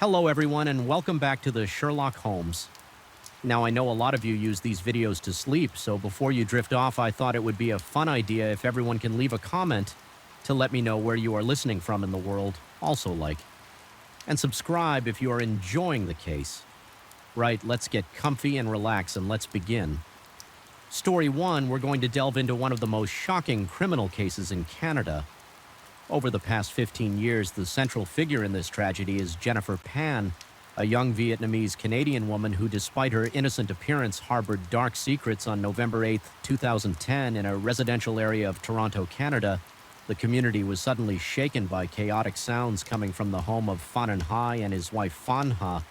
Hello everyone and welcome back to the Sherlock Holmes. Now I know a lot of you use these videos to sleep, so before you drift off I thought it would be a fun idea if everyone can leave a comment to let me know where you are listening from in the world, also like. And subscribe if you are enjoying the case. Right, let's get comfy and relax and let's begin. Story 1, we're going to delve into one of the most shocking criminal cases in Canada. Over the past 15 years, the central figure in this tragedy is Jennifer Pan, a young Vietnamese-Canadian woman who, despite her innocent appearance, harbored dark secrets. On November 8, 2010, in a residential area of Toronto, Canada. The community was suddenly shaken by chaotic sounds coming from the home of Phan Hai and his wife Phan Ha,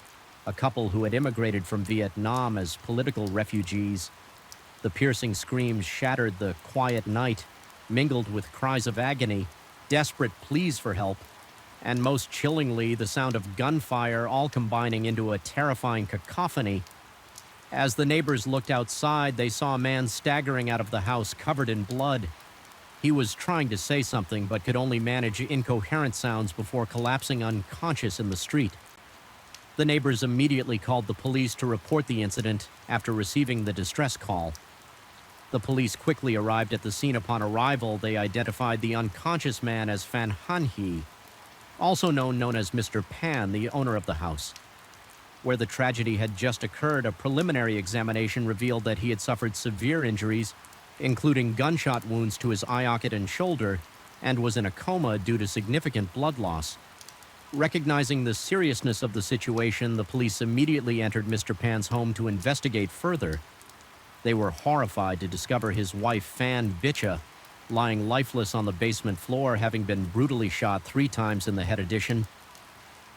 a couple who had immigrated from Vietnam as political refugees. The piercing screams shattered the quiet night, mingled with cries of agony, desperate pleas for help, and most chillingly, the sound of gunfire, all combining into a terrifying cacophony. As the neighbors looked outside, they saw a man staggering out of the house covered in blood. He was trying to say something, but could only manage incoherent sounds before collapsing unconscious in the street. The neighbors immediately called the police to report the incident after receiving the distress call. The police quickly arrived at the scene. Upon arrival, they identified the unconscious man as Phan Hai, also known as Mr. Pan, the owner of the house. Where the tragedy had just occurred, a preliminary examination revealed that he had suffered severe injuries, including gunshot wounds to his eye socket and shoulder, and was in a coma due to significant blood loss. Recognizing the seriousness of the situation, the police immediately entered Mr. Pan's home to investigate further. They were horrified to discover his wife, Phan Bicha, lying lifeless on the basement floor, having been brutally shot 3 times in the head addition.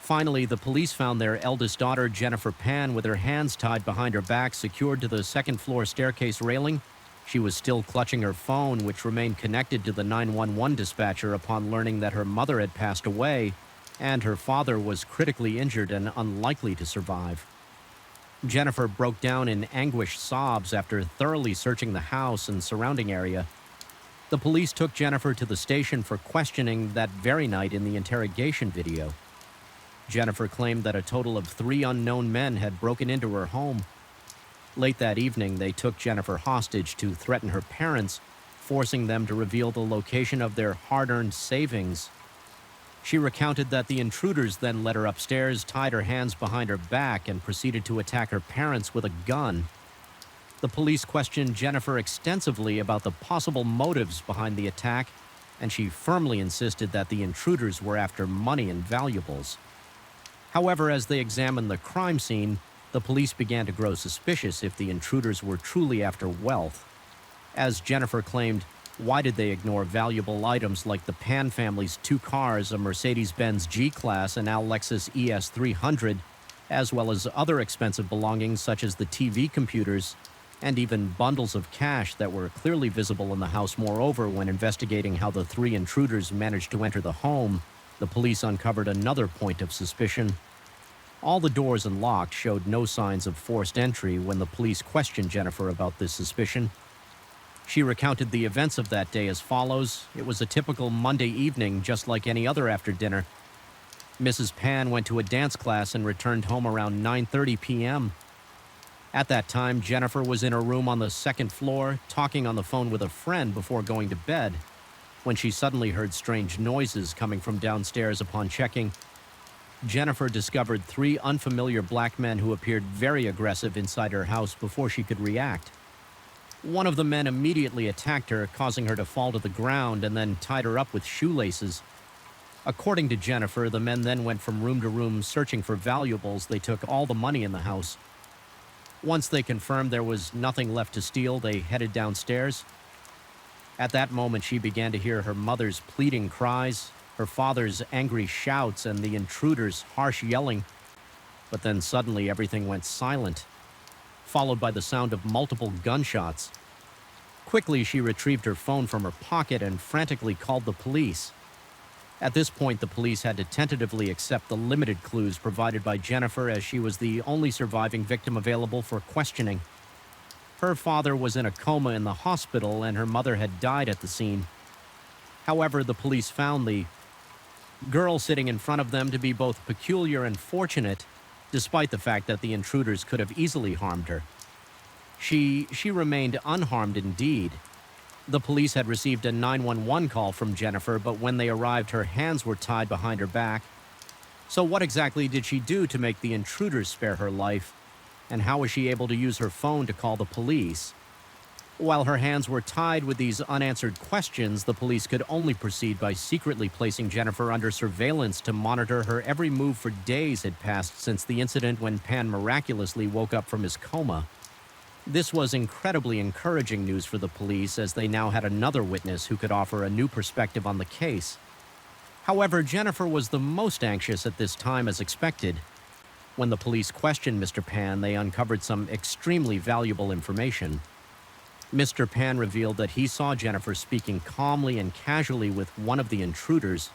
Finally, the police found their eldest daughter, Jennifer Pan, with her hands tied behind her back, secured to the second-floor staircase railing. She was still clutching her phone, which remained connected to the 911 dispatcher upon learning that her mother had passed away, and her father was critically injured and unlikely to survive. Jennifer broke down in anguished sobs after thoroughly searching the house and surrounding area. The police took Jennifer to the station for questioning that very night. In the interrogation video, Jennifer claimed that a total of 3 unknown men had broken into her home. Late that evening, they took Jennifer hostage to threaten her parents, forcing them to reveal the location of their hard-earned savings. She recounted that the intruders then led her upstairs, tied her hands behind her back, and proceeded to attack her parents with a gun. The police questioned Jennifer extensively about the possible motives behind the attack, and she firmly insisted that the intruders were after money and valuables. However, as they examined the crime scene, the police began to grow suspicious if the intruders were truly after wealth. As Jennifer claimed, why did they ignore valuable items like the Pan family's 2 cars, a Mercedes-Benz G-Class and Lexus ES300, as well as other expensive belongings such as the TV computers, and even bundles of cash that were clearly visible in the house? Moreover, when investigating how the 3 intruders managed to enter the home, the police uncovered another point of suspicion. All the doors and locks showed no signs of forced entry. When the police questioned Jennifer about this suspicion, she recounted the events of that day as follows. It was a typical Monday evening, just like any other after dinner. Mrs. Pan went to a dance class and returned home around 9:30 p.m. At that time, Jennifer was in her room on the 2nd floor, talking on the phone with a friend before going to bed, when she suddenly heard strange noises coming from downstairs. Upon checking, Jennifer discovered 3 unfamiliar black men who appeared very aggressive inside her house before she could react. One of the men immediately attacked her, causing her to fall to the ground, and then tied her up with shoelaces. According to Jennifer, the men then went from room to room searching for valuables. They took all the money in the house. Once they confirmed there was nothing left to steal, they headed downstairs. At that moment, she began to hear her mother's pleading cries, her father's angry shouts, and the intruders' harsh yelling. But then suddenly everything went silent, followed by the sound of multiple gunshots. Quickly, she retrieved her phone from her pocket and frantically called the police. At this point, the police had to tentatively accept the limited clues provided by Jennifer, as she was the only surviving victim available for questioning. Her father was in a coma in the hospital, and her mother had died at the scene. However, the police found the girl sitting in front of them to be both peculiar and fortunate, despite the fact that the intruders could have easily harmed her. She remained unharmed indeed. The police had received a 911 call from Jennifer, but when they arrived, her hands were tied behind her back. So what exactly did she do to make the intruders spare her life? And how was she able to use her phone to call the police? While her hands were tied with these unanswered questions, the police could only proceed by secretly placing Jennifer under surveillance to monitor her every move for days had passed since the incident when Pan miraculously woke up from his coma. This was incredibly encouraging news for the police, as they now had another witness who could offer a new perspective on the case. However, Jennifer was the most anxious at this time, as expected. When the police questioned Mr. Pan, they uncovered some extremely valuable information. Mr. Pan revealed that he saw Jennifer speaking calmly and casually with one of the intruders.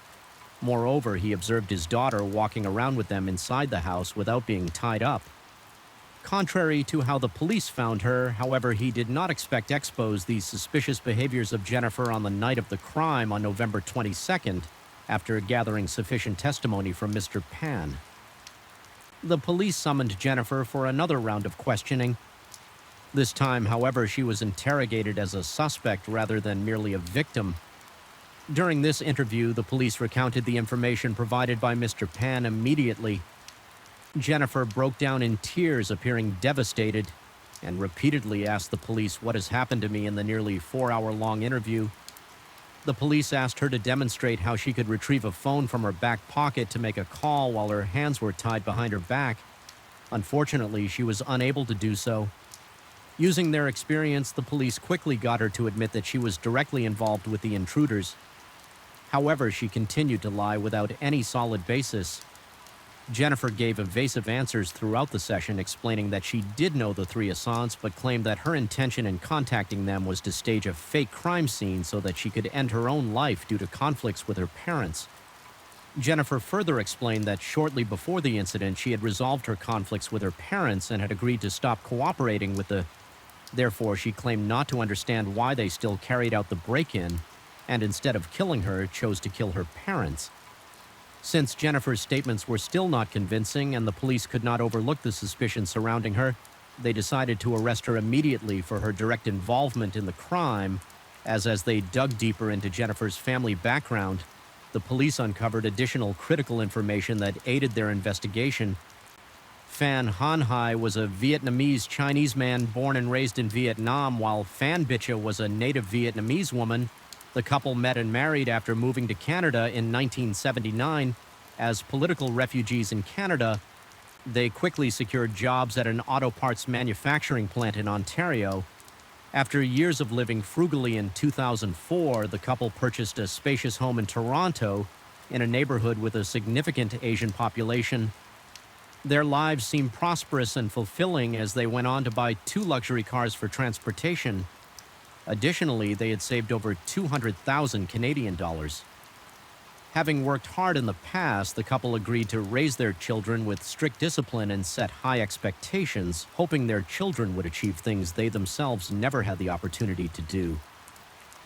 Moreover, he observed his daughter walking around with them inside the house without being tied up. Contrary to how the police found her, however, he did not expect to expose these suspicious behaviors of Jennifer on the night of the crime on November 22nd, after gathering sufficient testimony from Mr. Pan. The police summoned Jennifer for another round of questioning. This time, however, she was interrogated as a suspect rather than merely a victim. During this interview, the police recounted the information provided by Mr. Pan immediately. Jennifer broke down in tears, appearing devastated, and repeatedly asked the police what has happened to me in the nearly 4-hour-long interview. The police asked her to demonstrate how she could retrieve a phone from her back pocket to make a call while her hands were tied behind her back. Unfortunately, she was unable to do so. Using their experience, the police quickly got her to admit that she was directly involved with the intruders. However, she continued to lie without any solid basis. Jennifer gave evasive answers throughout the session, explaining that she did know the three assailants, but claimed that her intention in contacting them was to stage a fake crime scene so that she could end her own life due to conflicts with her parents. Jennifer further explained that shortly before the incident, she had resolved her conflicts with her parents and had agreed to stop cooperating with the... Therefore, she claimed not to understand why they still carried out the break-in, and instead of killing her, chose to kill her parents. Since Jennifer's statements were still not convincing and the police could not overlook the suspicion surrounding her, they decided to arrest her immediately for her direct involvement in the crime, as they dug deeper into Jennifer's family background, the police uncovered additional critical information that aided their investigation. Phan Han Hai was a Vietnamese Chinese man born and raised in Vietnam, while Phan Bicha was a native Vietnamese woman. The couple met and married after moving to Canada in 1979. As political refugees in Canada, they quickly secured jobs at an auto parts manufacturing plant in Ontario. After years of living frugally in 2004, the couple purchased a spacious home in Toronto, in a neighborhood with a significant Asian population. Their lives seemed prosperous and fulfilling as they went on to buy 2 luxury cars for transportation. Additionally, they had saved over 200,000 Canadian dollars. Having worked hard in the past, the couple agreed to raise their children with strict discipline and set high expectations, hoping their children would achieve things they themselves never had the opportunity to do.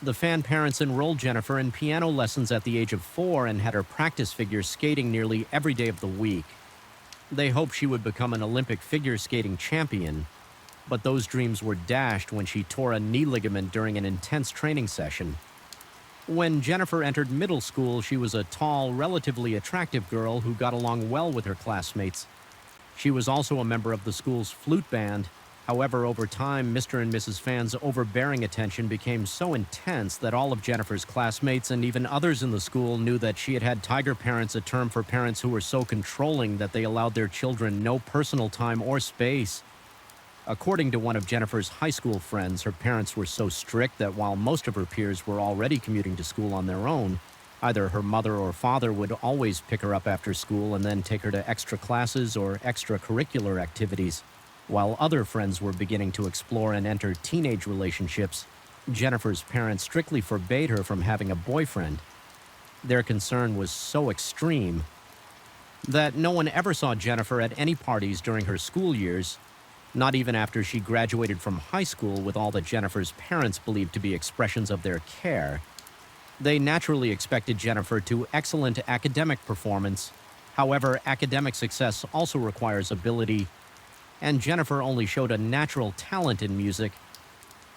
The Phan parents enrolled Jennifer in piano lessons at the age of 4 and had her practice figure skating nearly every day of the week. They hoped she would become an Olympic figure skating champion, but those dreams were dashed when she tore a knee ligament during an intense training session. When Jennifer entered middle school, she was a tall, relatively attractive girl who got along well with her classmates. She was also a member of the school's flute band. However, over time, Mr. and Mrs. Phan's overbearing attention became so intense that all of Jennifer's classmates and even others in the school knew that she had had tiger parents, a term for parents who were so controlling that they allowed their children no personal time or space. According to one of Jennifer's high school friends, her parents were so strict that while most of her peers were already commuting to school on their own, either her mother or father would always pick her up after school and then take her to extra classes or extracurricular activities. While other friends were beginning to explore and enter teenage relationships, Jennifer's parents strictly forbade her from having a boyfriend. Their concern was so extreme that no one ever saw Jennifer at any parties during her school years, not even after she graduated from high school with all that Jennifer's parents believed to be expressions of their care. They naturally expected Jennifer to excellent academic performance. However, academic success also requires ability, and Jennifer only showed a natural talent in music.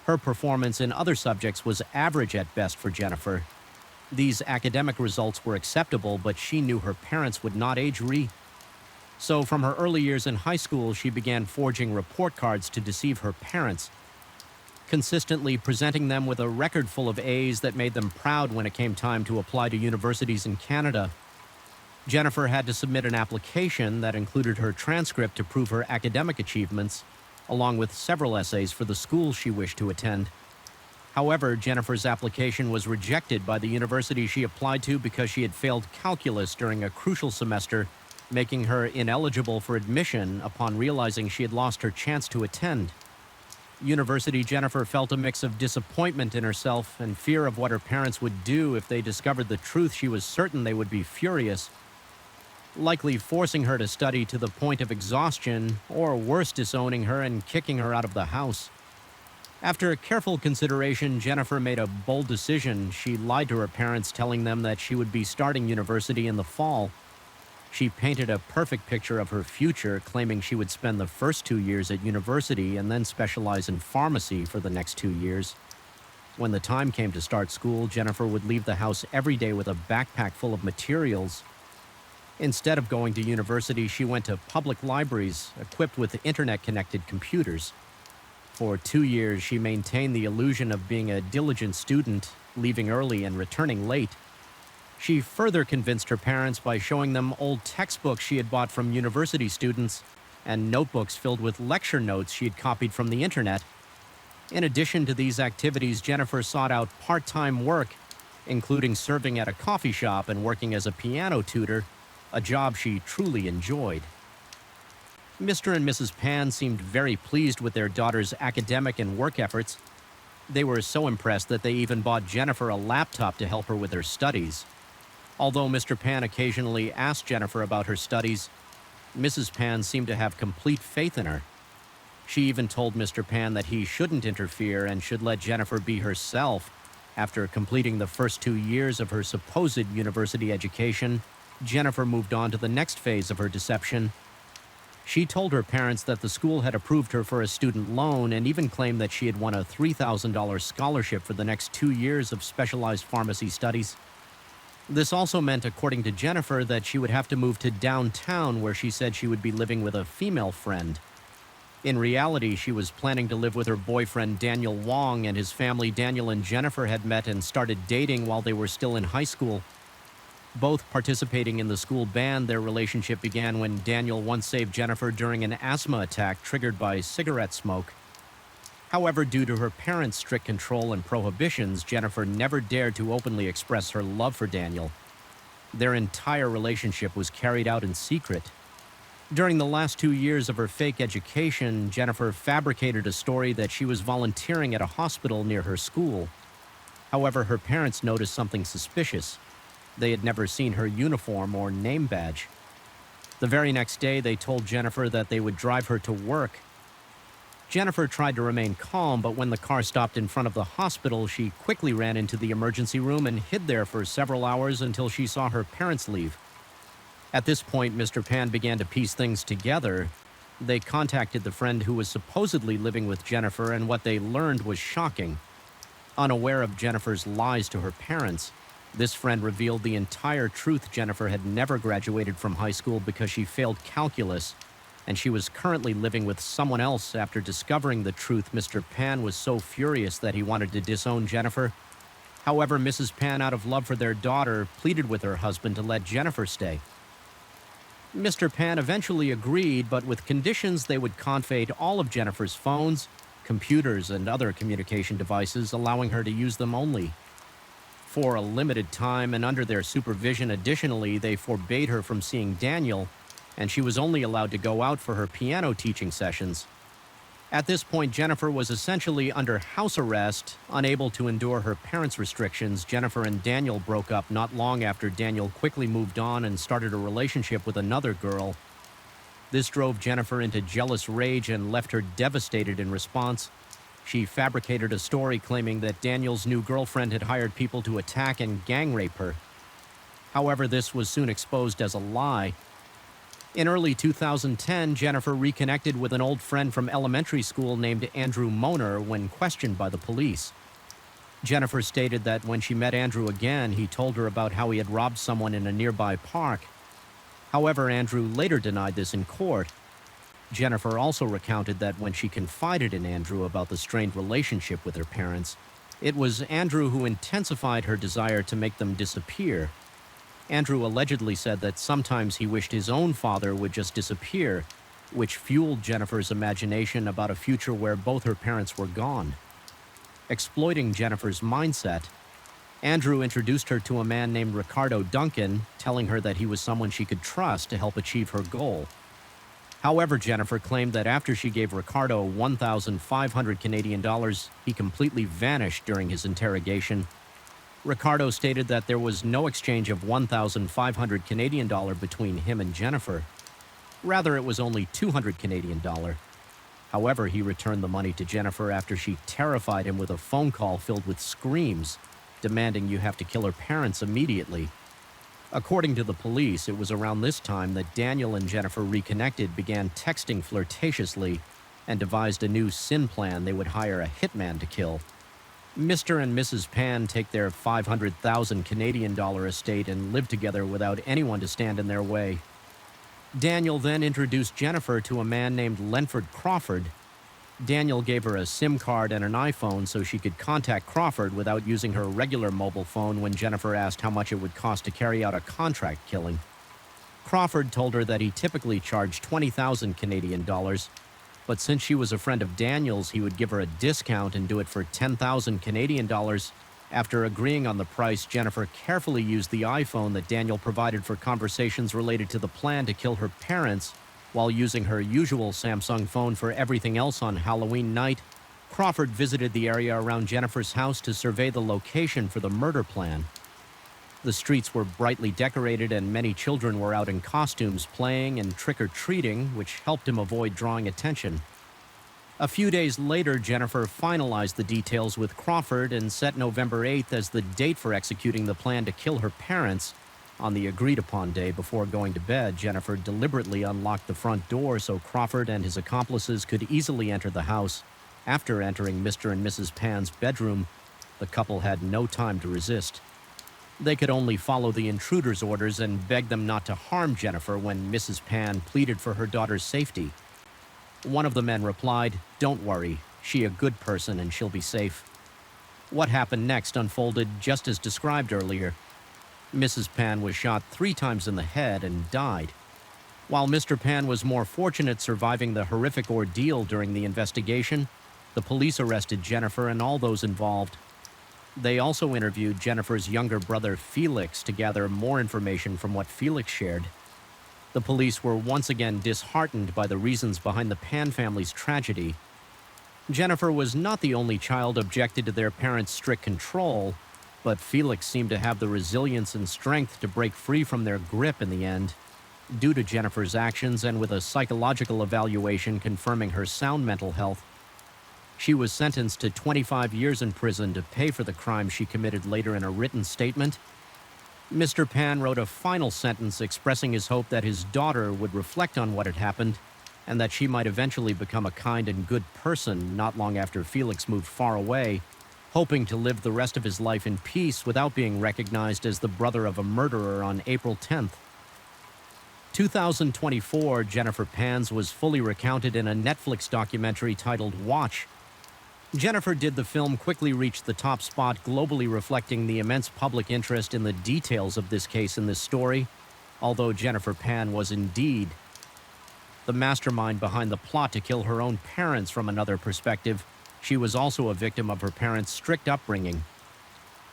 Her performance in other subjects was average at best for Jennifer. These academic results were acceptable, but she knew her parents would not agree. So from her early years in high school, she began forging report cards to deceive her parents, consistently presenting them with a record full of A's that made them proud when it came time to apply to universities in Canada. Jennifer had to submit an application that included her transcript to prove her academic achievements, along with several essays for the school she wished to attend. However, Jennifer's application was rejected by the university she applied to because she had failed calculus during a crucial semester, making her ineligible for admission upon realizing she had lost her chance to attend. University Jennifer felt a mix of disappointment in herself and fear of what her parents would do if they discovered the truth. She was certain they would be furious, likely forcing her to study to the point of exhaustion, or worse, disowning her and kicking her out of the house. After careful consideration, Jennifer made a bold decision. She lied to her parents, telling them that she would be starting university in the fall. She painted a perfect picture of her future, claiming she would spend the first 2 years at university and then specialize in pharmacy for the next 2 years. When the time came to start school, Jennifer would leave the house every day with a backpack full of materials. Instead of going to university, she went to public libraries equipped with internet-connected computers. For 2 years, she maintained the illusion of being a diligent student, leaving early and returning late. She further convinced her parents by showing them old textbooks she had bought from university students and notebooks filled with lecture notes she had copied from the internet. In addition to these activities, Jennifer sought out part-time work, including serving at a coffee shop and working as a piano tutor, a job she truly enjoyed. Mr. and Mrs. Pan seemed very pleased with their daughter's academic and work efforts. They were so impressed that they even bought Jennifer a laptop to help her with her studies. Although Mr. Pan occasionally asked Jennifer about her studies, Mrs. Pan seemed to have complete faith in her. She even told Mr. Pan that he shouldn't interfere and should let Jennifer be herself. After completing the first 2 years of her supposed university education, Jennifer moved on to the next phase of her deception. She told her parents that the school had approved her for a student loan and even claimed that she had won a $3,000 scholarship for the next 2 years of specialized pharmacy studies. This also meant, according to Jennifer, that she would have to move to downtown, where she said she would be living with a female friend. In reality, she was planning to live with her boyfriend Daniel Wong and his family. Daniel and Jennifer had met and started dating while they were still in high school. Both participating in the school band, their relationship began when Daniel once saved Jennifer during an asthma attack triggered by cigarette smoke. However, due to her parents' strict control and prohibitions, Jennifer never dared to openly express her love for Daniel. Their entire relationship was carried out in secret. During the last 2 years of her fake education, Jennifer fabricated a story that she was volunteering at a hospital near her school. However, her parents noticed something suspicious. They had never seen her uniform or name badge. The very next day, they told Jennifer that they would drive her to work. Jennifer tried to remain calm, but when the car stopped in front of the hospital, she quickly ran into the emergency room and hid there for several hours until she saw her parents leave. At this point, Mr. Pan began to piece things together. They contacted the friend who was supposedly living with Jennifer, and what they learned was shocking. Unaware of Jennifer's lies to her parents, this friend revealed the entire truth. Jennifer had never graduated from high school because she failed calculus, and she was currently living with someone else. After discovering the truth, Mr. Pan was so furious that he wanted to disown Jennifer. However, Mrs. Pan, out of love for their daughter, pleaded with her husband to let Jennifer stay. Mr. Pan eventually agreed, but with conditions they would confiscate all of Jennifer's phones, computers, and other communication devices, allowing her to use them only for a limited time and under their supervision. Additionally, they forbade her from seeing Daniel, and she was only allowed to go out for her piano teaching sessions. At this point, Jennifer was essentially under house arrest. Unable to endure her parents' restrictions, Jennifer and Daniel broke up not long after. Daniel quickly moved on and started a relationship with another girl. This drove Jennifer into jealous rage and left her devastated. In response, She fabricated a story claiming that Daniel's new girlfriend had hired people to attack and gang rape her. However, this was soon exposed as a lie. In early 2010, Jennifer reconnected with an old friend from elementary school named Andrew Moner when questioned by the police. Jennifer stated that when she met Andrew again, he told her about how he had robbed someone in a nearby park. However, Andrew later denied this in court. Jennifer also recounted that when she confided in Andrew about the strained relationship with her parents, it was Andrew who intensified her desire to make them disappear. Andrew allegedly said that sometimes he wished his own father would just disappear, which fueled Jennifer's imagination about a future where both her parents were gone. Exploiting Jennifer's mindset, Andrew introduced her to a man named Ricardo Duncan, telling her that he was someone she could trust to help achieve her goal. However, Jennifer claimed that after she gave Ricardo 1,500 Canadian dollars, he completely vanished during his interrogation. Ricardo stated that there was no exchange of 1,500 Canadian dollar between him and Jennifer. Rather, it was only 200 Canadian dollar. However, he returned the money to Jennifer after she terrified him with a phone call filled with screams, demanding you have to kill her parents immediately. According to the police, it was around this time that Daniel and Jennifer reconnected, began texting flirtatiously, and devised a new sin plan they would hire a hitman to kill. Mr. and Mrs. Pan take their 500,000 Canadian dollar estate and live together without anyone to stand in their way. Daniel then introduced Jennifer to a man named Lenford Crawford. Daniel gave her a SIM card and an iPhone so she could contact Crawford without using her regular mobile phone when Jennifer asked how much it would cost to carry out a contract killing. Crawford told her that he typically charged 20,000 Canadian dollars, but since she was a friend of Daniel's, he would give her a discount and do it for 10,000 Canadian dollars. After agreeing on the price, Jennifer carefully used the iPhone that Daniel provided for conversations related to the plan to kill her parents, while using her usual Samsung phone for everything else. On Halloween night, Crawford visited the area around Jennifer's house to survey the location for the murder plan. The streets were brightly decorated and many children were out in costumes playing and trick-or-treating, which helped him avoid drawing attention. A few days later, Jennifer finalized the details with Crawford and set November 8th as the date for executing the plan to kill her parents. On the agreed-upon day before going to bed, Jennifer deliberately unlocked the front door so Crawford and his accomplices could easily enter the house. After entering Mr. and Mrs. Pan's bedroom, the couple had no time to resist. They could only follow the intruder's orders and beg them not to harm Jennifer when Mrs. Pan pleaded for her daughter's safety. One of the men replied, "Don't worry, she a good person and she'll be safe." What happened next unfolded just as described earlier. Mrs. Pan was shot 3 times in the head and died. While Mr. Pan was more fortunate surviving the horrific ordeal during the investigation, the police arrested Jennifer and all those involved. They also interviewed Jennifer's younger brother Felix to gather more information from what Felix shared. The police were once again disheartened by the reasons behind the Pan family's tragedy. Jennifer was not the only child objected to their parents' strict control, but Felix seemed to have the resilience and strength to break free from their grip in the end. Due to Jennifer's actions and with a psychological evaluation confirming her sound mental health, she was sentenced to 25 years in prison to pay for the crime she committed. Later in a written statement, Mr. Pan wrote a final sentence expressing his hope that his daughter would reflect on what had happened and that she might eventually become a kind and good person not long after Felix moved far away, hoping to live the rest of his life in peace without being recognized as the brother of a murderer. On April 10th, 2024, Jennifer Pan's was fully recounted in a Netflix documentary titled Watch. Jennifer Did the film quickly reached the top spot globally, reflecting the immense public interest in the details of this case in this story. Although Jennifer Pan was indeed the mastermind behind the plot to kill her own parents from another perspective, she was also a victim of her parents' strict upbringing.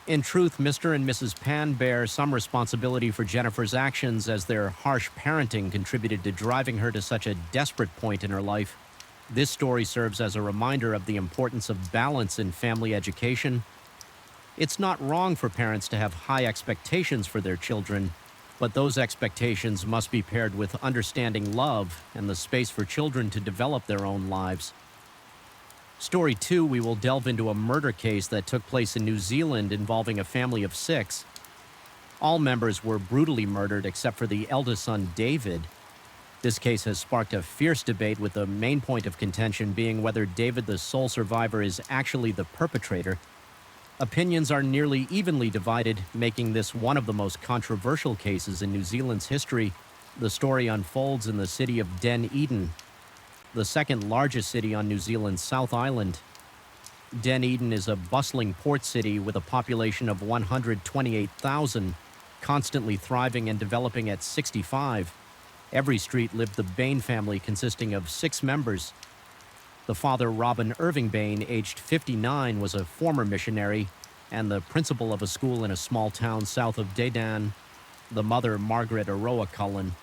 In truth, Mr. and Mrs. Pan bear some responsibility for Jennifer's actions, as their harsh parenting contributed to driving her to such a desperate point in her life. This story serves as a reminder of the importance of balance in family education. It's not wrong for parents to have high expectations for their children, but those expectations must be paired with understanding love and the space for children to develop their own lives. Story 2, we will delve into a murder case that took place in New Zealand involving a family of 6. All members were brutally murdered except for the eldest son, David. This case has sparked a fierce debate, with the main point of contention being whether David, the sole survivor, is actually the perpetrator. Opinions are nearly evenly divided, making this one of the most controversial cases in New Zealand's history. The story unfolds in the city of Dunedin, the second largest city on New Zealand's South Island. Dunedin is a bustling port city with a population of 128,000, constantly thriving and developing at 65. Every street lived the Bain family, consisting of 6 members. The father, Robin Irving Bain, aged 59, was a former missionary and the principal of a school in a small town south of Dunedin. The mother, Margaret Aroa Cullen,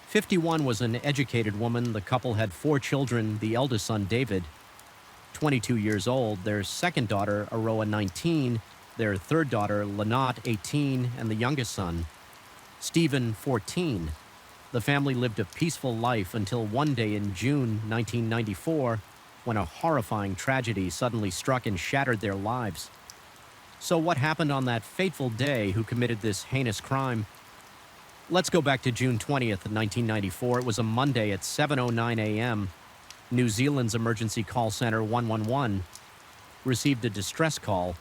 51, was an educated woman. The couple had 4 children, the eldest son, David, 22 years old, their second daughter, Aroa, 19, their third daughter, Lynette, 18, and the youngest son, Stephen, 14. The family lived a peaceful life until one day in June 1994, when a horrifying tragedy suddenly struck and shattered their lives. So what happened on that fateful day? Who committed this heinous crime? Let's go back to June 20th, 1994. It was a Monday at 7:09 a.m. New Zealand's emergency call center 111 received a distress call.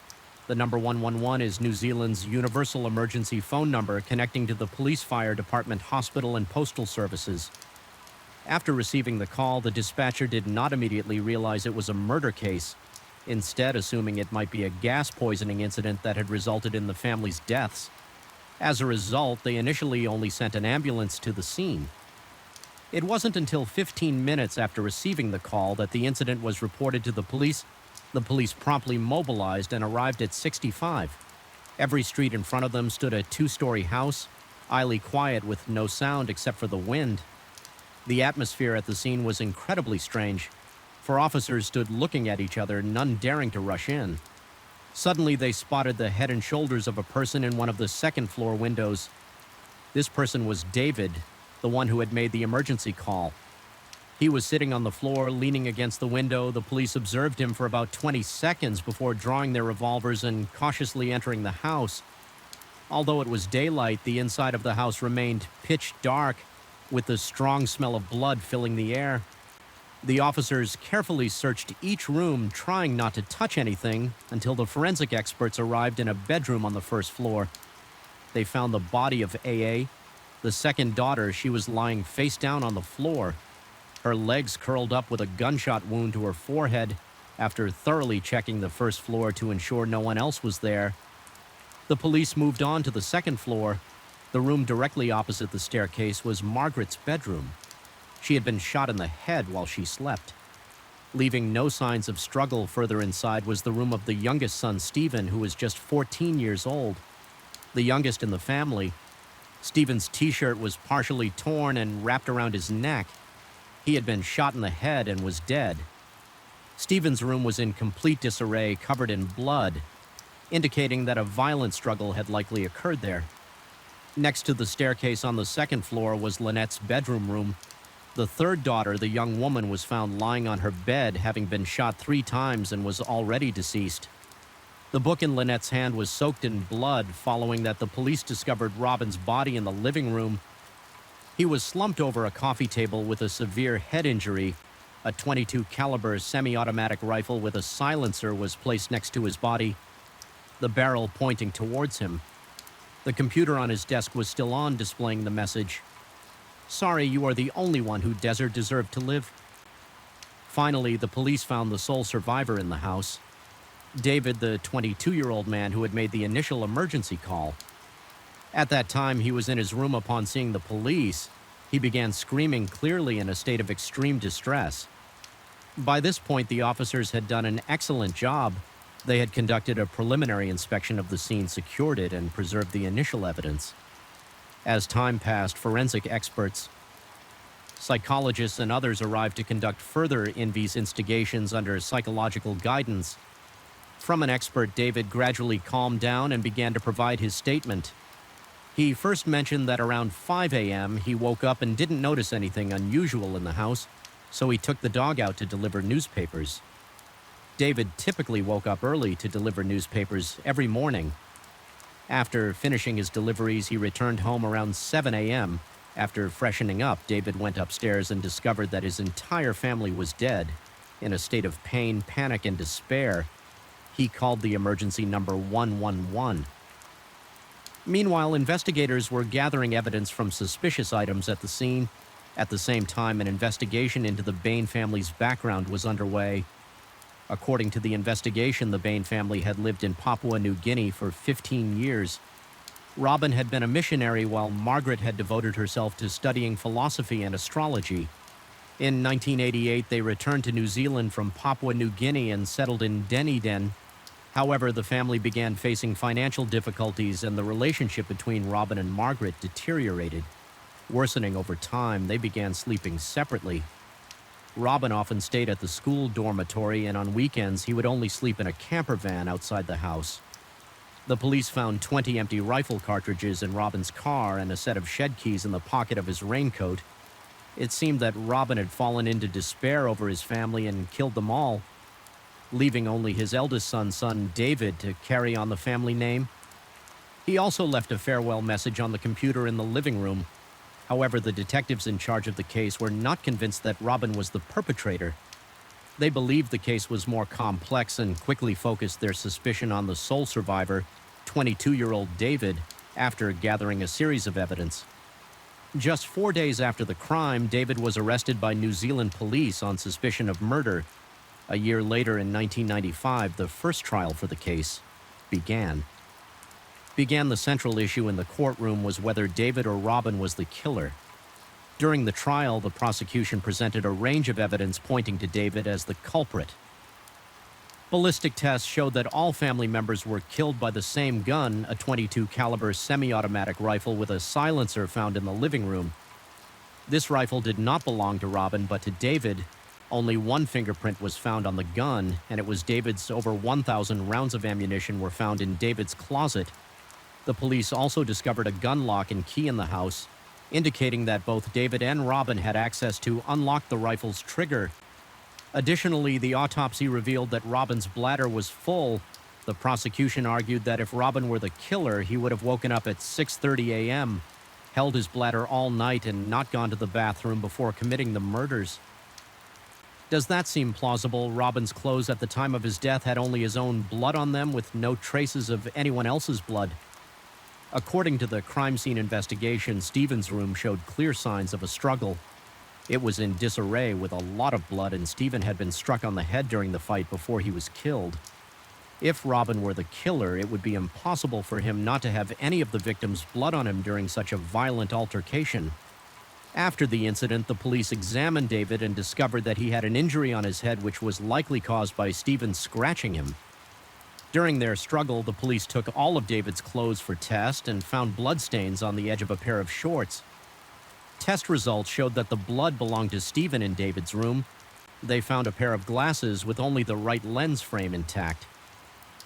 The number 111 is New Zealand's universal emergency phone number, connecting to the police, fire department, hospital, and postal services. After receiving the call, the dispatcher did not immediately realize it was a murder case, instead assuming it might be a gas poisoning incident that had resulted in the family's deaths. As a result, they initially only sent an ambulance to the scene. It wasn't until 15 minutes after receiving the call that the incident was reported to the police. The police promptly mobilized and arrived at 65. Every street in front of them stood a 2-story house, eerily quiet with no sound except for the wind. The atmosphere at the scene was incredibly strange, for officers stood looking at each other, none daring to rush in. Suddenly, they spotted the head and shoulders of a person in one of the second-floor windows. This person was David, the one who had made the emergency call. He was sitting on the floor, leaning against the window. The police observed him for about 20 seconds before drawing their revolvers and cautiously entering the house. Although it was daylight, the inside of the house remained pitch dark, with the strong smell of blood filling the air. The officers carefully searched each room, trying not to touch anything, until the forensic experts arrived in a bedroom on the first floor. They found the body of AA, the second daughter. She was lying face down on the floor, her legs curled up with a gunshot wound to her forehead. After thoroughly checking the first floor to ensure no one else was there, the police moved on to the second floor. The room directly opposite the staircase was Margaret's bedroom. She had been shot in the head while she slept. Leaving no signs of struggle further inside was the room of the youngest son, Stephen, who was just 14 years old, the youngest in the family. Stephen's t-shirt was partially torn and wrapped around his neck. He had been shot in the head and was dead. Stephen's room was in complete disarray, covered in blood, indicating that a violent struggle had likely occurred there. Next to the staircase on the second floor was Lynette's bedroom room. The third daughter, the young woman, was found lying on her bed, having been shot 3 times and was already deceased. The book in Lynette's hand was soaked in blood. Following that, the police discovered Robin's body in the living room. He was slumped over a coffee table with a severe head injury. A .22 caliber semi-automatic rifle with a silencer was placed next to his body, the barrel pointing towards him. The computer on his desk was still on, displaying the message, "Sorry, you are the only one who deserved to live." Finally, the police found the sole survivor in the house, David, the 22-year-old man who had made the initial emergency call. At that time, he was in his room. Upon seeing the police, he began screaming, clearly in a state of extreme distress. By this point, the officers had done an excellent job. They had conducted a preliminary inspection of the scene, secured it, and preserved the initial evidence. As time passed, forensic experts, psychologists, and others arrived to conduct further in-vis investigations under psychological guidance. From an expert, David gradually calmed down and began to provide his statement. He first mentioned that around 5 a.m. he woke up and didn't notice anything unusual in the house, so he took the dog out to deliver newspapers. David typically woke up early to deliver newspapers every morning. After finishing his deliveries, he returned home around 7 a.m. After freshening up, David went upstairs and discovered that his entire family was dead. In a state of pain, panic, and despair, he called the emergency number 111. Meanwhile, investigators were gathering evidence from suspicious items at the scene. At the same time, an investigation into the Bain family's background was underway. According to the investigation, the Bain family had lived in Papua New Guinea for 15 years. Robin had been a missionary while Margaret had devoted herself to studying philosophy and astrology. In 1988, they returned to New Zealand from Papua New Guinea and settled in Dunedin. However, the family began facing financial difficulties and the relationship between Robin and Margaret deteriorated. Worsening over time, they began sleeping separately. Robin often stayed at the school dormitory, and on weekends he would only sleep in a camper van outside the house. The police found 20 empty rifle cartridges in Robin's car and a set of shed keys in the pocket of his raincoat. It seemed that Robin had fallen into despair over his family and killed them all, leaving only his eldest son David to carry on the family name. He also left a farewell message on the computer in the living room. However, the detectives in charge of the case were not convinced that Robin was the perpetrator. They believed the case was more complex and quickly focused their suspicion on the sole survivor, 22-year-old David, after gathering a series of evidence. Just 4 days after the crime, David was arrested by New Zealand police on suspicion of murder. A year later, in 1995, the first trial for the case began. The central issue in the courtroom was whether David or Robin was the killer. During the trial, the prosecution presented a range of evidence pointing to David as the culprit. Ballistic tests showed that all family members were killed by the same gun, a .22 caliber semi-automatic rifle with a silencer found in the living room. This rifle did not belong to Robin, but to David. Only one fingerprint was found on the gun, and it was David's. Over 1,000 rounds of ammunition were found in David's closet. The police also discovered a gun lock and key in the house, indicating that both David and Robin had access to unlock the rifle's trigger. Additionally, the autopsy revealed that Robin's bladder was full. The prosecution argued that if Robin were the killer, he would have woken up at 6:30 a.m., held his bladder all night, and not gone to the bathroom before committing the murders. Does that seem plausible? Robin's clothes at the time of his death had only his own blood on them, with no traces of anyone else's blood. According to the crime scene investigation, Stephen's room showed clear signs of a struggle. It was in disarray with a lot of blood, and Stephen had been struck on the head during the fight before he was killed. If Robin were the killer, it would be impossible for him not to have any of the victims' blood on him during such a violent altercation. After the incident, the police examined David and discovered that he had an injury on his head which was likely caused by Stephen scratching him. During their struggle, the police took all of David's clothes for test and found bloodstains on the edge of a pair of shorts. Test results showed that the blood belonged to Stephen in David's room. They found a pair of glasses with only the right lens frame intact.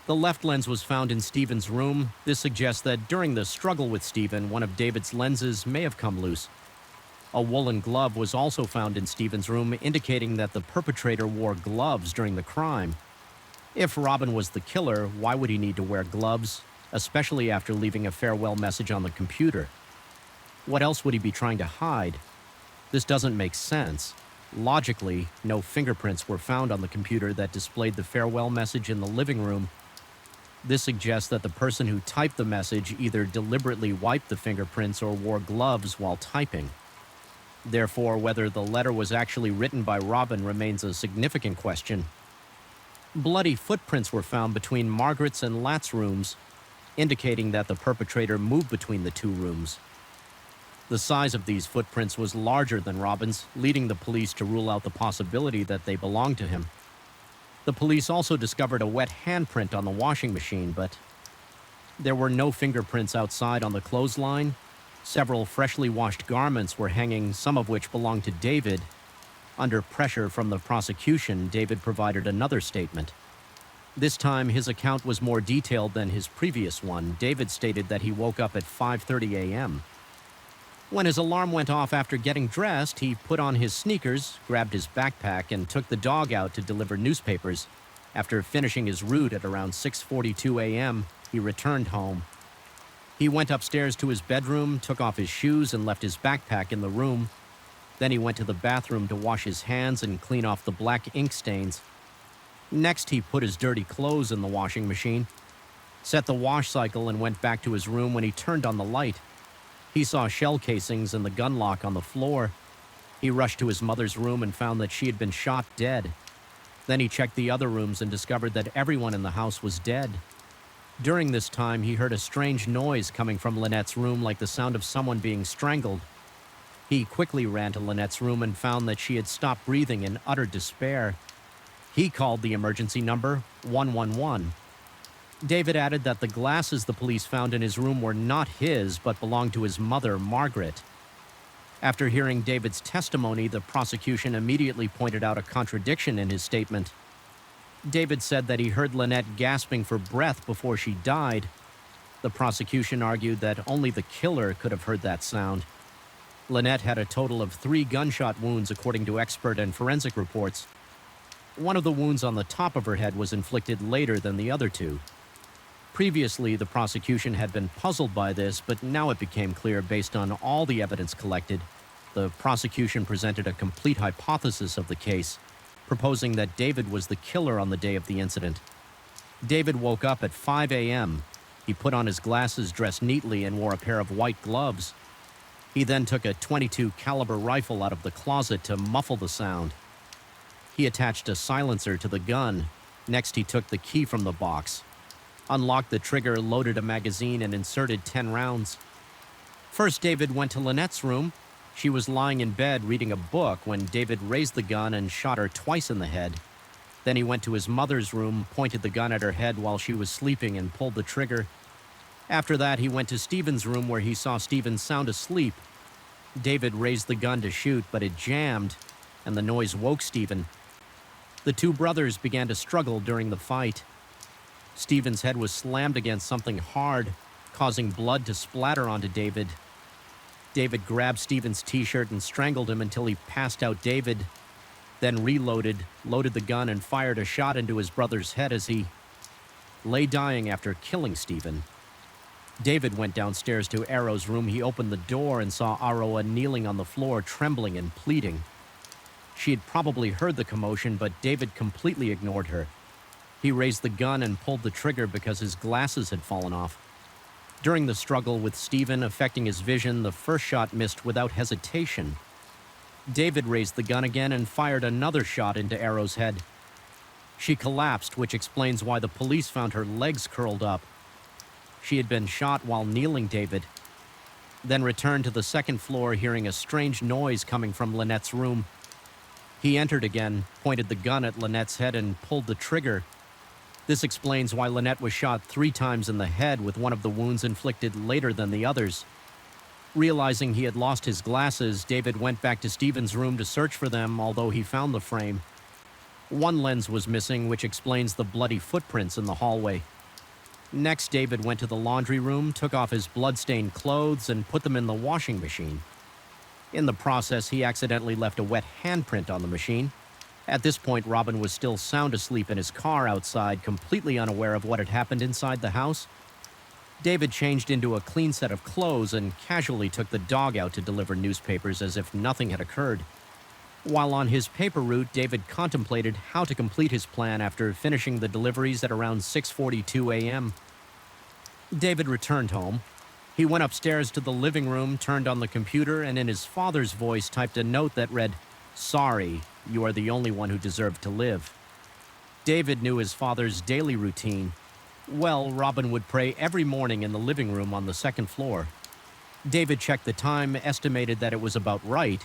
The left lens was found in Stephen's room. This suggests that during the struggle with Stephen, one of David's lenses may have come loose. A woolen glove was also found in Stephen's room, indicating that the perpetrator wore gloves during the crime. If Robin was the killer, why would he need to wear gloves, especially after leaving a farewell message on the computer? What else would he be trying to hide? This doesn't make sense. Logically, no fingerprints were found on the computer that displayed the farewell message in the living room. This suggests that the person who typed the message either deliberately wiped the fingerprints or wore gloves while typing. Therefore, whether the letter was actually written by Robin remains a significant question. Bloody footprints were found between Margaret's and Lat's rooms, indicating that the perpetrator moved between the two rooms. The size of these footprints was larger than Robin's, leading the police to rule out the possibility that they belonged to him. The police also discovered a wet handprint on the washing machine, but there were no fingerprints outside on the clothesline. Several freshly washed garments were hanging, some of which belonged to David. Under pressure from the prosecution, David provided another statement. This time, his account was more detailed than his previous one. David stated that he woke up at 5:30 a.m. When his alarm went off after getting dressed, he put on his sneakers, grabbed his backpack, and took the dog out to deliver newspapers. After finishing his route at around 6:42 a.m., he returned home. He went upstairs to his bedroom, took off his shoes, and left his backpack in the room. Then he went to the bathroom to wash his hands and clean off the black ink stains. Next, he put his dirty clothes in the washing machine, set the wash cycle, and went back to his room. When he turned on the light, he saw shell casings and the gun lock on the floor. He rushed to his mother's room and found that she had been shot dead. Then he checked the other rooms and discovered that everyone in the house was dead. During this time, he heard a strange noise coming from Lynette's room, like the sound of someone being strangled. He quickly ran to Lynette's room and found that she had stopped breathing in utter despair. He called the emergency number 111. David added that the glasses the police found in his room were not his, but belonged to his mother, Margaret. After hearing David's testimony, the prosecution immediately pointed out a contradiction in his statement. David said that he heard Lynette gasping for breath before she died. The prosecution argued that only the killer could have heard that sound. Lynette had a total of 3 gunshot wounds according to expert and forensic reports. One of the wounds on the top of her head was inflicted later than the other 2. Previously, the prosecution had been puzzled by this, but now it became clear based on all the evidence collected. The prosecution presented a complete hypothesis of the case, proposing that David was the killer on the day of the incident. David woke up at 5 a.m. He put on his glasses, dressed neatly, and wore a pair of white gloves. He then took a .22 caliber rifle out of the closet to muffle the sound. He attached a silencer to the gun. Next, he took the key from the box, unlocked the trigger, loaded a magazine, and inserted 10 rounds. First, David went to Lynette's room. She was lying in bed reading a book when David raised the gun and shot her twice in the head. Then he went to his mother's room, pointed the gun at her head while she was sleeping, and pulled the trigger. After that, he went to Stephen's room where he saw Stephen sound asleep. David raised the gun to shoot, but it jammed, and the noise woke Stephen. The 2 brothers began to struggle during the fight. Stephen's head was slammed against something hard, causing blood to splatter onto David. David grabbed Stephen's t-shirt and strangled him until he passed out. David then reloaded, loaded the gun, and fired a shot into his brother's head as he lay dying after killing Stephen. David went downstairs to Arrow's room. He opened the door and saw Aroa kneeling on the floor, trembling and pleading. She had probably heard the commotion, but David completely ignored her. He raised the gun and pulled the trigger because his glasses had fallen off. During the struggle with Stephen affecting his vision, the first shot missed without hesitation. David raised the gun again and fired another shot into Arrow's head. She collapsed, which explains why the police found her legs curled up. She had been shot while kneeling. David then returned to the second floor, hearing a strange noise coming from Lynette's room. He entered again, pointed the gun at Lynette's head, and pulled the trigger. This explains why Lynette was shot 3 times in the head, with one of the wounds inflicted later than the others. Realizing he had lost his glasses, David went back to Stephen's room to search for them, although he found the frame. One lens was missing, which explains the bloody footprints in the hallway. Next, David went to the laundry room, took off his blood-stained clothes, and put them in the washing machine. In the process, he accidentally left a wet handprint on the machine. At this point, Robin was still sound asleep in his car outside, completely unaware of what had happened inside the house. David changed into a clean set of clothes and casually took the dog out to deliver newspapers as if nothing had occurred. While on his paper route, David contemplated how to complete his plan after finishing the deliveries at around 6:42 a.m. David returned home. He went upstairs to the living room, turned on the computer, and in his father's voice typed a note that read, "Sorry, you are the only one who deserved to live." David knew his father's daily routine. Well, Robin would pray every morning in the living room on the second floor. David checked the time, estimated that it was about right,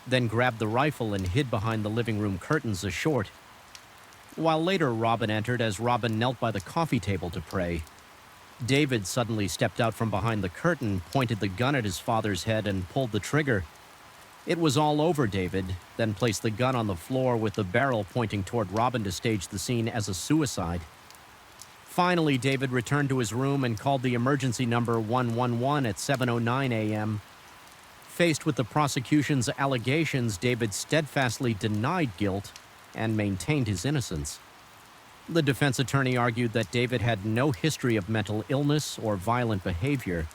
then grabbed the rifle and hid behind the living room curtains a short. While later Robin entered as Robin knelt by the coffee table to pray. David suddenly stepped out from behind the curtain, pointed the gun at his father's head, and pulled the trigger. It was all over. David then placed the gun on the floor with the barrel pointing toward Robin to stage the scene as a suicide. Finally, David returned to his room and called the emergency number 111 at 7:09 a.m. Faced with the prosecution's allegations, David steadfastly denied guilt and maintained his innocence. The defense attorney argued that David had no history of mental illness or violent behavior.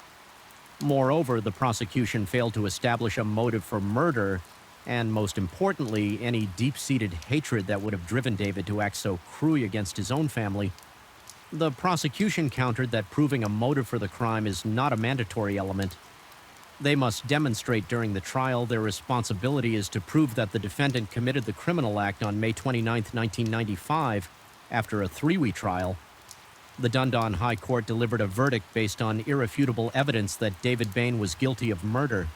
Moreover, the prosecution failed to establish a motive for murder, and most importantly, any deep-seated hatred that would have driven David to act so cruelly against his own family. The prosecution countered that proving a motive for the crime is not a mandatory element. They must demonstrate during the trial their responsibility is to prove that the defendant committed the criminal act on May 29, 1995, after a 3-week trial. The Dundon High Court delivered a verdict based on irrefutable evidence that David Bain was guilty of murder.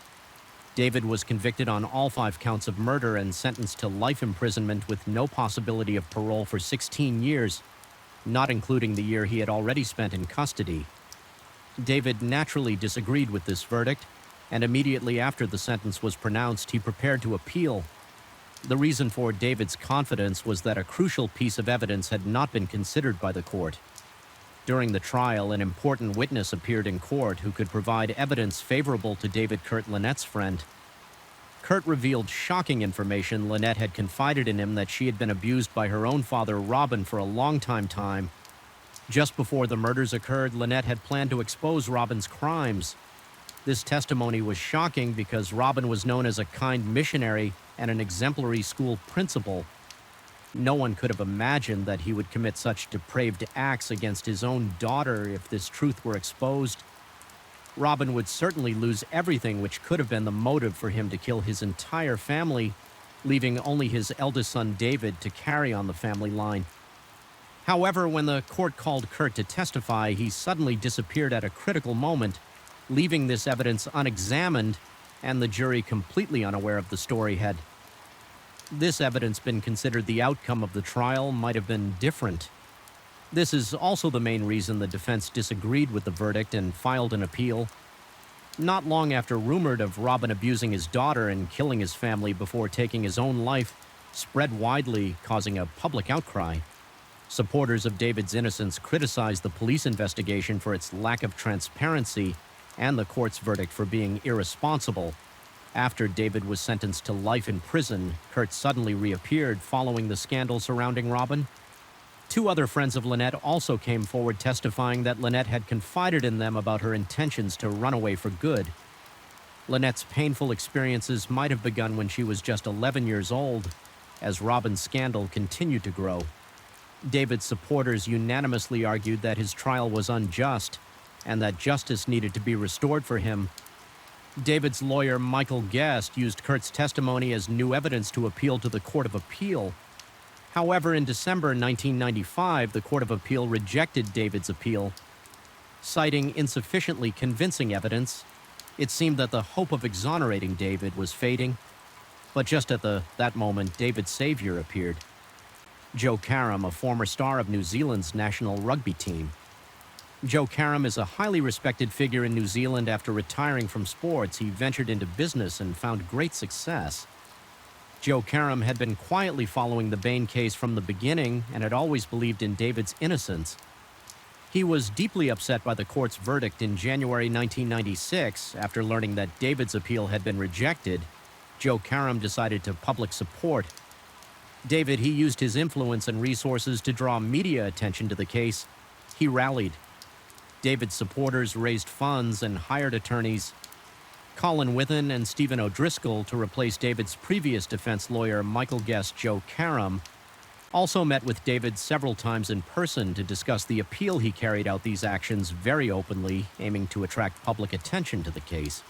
David was convicted on all 5 counts of murder and sentenced to life imprisonment with no possibility of parole for 16 years, not including the year he had already spent in custody. David naturally disagreed with this verdict, and immediately after the sentence was pronounced, he prepared to appeal. The reason for David's confidence was that a crucial piece of evidence had not been considered by the court. During the trial, an important witness appeared in court who could provide evidence favorable to David Kurt Lynette's friend. Kurt revealed shocking information. Lynette had confided in him that she had been abused by her own father, Robin, for a long time. Just before the murders occurred, Lynette had planned to expose Robin's crimes. This testimony was shocking because Robin was known as a kind missionary and an exemplary school principal. No one could have imagined that he would commit such depraved acts against his own daughter if this truth were exposed. Robin would certainly lose everything which could have been the motive for him to kill his entire family, leaving only his eldest son David to carry on the family line. However, when the court called Kurt to testify, he suddenly disappeared at a critical moment, leaving this evidence unexamined and the jury completely unaware of the story had this evidence been considered, the outcome of the trial might have been different. This is also the main reason the defense disagreed with the verdict and filed an appeal. Not long after rumored of Robin abusing his daughter and killing his family before taking his own life spread widely, causing a public outcry. Supporters of David's innocence criticized the police investigation for its lack of transparency and the court's verdict for being irresponsible. After David was sentenced to life in prison, Kurt suddenly reappeared following the scandal surrounding Robin. 2 other friends of Lynette also came forward testifying that Lynette had confided in them about her intentions to run away for good. Lynette's painful experiences might have begun when she was just 11 years old, as Robin's scandal continued to grow. David's supporters unanimously argued that his trial was unjust and that justice needed to be restored for him. David's lawyer, Michael Guest, used Kurt's testimony as new evidence to appeal to the Court of Appeal. However, in December 1995, the Court of Appeal rejected David's appeal. Citing insufficiently convincing evidence, it seemed that the hope of exonerating David was fading. But just at that moment, David's savior appeared. Joe Karam, a former star of New Zealand's national rugby team. Joe Karam is a highly respected figure in New Zealand. After retiring from sports, he ventured into business and found great success. Joe Karam had been quietly following the Bain case from the beginning and had always believed in David's innocence. He was deeply upset by the court's verdict in January 1996. After learning that David's appeal had been rejected, Joe Karam decided to public support David. He used his influence and resources to draw media attention to the case. He rallied. David's supporters raised funds and hired attorneys, Colin Withen and Stephen O'Driscoll, to replace David's previous defense lawyer, Michael Guest. Joe Karam also met with David several times in person to discuss the appeal. He carried out these actions very openly, aiming to attract public attention to the case.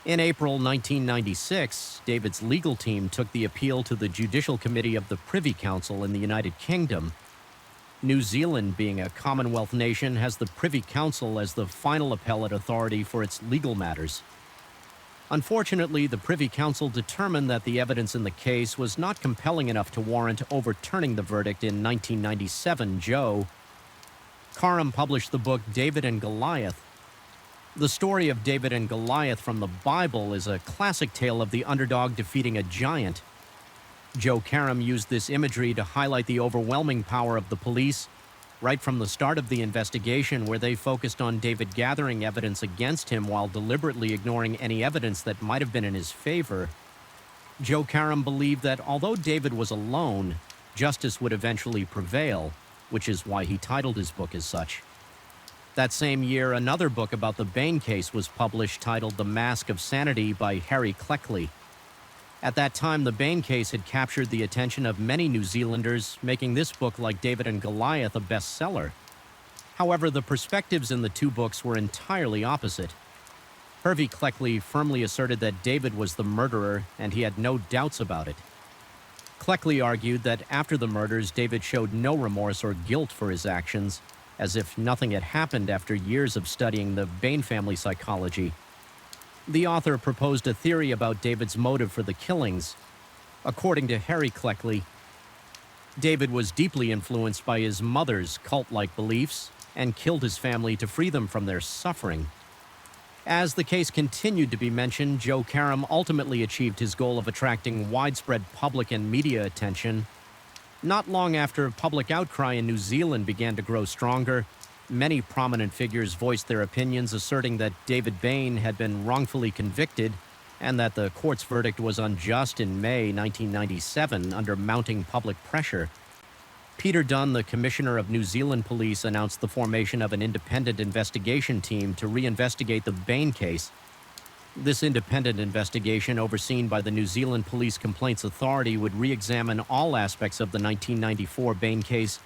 In April 1996, David's legal team took the appeal to the Judicial Committee of the Privy Council in the United Kingdom. New Zealand, being a Commonwealth nation, has the Privy Council as the final appellate authority for its legal matters. Unfortunately, the Privy Council determined that the evidence in the case was not compelling enough to warrant overturning the verdict. In 1997, Joe Karam published the book David and Goliath. The story of David and Goliath from the Bible is a classic tale of the underdog defeating a giant. Joe Karam used this imagery to highlight the overwhelming power of the police right from the start of the investigation, where they focused on David gathering evidence against him while deliberately ignoring any evidence that might have been in his favor. Joe Karam believed that although David was alone, justice would eventually prevail. which is why he titled his book as such. That same year, another book about the Bain case was published titled The Mask of Sanity by Harry Cleckley. At that time, the Bain case had captured the attention of many New Zealanders, making this book, like David and Goliath, a bestseller. However, the perspectives in the two books were entirely opposite. Harvey Cleckley firmly asserted that David was the murderer, and he had no doubts about it. Cleckley argued that after the murders, David showed no remorse or guilt for his actions, as if nothing had happened after years of studying the Bain family psychology. The author proposed a theory about David's motive for the killings. According to Harry Cleckley, David was deeply influenced by his mother's cult-like beliefs and killed his family to free them from their suffering. As the case continued to be mentioned, Joe Karam ultimately achieved his goal of attracting widespread public and media attention. Not long after public outcry in New Zealand began to grow stronger, many prominent figures voiced their opinions, asserting that David Bain had been wrongfully convicted and that the court's verdict was unjust in May 1997 under mounting public pressure. Peter Dunn, the Commissioner of New Zealand Police, announced the formation of an independent investigation team to reinvestigate the Bain case. This independent investigation, overseen by the New Zealand Police Complaints Authority, would re-examine all aspects of the 1994 Bain case,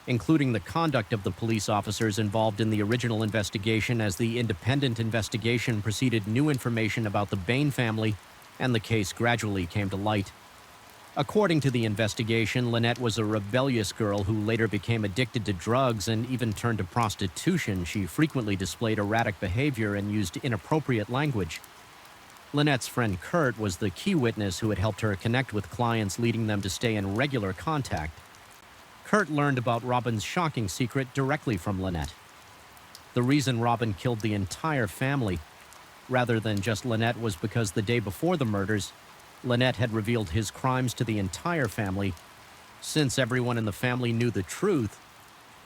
including the conduct of the police officers involved in the original investigation. As the independent investigation proceeded, new information about the Bain family and the case gradually came to light. According to the investigation, Lynette was a rebellious girl who later became addicted to drugs and even turned to prostitution. She frequently displayed erratic behavior and used inappropriate language. Lynette's friend Kurt was the key witness who had helped her connect with clients, leading them to stay in regular contact. Kurt learned about Robin's shocking secret directly from Lynette. The reason Robin killed the entire family, rather than just Lynette, was because the day before the murders, Lynette had revealed his crimes to the entire family. Since everyone in the family knew the truth,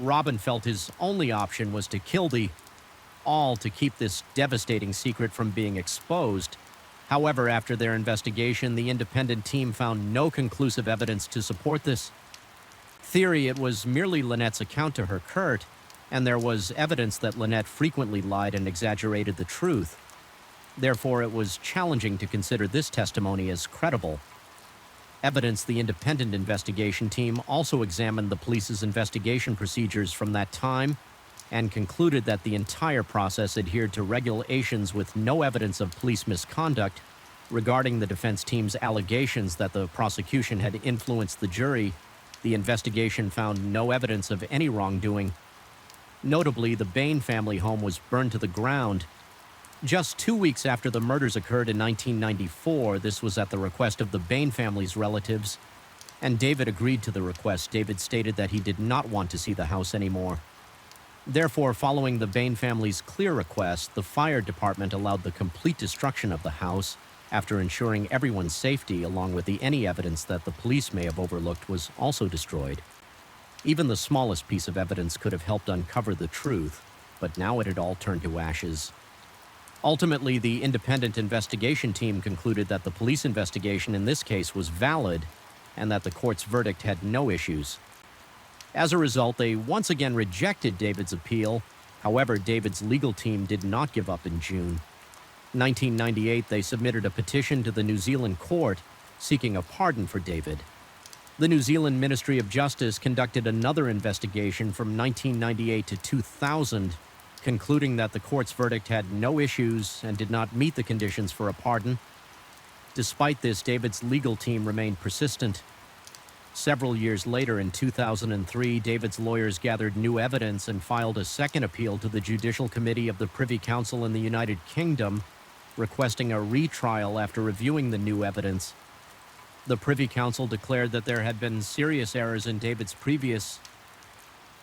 Robin felt his only option was to kill all to keep this devastating secret from being exposed. However, after their investigation, the independent team found no conclusive evidence to support this theory. It was merely Lynette's account to her Kurt, and there was evidence that Lynette frequently lied and exaggerated the truth. Therefore, it was challenging to consider this testimony as credible. Evidence. The independent investigation team also examined the police's investigation procedures from that time and concluded that the entire process adhered to regulations, with no evidence of police misconduct. Regarding the defense team's allegations that the prosecution had influenced the jury, the investigation found no evidence of any wrongdoing. Notably, the Bain family home was burned to the ground. Just 2 weeks after the murders occurred in 1994, this was at the request of the Bain family's relatives, and David agreed to the request. David stated that he did not want to see the house anymore. Therefore, following the Bain family's clear request, the fire department allowed the complete destruction of the house after ensuring everyone's safety, along with any evidence that the police may have overlooked was also destroyed. Even the smallest piece of evidence could have helped uncover the truth, but now it had all turned to ashes. Ultimately, the independent investigation team concluded that the police investigation in this case was valid and that the court's verdict had no issues. As a result, they once again rejected David's appeal. However, David's legal team did not give up in June 1998. They submitted a petition to the New Zealand court seeking a pardon for David. The New Zealand Ministry of Justice conducted another investigation from 1998 to 2000, concluding that the court's verdict had no issues and did not meet the conditions for a pardon. Despite this, David's legal team remained persistent. Several years later, in 2003, David's lawyers gathered new evidence and filed a second appeal to the Judicial Committee of the Privy Council in the United Kingdom, requesting a retrial after reviewing the new evidence. The Privy Council declared that there had been serious errors in David's previous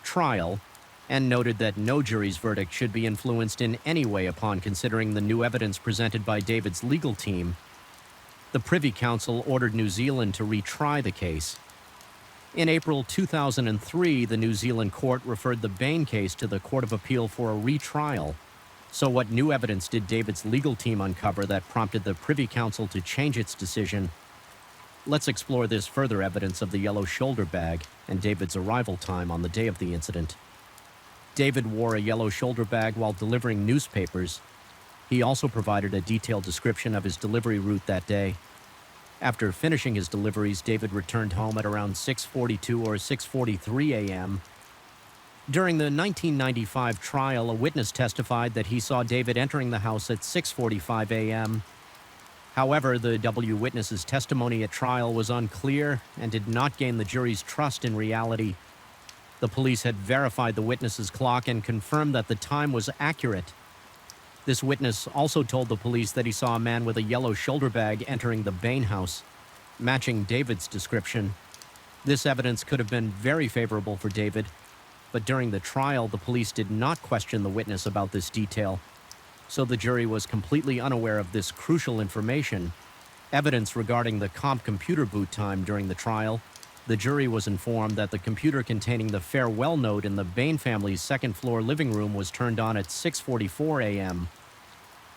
trial, and noted that no jury's verdict should be influenced in any way upon considering the new evidence presented by David's legal team. The Privy Council ordered New Zealand to retry the case. In April 2003, the New Zealand court referred the Bain case to the Court of Appeal for a retrial. So what new evidence did David's legal team uncover that prompted the Privy Council to change its decision? Let's explore this further evidence of the yellow shoulder bag and David's arrival time on the day of the incident. David wore a yellow shoulder bag while delivering newspapers. He also provided a detailed description of his delivery route that day. After finishing his deliveries, David returned home at around 6:42 or 6:43 a.m. During the 1995 trial, a witness testified that he saw David entering the house at 6:45 a.m. However, the W witness's testimony at trial was unclear and did not gain the jury's trust in reality. The police had verified the witness's clock and confirmed that the time was accurate. This witness also told the police that he saw a man with a yellow shoulder bag entering the Bain house, matching David's description. This evidence could have been very favorable for David, but during the trial, the police did not question the witness about this detail, so the jury was completely unaware of this crucial information. Evidence regarding the comp computer boot time during the trial, the jury was informed that the computer containing the farewell note in the Bain family's second-floor living room was turned on at 6:44 a.m.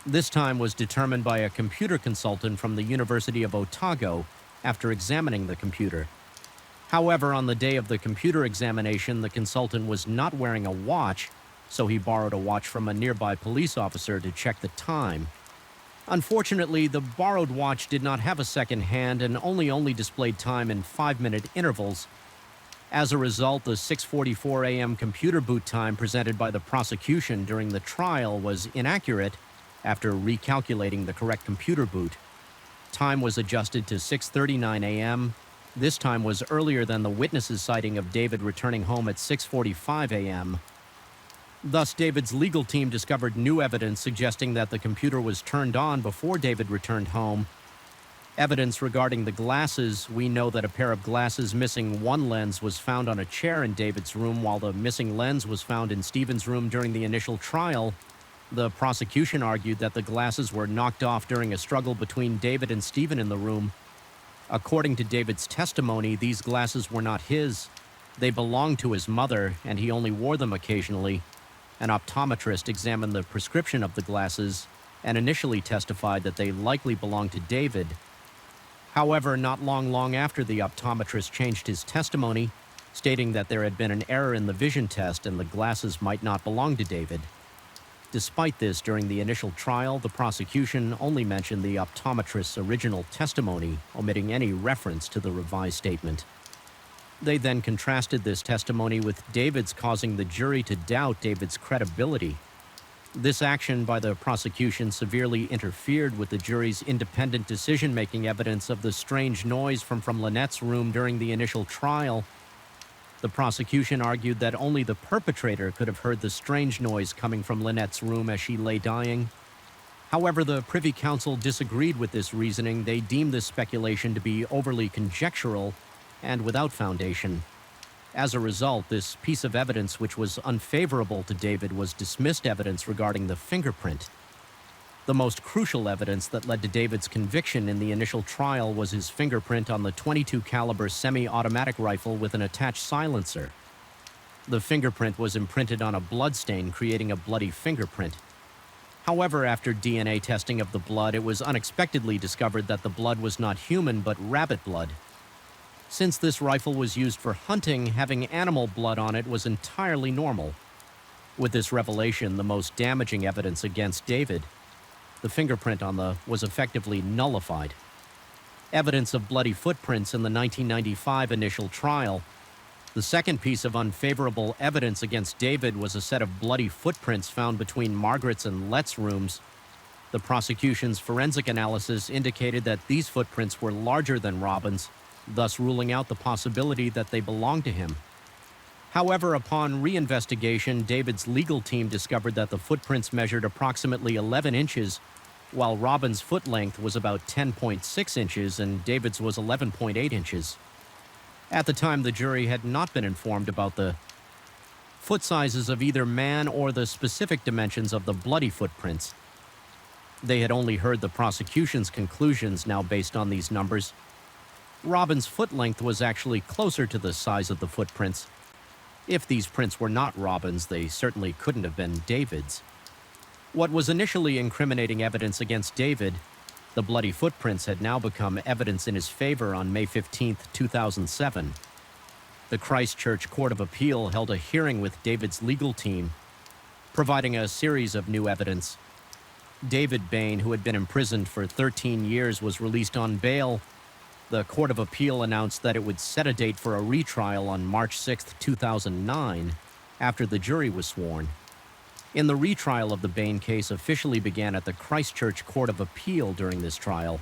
This time was determined by a computer consultant from the University of Otago after examining the computer. However, on the day of the computer examination, the consultant was not wearing a watch, so he borrowed a watch from a nearby police officer to check the time. Unfortunately, the borrowed watch did not have a second hand and only displayed time in 5-minute intervals. As a result, the 6:44 a.m. computer boot time presented by the prosecution during the trial was inaccurate after recalculating the correct computer boot. Time was adjusted to 6:39 a.m. This time was earlier than the witness's sighting of David returning home at 6:45 a.m. Thus, David's legal team discovered new evidence suggesting that the computer was turned on before David returned home. Evidence regarding the glasses: we know that a pair of glasses missing one lens was found on a chair in David's room, while the missing lens was found in Stephen's room during the initial trial. The prosecution argued that the glasses were knocked off during a struggle between David and Stephen in the room. According to David's testimony, these glasses were not his. They belonged to his mother, and he only wore them occasionally. An optometrist examined the prescription of the glasses and initially testified that they likely belonged to David. However, not long after, the optometrist changed his testimony, stating that there had been an error in the vision test and the glasses might not belong to David. Despite this, during the initial trial, the prosecution only mentioned the optometrist's original testimony, omitting any reference to the revised statement. They then contrasted this testimony with David's, causing the jury to doubt David's credibility. This action by the prosecution severely interfered with the jury's independent decision-making evidence of the strange noise from Lynette's room during the initial trial. The prosecution argued that only the perpetrator could have heard the strange noise coming from Lynette's room as she lay dying. However, the Privy Council disagreed with this reasoning. They deemed this speculation to be overly conjectural and without foundation. As a result, this piece of evidence, which was unfavorable to David, was dismissed evidence regarding the fingerprint. The most crucial evidence that led to David's conviction in the initial trial was his fingerprint on the .22 caliber semi-automatic rifle with an attached silencer. The fingerprint was imprinted on a bloodstain, creating a bloody fingerprint. However, after DNA testing of the blood, it was unexpectedly discovered that the blood was not human but rabbit blood. Since this rifle was used for hunting, having animal blood on it was entirely normal. With this revelation, the most damaging evidence against David, the fingerprint on was effectively nullified. Evidence of bloody footprints in the 1995 initial trial. The second piece of unfavorable evidence against David was a set of bloody footprints found between Margaret's and Let's rooms. The prosecution's forensic analysis indicated that these footprints were larger than Robin's, thus ruling out the possibility that they belonged to him. However, upon reinvestigation, David's legal team discovered that the footprints measured approximately 11 inches, while Robin's foot length was about 10.6 inches and David's was 11.8 inches. At the time, the jury had not been informed about the foot sizes of either man or the specific dimensions of the bloody footprints. They had only heard the prosecution's conclusions now based on these numbers. Robin's foot length was actually closer to the size of the footprints. If these prints were not Robin's, they certainly couldn't have been David's. What was initially incriminating evidence against David The bloody footprints had now become evidence in his favor on May 15, 2007. The Christchurch Court of Appeal held a hearing with David's legal team, providing a series of new evidence. David Bain, who had been imprisoned for 13 years, was released on bail. The Court of Appeal announced that it would set a date for a retrial on March 6, 2009, after the jury was sworn. The retrial of the Bain case officially began at the Christchurch Court of Appeal during this trial.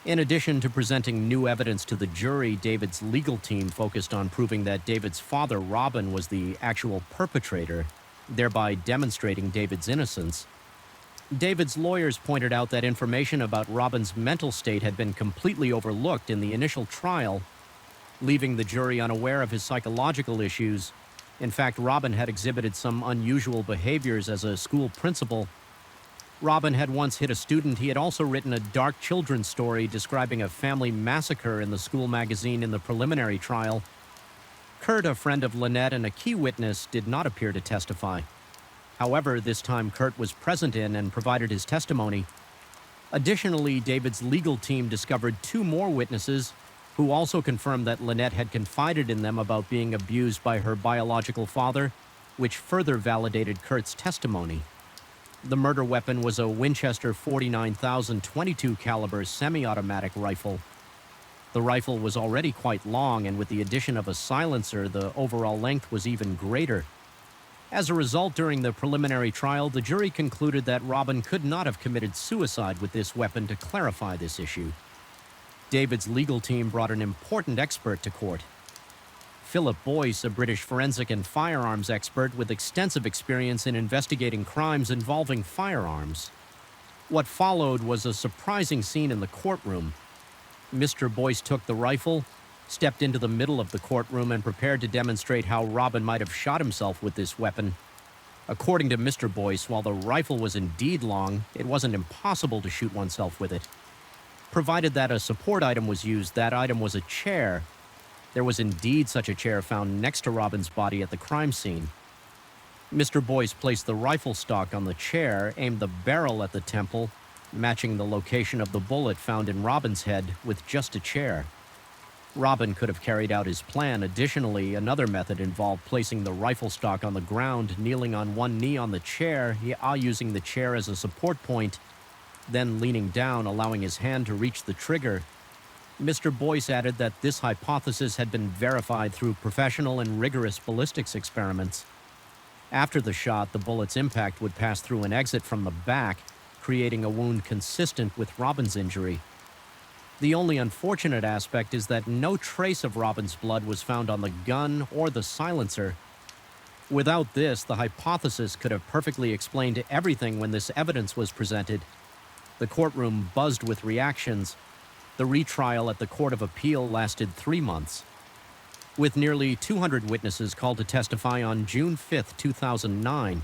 In addition to presenting new evidence to the jury, David's legal team focused on proving that David's father, Robin, was the actual perpetrator, thereby demonstrating David's innocence. David's lawyers pointed out that information about Robin's mental state had been completely overlooked in the initial trial, leaving the jury unaware of his psychological issues. In fact, Robin had exhibited some unusual behaviors as a school principal. Robin had once hit a student. He had also written a dark children's story describing a family massacre in the school magazine in the preliminary trial. Kurt, a friend of Lynette and a key witness, did not appear to testify. However, this time Kurt was present in and provided his testimony. Additionally, David's legal team discovered two more witnesses who also confirmed that Lynette had confided in them about being abused by her biological father, which further validated Kurt's testimony. The murder weapon was a Winchester 49,022 caliber semi-automatic rifle. The rifle was already quite long, and with the addition of a silencer, the overall length was even greater. As a result, during the preliminary trial, the jury concluded that Robin could not have committed suicide with this weapon to clarify this issue. David's legal team brought an important expert to court. Philip Boyce, a British forensic and firearms expert with extensive experience in investigating crimes involving firearms. What followed was a surprising scene in the courtroom. Mr. Boyce took the rifle, stepped into the middle of the courtroom, and prepared to demonstrate how Robin might have shot himself with this weapon. According to Mr. Boyce, while the rifle was indeed long, it wasn't impossible to shoot oneself with it. Provided that a support item was used, that item was a chair. There was indeed such a chair found next to Robin's body at the crime scene. Mr. Boyce placed the rifle stock on the chair, aimed the barrel at the temple, matching the location of the bullet found in Robin's head with just a chair. Robin could have carried out his plan. Additionally, another method involved placing the rifle stock on the ground, kneeling on one knee on the chair, using the chair as a support point, then leaning down, allowing his hand to reach the trigger. Mr. Boyce added that this hypothesis had been verified through professional and rigorous ballistics experiments. After the shot, the bullet's impact would pass through an exit from the back, creating a wound consistent with Robin's injury. The only unfortunate aspect is that no trace of Robin's blood was found on the gun or the silencer. Without this, the hypothesis could have perfectly explained everything when this evidence was presented. The courtroom buzzed with reactions. The retrial at the Court of Appeal lasted 3 months. With nearly 200 witnesses called to testify on June 5, 2009,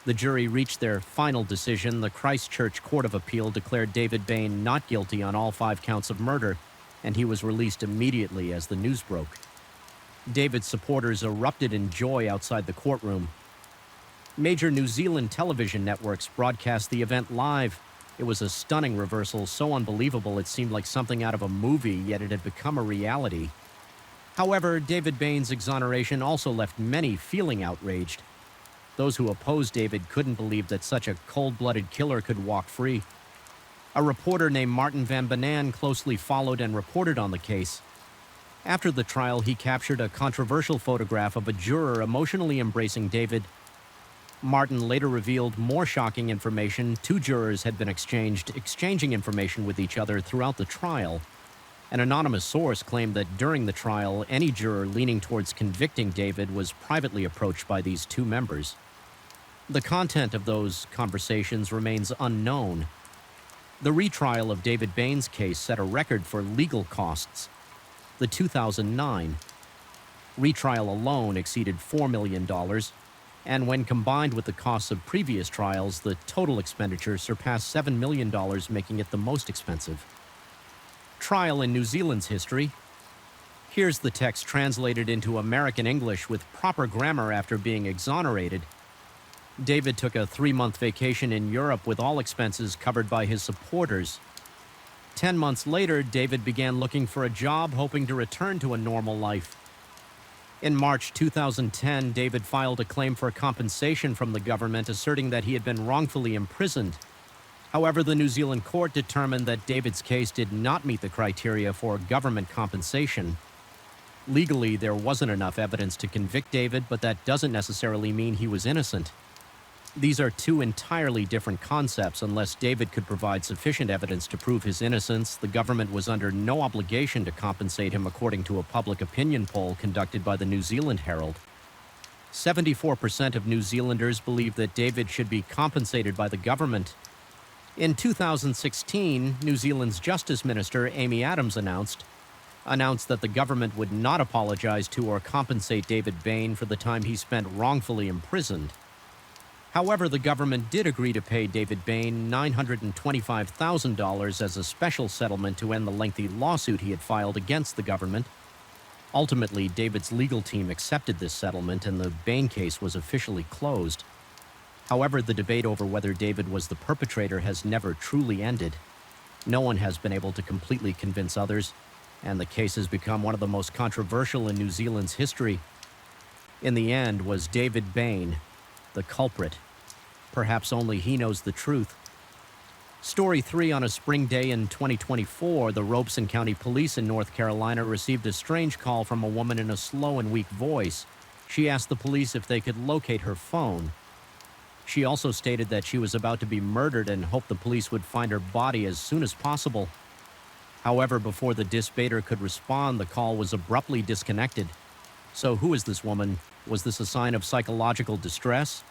the jury reached their final decision. The Christchurch Court of Appeal declared David Bain not guilty on all 5 counts of murder, and he was released immediately as the news broke. David's supporters erupted in joy outside the courtroom. Major New Zealand television networks broadcast the event live. It was a stunning reversal, so unbelievable it seemed like something out of a movie, yet it had become a reality. However, David Bain's exoneration also left many feeling outraged. Those who opposed David couldn't believe that such a cold-blooded killer could walk free. A reporter named Martin Van Banan closely followed and reported on the case. After the trial, he captured a controversial photograph of a juror emotionally embracing David. Martin later revealed more shocking information. 2 jurors had been exchanging information with each other throughout the trial. An anonymous source claimed that during the trial, any juror leaning towards convicting David was privately approached by these 2 members. The content of those conversations remains unknown. The retrial of David Bain's case set a record for legal costs. The 2009 retrial alone exceeded $4 million, and when combined with the costs of previous trials, the total expenditure surpassed $7 million, making it the most expensive trial in New Zealand's history. Here's the text translated into American English with proper grammar after being exonerated. David took a 3-month vacation in Europe with all expenses covered by his supporters. 10 months later, David began looking for a job, hoping to return to a normal life. In March 2010, David filed a claim for compensation from the government, asserting that he had been wrongfully imprisoned. However, the New Zealand court determined that David's case did not meet the criteria for government compensation. Legally, there wasn't enough evidence to convict David, but that doesn't necessarily mean he was innocent. These are two entirely different concepts. Unless David could provide sufficient evidence to prove his innocence, the government was under no obligation to compensate him, according to a public opinion poll conducted by the New Zealand Herald. 74% of New Zealanders believe that David should be compensated by the government. In 2016, New Zealand's Justice Minister Amy Adams announced that the government would not apologize to or compensate David Bain for the time he spent wrongfully imprisoned. However, the government did agree to pay David Bain $925,000 as a special settlement to end the lengthy lawsuit he had filed against the government. Ultimately, David's legal team accepted this settlement, and the Bain case was officially closed. However, the debate over whether David was the perpetrator has never truly ended. No one has been able to completely convince others, and the case has become one of the most controversial in New Zealand's history. In the end, was David Bain the culprit? Perhaps only he knows the truth. Story 3. On a spring day in 2024, the Robeson County Police in North Carolina received a strange call from a woman in a slow and weak voice. She asked the police if they could locate her phone. She also stated that she was about to be murdered and hoped the police would find her body as soon as possible. However, before the dispatcher could respond, the call was abruptly disconnected. So who is this woman? Was this a sign of psychological distress?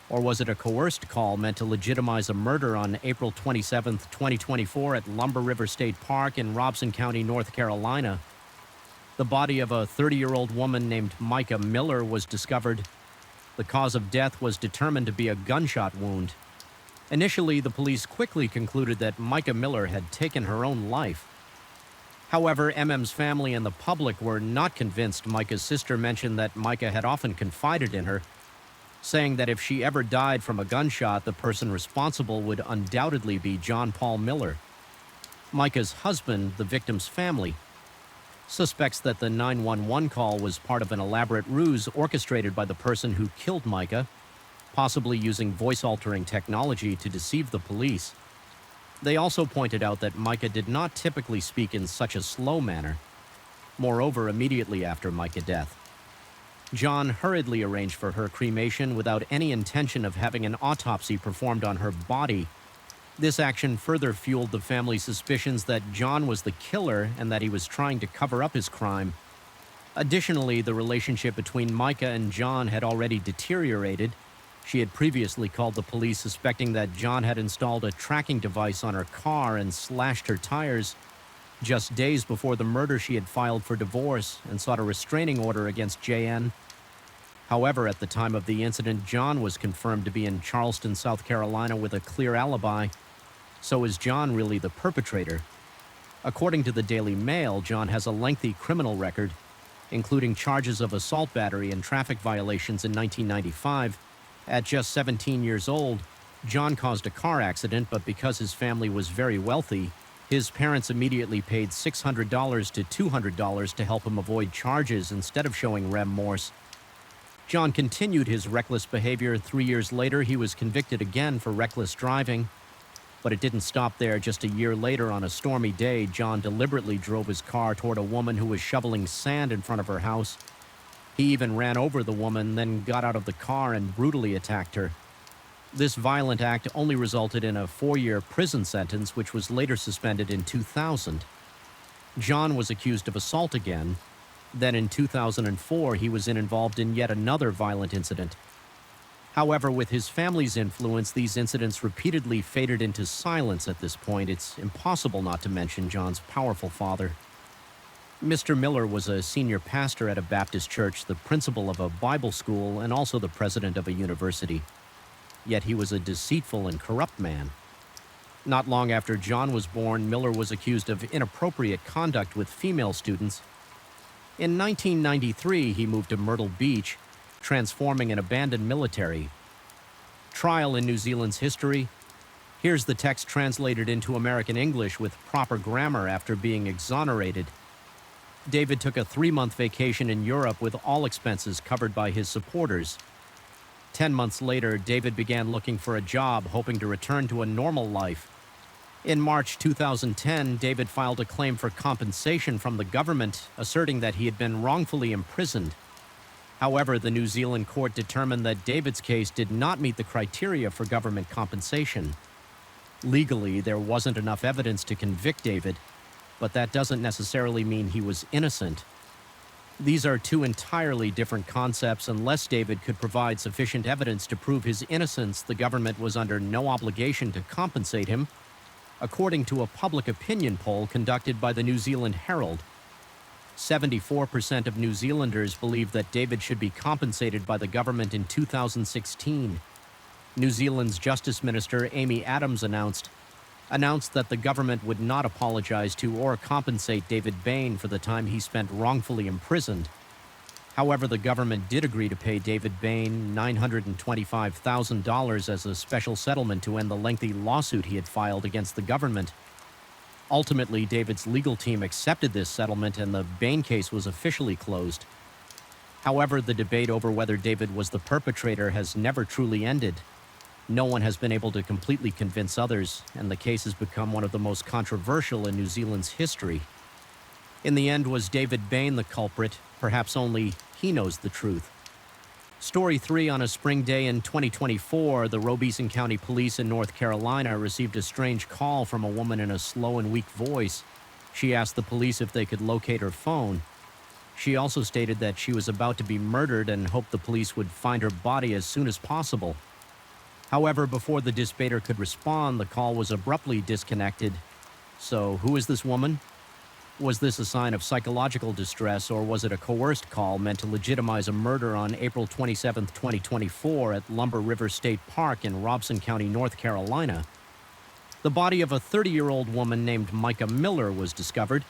Or was it a coerced call meant to legitimize a murder on April 27, 2024 at Lumber River State Park in Robeson County, North Carolina? The body of a 30-year-old woman named Micah Miller was discovered. The cause of death was determined to be a gunshot wound. Initially, the police quickly concluded that Micah Miller had taken her own life. However, MM's family and the public were not convinced. Micah's sister mentioned that Micah had often confided in her, saying that if she ever died from a gunshot, the person responsible would undoubtedly be John Paul Miller. Micah's husband, the victim's family, suspects that the 911 call was part of an elaborate ruse orchestrated by the person who killed Micah, possibly using voice-altering technology to deceive the police. They also pointed out that Micah did not typically speak in such a slow manner. Moreover, immediately after Micah's death, John hurriedly arranged for her cremation without any intention of having an autopsy performed on her body. This action further fueled the family's suspicions that John was the killer and that he was trying to cover up his crime. Additionally, the relationship between Micah and John had already deteriorated. She had previously called the police suspecting that John had installed a tracking device on her car and slashed her tires. Just days before the murder, she had filed for divorce and sought a restraining order against JN. However, at the time of the incident, John was confirmed to be in Charleston, South Carolina with a clear alibi. So is John really the perpetrator? According to the Daily Mail, John has a lengthy criminal record, including charges of assault battery and traffic violations in 1995. At just 17 years old, John caused a car accident, but because his family was very wealthy, his parents immediately paid $600 to $200 to help him avoid charges instead of showing remorse. John continued his reckless behavior. 3 years later, he was convicted again for reckless driving. But it didn't stop there. Just a year later, on a stormy day, John deliberately drove his car toward a woman who was shoveling sand in front of her house. He even ran over the woman, then got out of the car and brutally attacked her. This violent act only resulted in a 4-year prison sentence, which was later suspended in 2000. John was accused of assault again. Then in 2004, he was involved in yet another violent incident. However, with his family's influence, these incidents repeatedly faded into silence at this point. It's impossible not to mention John's powerful father. Mr. Miller was a senior pastor at a Baptist church, the principal of a Bible school, and also the president of a university. Yet he was a deceitful and corrupt man. Not long after John was born, Miller was accused of inappropriate conduct with female students. In 1993, he moved to Myrtle Beach, transforming an abandoned military. Trial in New Zealand's history. Here's the text translated into American English with proper grammar after being exonerated. David took a 3-month vacation in Europe with all expenses covered by his supporters. 10 months later, David began looking for a job, hoping to return to a normal life. In March 2010, David filed a claim for compensation from the government, asserting that he had been wrongfully imprisoned. However, the New Zealand court determined that David's case did not meet the criteria for government compensation. Legally, there wasn't enough evidence to convict David, but that doesn't necessarily mean he was innocent. These are two entirely different concepts. Unless David could provide sufficient evidence to prove his innocence, the government was under no obligation to compensate him, according to a public opinion poll conducted by the New Zealand Herald. 74% of New Zealanders believe that David should be compensated by the government in 2016. New Zealand's Justice Minister Amy Adams announced that the government would not apologize to or compensate David Bain for the time he spent wrongfully imprisoned. However, the government did agree to pay David Bain $925,000 as a special settlement to end the lengthy lawsuit he had filed against the government. Ultimately, David's legal team accepted this settlement and the Bain case was officially closed. However, the debate over whether David was the perpetrator has never truly ended. No one has been able to completely convince others, and the case has become one of the most controversial in New Zealand's history. In the end, was David Bain the culprit? Perhaps only he knows the truth. Story 3. On a spring day in 2024, the Robeson County Police in North Carolina received a strange call from a woman in a slow and weak voice. She asked the police if they could locate her phone. She also stated that she was about to be murdered and hoped the police would find her body as soon as possible. However, before the dispatcher could respond, the call was abruptly disconnected. So, who is this woman? Was this a sign of psychological distress, or was it a coerced call meant to legitimize a murder on April 27, 2024 at Lumber River State Park in Robson County, North Carolina? The body of a 30-year-old woman named Micah Miller was discovered.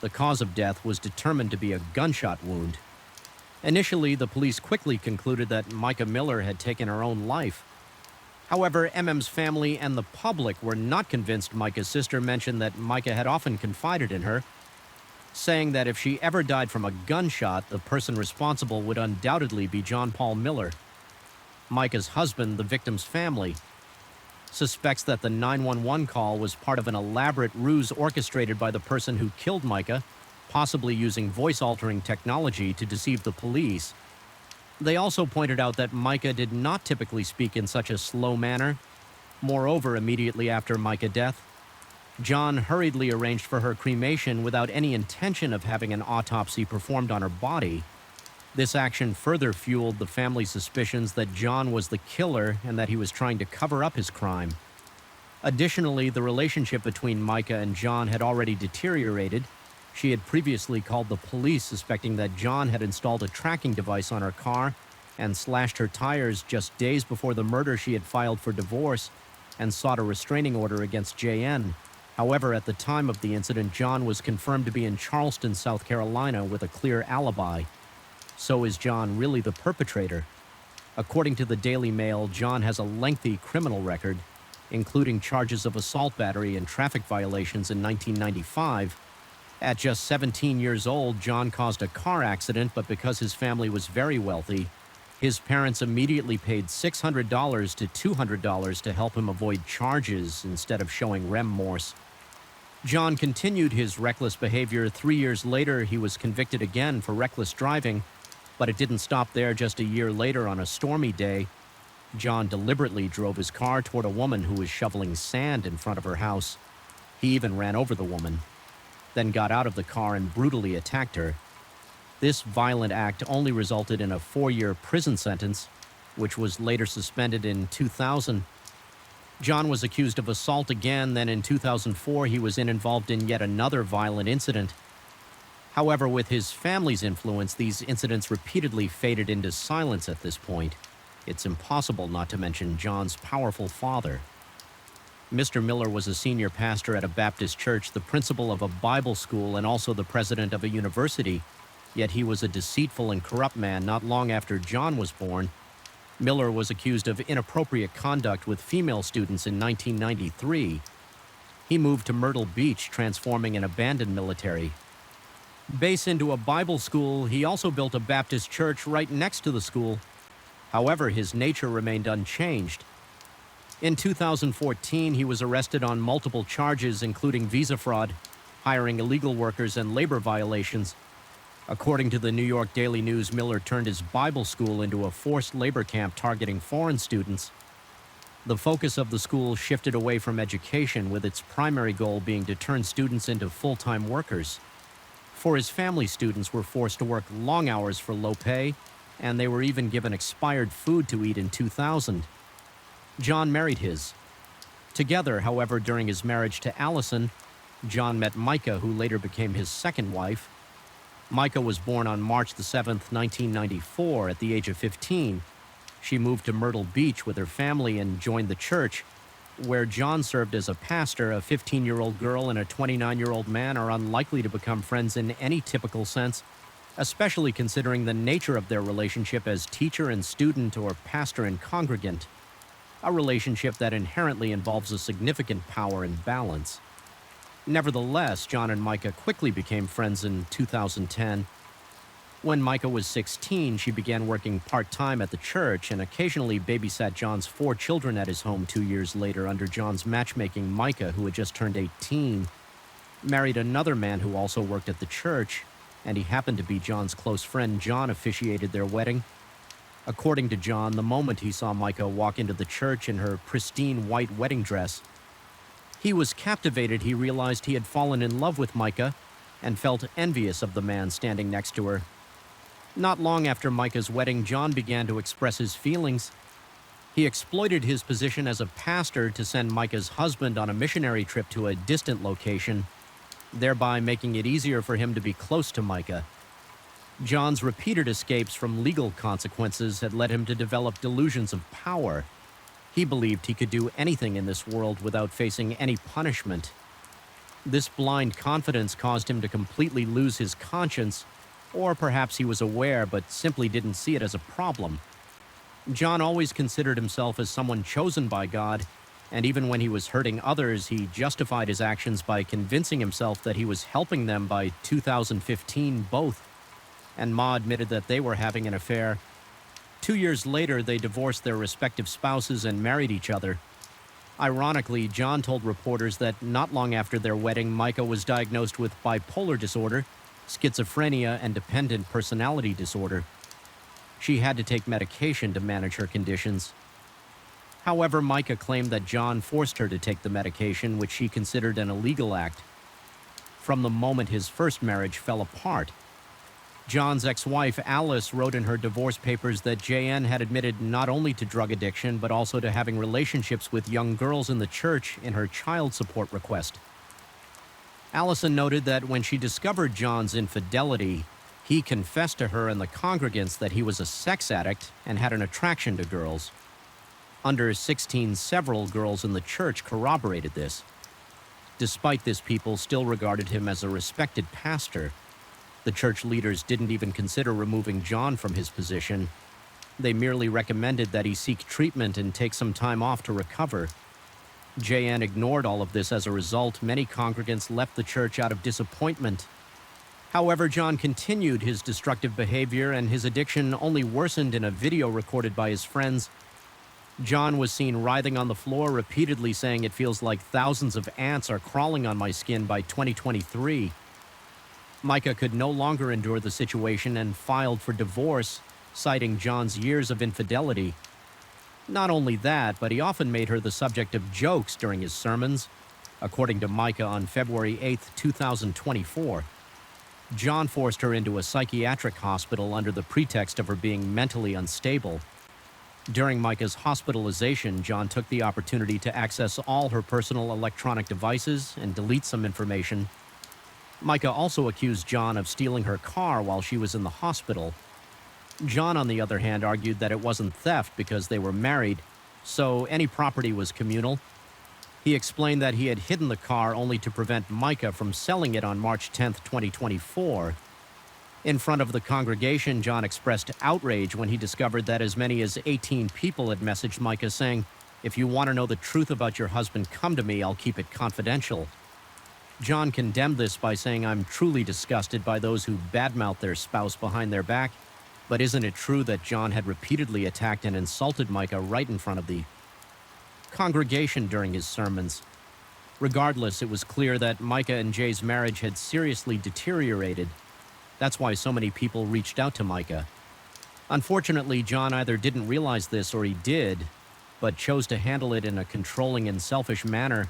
The cause of death was determined to be a gunshot wound. Initially, the police quickly concluded that Micah Miller had taken her own life. However, MM's family and the public were not convinced. Micah's sister mentioned that Micah had often confided in her, saying that if she ever died from a gunshot, the person responsible would undoubtedly be John Paul Miller. Micah's husband, the victim's family, suspects that the 911 call was part of an elaborate ruse orchestrated by the person who killed Micah, possibly using voice-altering technology to deceive the police. They also pointed out that Micah did not typically speak in such a slow manner. Moreover, immediately after Micah's death, John hurriedly arranged for her cremation without any intention of having an autopsy performed on her body. This action further fueled the family's suspicions that John was the killer and that he was trying to cover up his crime. Additionally, the relationship between Micah and John had already deteriorated. She had previously called the police suspecting that John had installed a tracking device on her car and slashed her tires just days before the murder. She had filed for divorce and sought a restraining order against JN. However, at the time of the incident, John was confirmed to be in Charleston, South Carolina with a clear alibi. So is John really the perpetrator? According to the Daily Mail, John has a lengthy criminal record, including charges of assault battery and traffic violations in 1995. At just 17 years old, John caused a car accident, but because his family was very wealthy, his parents immediately paid $600 to $200 to help him avoid charges instead of showing remorse. John continued his reckless behavior. 3 years later, he was convicted again for reckless driving, but it didn't stop there. Just a year later, on a stormy day, John deliberately drove his car toward a woman who was shoveling sand in front of her house. He even ran over the woman, then got out of the car and brutally attacked her. This violent act only resulted in a 4-year prison sentence, which was later suspended in 2000. John was accused of assault again. Then in 2004, he was involved in yet another violent incident. However, with his family's influence, these incidents repeatedly faded into silence at this point. It's impossible not to mention John's powerful father. Mr. Miller was a senior pastor at a Baptist church, the principal of a Bible school, and also the president of a university. Yet he was a deceitful and corrupt man. Not long after John was born, Miller was accused of inappropriate conduct with female students in 1993. He moved to Myrtle Beach, transforming an abandoned military base into a Bible school. He also built a Baptist church right next to the school. However, his nature remained unchanged. In 2014, he was arrested on multiple charges, including visa fraud, hiring illegal workers, and labor violations. According to the New York Daily News, Miller turned his Bible school into a forced labor camp targeting foreign students. The focus of the school shifted away from education, with its primary goal being to turn students into full-time workers. For his family, students were forced to work long hours for low pay, and they were even given expired food to eat in 2000. John married his. Together, however, during his marriage to Allison, John met Micah, who later became his second wife. Micah was born on March the 7th, 1994, at the age of 15. She moved to Myrtle Beach with her family and joined the church, where John served as a pastor. A 15-year-old girl and a 29-year-old man are unlikely to become friends in any typical sense, especially considering the nature of their relationship as teacher and student or pastor and congregant, a relationship that inherently involves a significant power imbalance. Nevertheless, John and Micah quickly became friends in 2010. When Micah was 16, she began working part-time at the church and occasionally babysat John's 4 children at his home. 2 years later, under John's matchmaking, Micah, who had just turned 18, married another man who also worked at the church, and he happened to be John's close friend. John officiated their wedding. According to John, the moment he saw Micah walk into the church in her pristine white wedding dress, he was captivated. He realized he had fallen in love with Micah and felt envious of the man standing next to her. Not long after Micah's wedding, John began to express his feelings. He exploited his position as a pastor to send Micah's husband on a missionary trip to a distant location, thereby making it easier for him to be close to Micah. John's repeated escapes from legal consequences had led him to develop delusions of power. He believed he could do anything in this world without facing any punishment. This blind confidence caused him to completely lose his conscience, or perhaps he was aware but simply didn't see it as a problem. John always considered himself as someone chosen by God, and even when he was hurting others, he justified his actions by convincing himself that he was helping them. By 2015, both and Ma admitted that they were having an affair. 2 years later, they divorced their respective spouses and married each other. Ironically, John told reporters that not long after their wedding, Micah was diagnosed with bipolar disorder, schizophrenia, and dependent personality disorder. She had to take medication to manage her conditions. However, Micah claimed that John forced her to take the medication, which she considered an illegal act. From the moment his first marriage fell apart, John's ex-wife, Alice, wrote in her divorce papers that JN had admitted not only to drug addiction, but also to having relationships with young girls in the church in her child support request. Allison noted that when she discovered John's infidelity, he confessed to her and the congregants that he was a sex addict and had an attraction to girls. Under 16, several girls in the church corroborated this. Despite this, people still regarded him as a respected pastor. The church leaders didn't even consider removing John from his position. They merely recommended that he seek treatment and take some time off to recover. JN ignored all of this. As a result, many congregants left the church out of disappointment. However, John continued his destructive behavior, and his addiction only worsened in a video recorded by his friends. John was seen writhing on the floor, repeatedly saying, "It feels like thousands of ants are crawling on my skin." By 2023, Micah could no longer endure the situation and filed for divorce, citing John's years of infidelity. Not only that, but he often made her the subject of jokes during his sermons. According to Micah, on February 8, 2024, John forced her into a psychiatric hospital under the pretext of her being mentally unstable. During Micah's hospitalization, John took the opportunity to access all her personal electronic devices and delete some information. Micah also accused John of stealing her car while she was in the hospital. John, on the other hand, argued that it wasn't theft because they were married, so any property was communal. He explained that he had hidden the car only to prevent Micah from selling it on March 10, 2024. In front of the congregation, John expressed outrage when he discovered that as many as 18 people had messaged Micah saying, "If you want to know the truth about your husband, come to me, I'll keep it confidential." John condemned this by saying, "I'm truly disgusted by those who badmouth their spouse behind their back." But isn't it true that John had repeatedly attacked and insulted Micah right in front of the congregation during his sermons? Regardless, it was clear that Micah and Jay's marriage had seriously deteriorated. That's why so many people reached out to Micah. Unfortunately, John either didn't realize this or he did, but chose to handle it in a controlling and selfish manner.